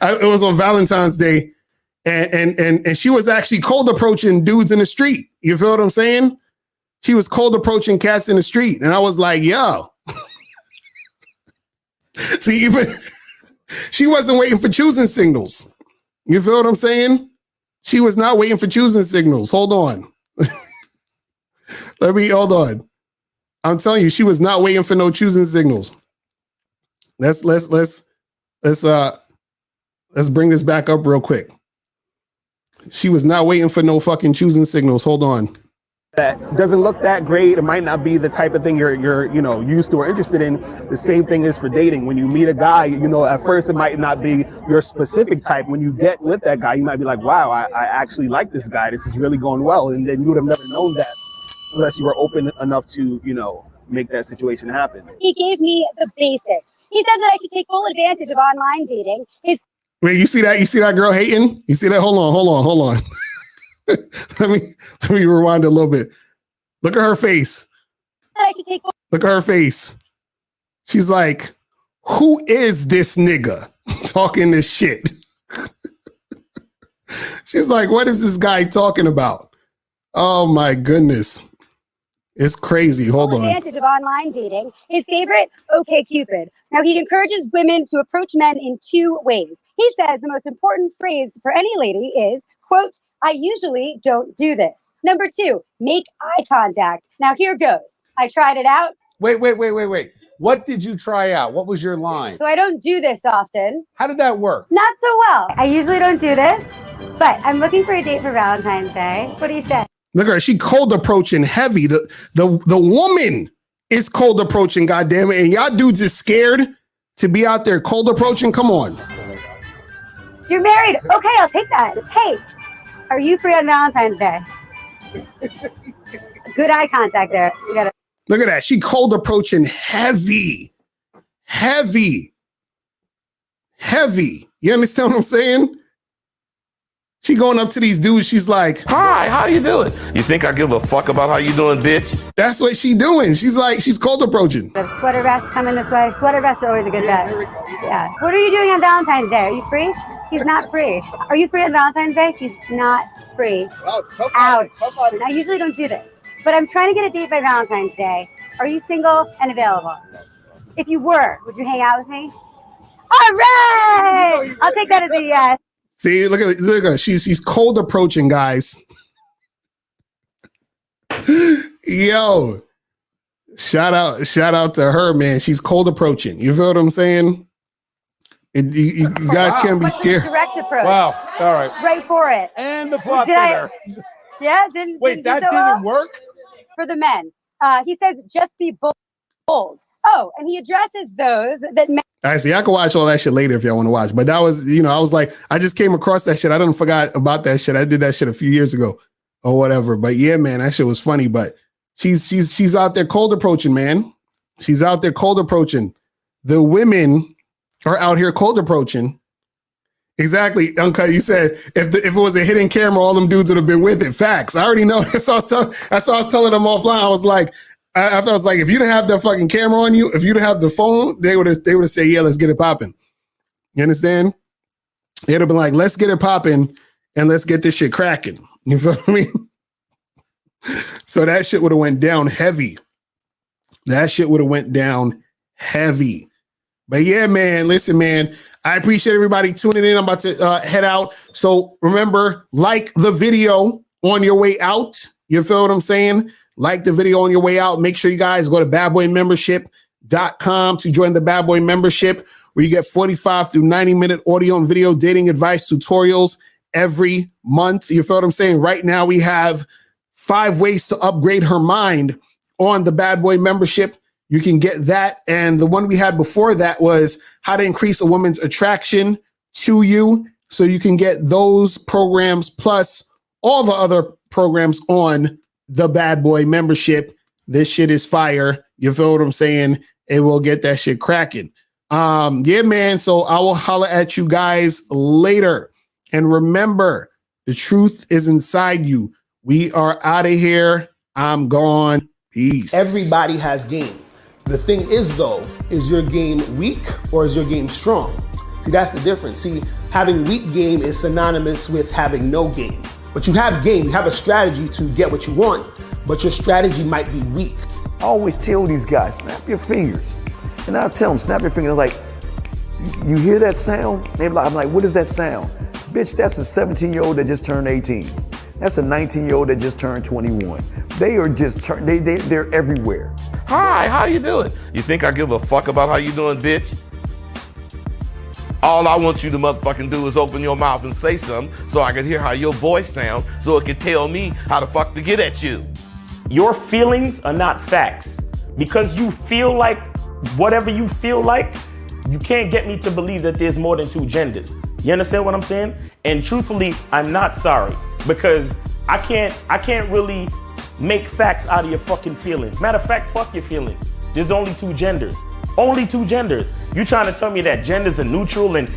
It was on Valentine's Day, and she was actually cold approaching dudes in the street. You feel what I'm saying? She was cold approaching cats in the street, and I was like, yo. See, even she wasn't waiting for choosing signals. You feel what I'm saying? She was not waiting for choosing signals. Hold on. Hold on. I'm telling you, she was not waiting for no choosing signals. Let's bring this back up real quick. She was not waiting for no fucking choosing signals. Hold on. That doesn't look that great. It might not be the type of thing you're used to or interested in. The same thing is for dating. When you meet a guy, at first it might not be your specific type. When you get with that guy, you might be like, wow, I actually like this guy. This is really going well. And then you would have never known that unless you were open enough to, make that situation happen. He gave me the basics. He said that I should take full advantage of online dating. Wait, you see that? You see that girl hating? You see that? Hold on. let me rewind a little bit. Look at her face. Look at her face. She's like, who is this nigga talking this shit? She's like, what is this guy talking about? Oh my goodness. It's crazy. Hold on. Advantage of online dating. His favorite, OkCupid. Now, he encourages women to approach men in two ways. He says the most important phrase for any lady is, quote, I usually don't do this. Number two, make eye contact. Now, here goes. I tried it out. Wait. What did you try out? What was your line? So I don't do this often. How did that work? Not so well. I usually don't do this, but I'm looking for a date for Valentine's Day. What do you say? Look at her. She cold approaching heavy. The woman is cold approaching, goddammit. And y'all dudes is scared to be out there cold approaching. Come on. You're married. Okay, I'll take that. Hey, are you free on Valentine's Day? Good eye contact there. You gotta. Look at that. She cold approaching heavy. You understand what I'm saying? She going up to these dudes. She's like, "Hi, how you doing? You think I give a fuck about how you doing, bitch?" That's what she doing. She's like, she's cold approaching. The sweater vests coming this way. Sweater vests are always a good bet. Yeah. What are you doing on Valentine's Day? Are you free? He's not free. Are you free on Valentine's Day? He's not free. Ouch. I usually don't do this, but I'm trying to get a date by Valentine's Day. Are you single and available? If you were, would you hang out with me? All right. I'll take that as a yes. See, look at her. She's cold approaching, guys. Yo, shout out to her, man. She's cold approaching. You feel what I'm saying? You guys can't be scared. Direct approach. Wow. All right. Right for it. And the plot Did I- winner. Yeah. Didn't. Wait, didn't that do so didn't well? work? For the men. He says just be bold. Oh, and he addresses those that men. I see. I can watch all that shit later if y'all want to watch. But that was, I was like, I just came across that shit. I didn't forgot about that shit. I did that shit a few years ago or whatever. But yeah, man, that shit was funny. But she's out there cold approaching, man. She's out there cold approaching. The women are out here cold approaching. Exactly, Uncut. You said if it was a hidden camera, all them dudes would have been with it. Facts. I already know. That's what I was telling them offline. I was like, if you didn't have the fucking camera on you, if you didn't have the phone, they would have said, yeah, let's get it popping. You understand? They'd have been like, let's get it popping and let's get this shit cracking. You feel what I mean? So that shit would have went down heavy. But yeah, man, listen, man, I appreciate everybody tuning in. I'm about to head out. So remember, like the video on your way out. You feel what I'm saying? Like the video on your way out. Make sure you guys go to badboymembership.com to join the Bad Boy membership, where you get 45 through 90-minute audio and video dating advice tutorials every month. You feel what I'm saying? Right now, we have 5 ways to upgrade her mind on the Bad Boy membership. You can get that. And the one we had before that was how to increase a woman's attraction to you. So you can get those programs plus all the other programs on the Bad Boy membership. This shit is fire. You feel what I'm saying? It will get that shit cracking. Yeah, man. So I will holler at you guys later. And remember, the truth is inside you. We are out of here. I'm gone. Peace. Everybody has game. The thing is, though, is your game weak or is your game strong? See, that's the difference. See, having weak game is synonymous with having no game. But you have game, you have a strategy to get what you want, but your strategy might be weak. I always tell these guys, snap your fingers. And I'll tell them, snap your fingers. Like, you hear that sound? I'm like, what is that sound? Bitch, that's a 17-year-old that just turned 18. That's a 19-year-old that just turned 21. They are just, they're everywhere. "Hi, how you doing? You think I give a fuck about how you doing, bitch?" All I want you to motherfucking do is open your mouth and say something so I can hear how your voice sounds, so it can tell me how the fuck to get at you. Your feelings are not facts. Because you feel like whatever you feel like, you can't get me to believe that there's more than 2 genders. You understand what I'm saying? And truthfully, I'm not sorry, because I can't really make facts out of your fucking feelings. Matter of fact, fuck your feelings. There's only 2 genders. Only 2 genders. You trying to tell me that genders are neutral and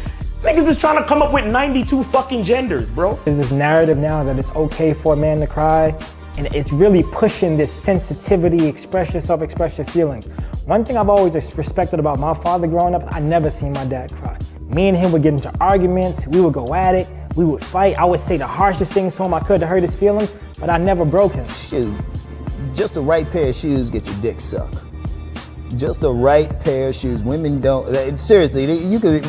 niggas is trying to come up with 92 fucking genders, bro. There's this narrative now that it's okay for a man to cry, and it's really pushing this sensitivity, express yourself, express your feelings. One thing I've always respected about my father growing up, I never seen my dad cry. Me and him would get into arguments, we would go at it, we would fight. I would say the harshest things to him I could to hurt his feelings, but I never broke him. Shoot, just the right pair of shoes get your dick sucked. Just the right pair of shoes. Women don't, seriously, you could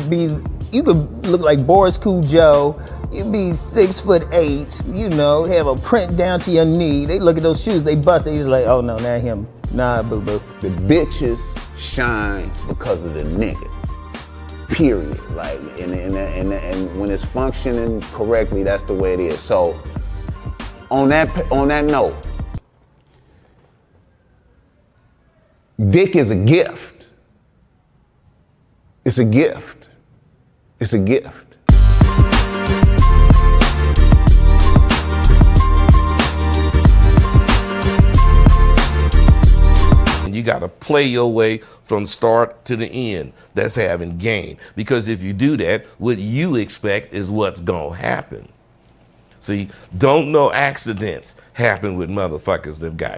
look like Boris Cool Joe, you'd be 6'8", have a print down to your knee. They look at those shoes, they bust, they just like, oh no, not him. Nah, boo-boo. The bitches shine because of the nigga. Period. Like, and when it's functioning correctly, that's the way it is. So, on that note, dick is a gift. It's a gift. It's a gift. got to play your way from start to the end. That's having game. Because if you do that, what you expect is what's going to happen. See, don't no accidents happen with motherfuckers that got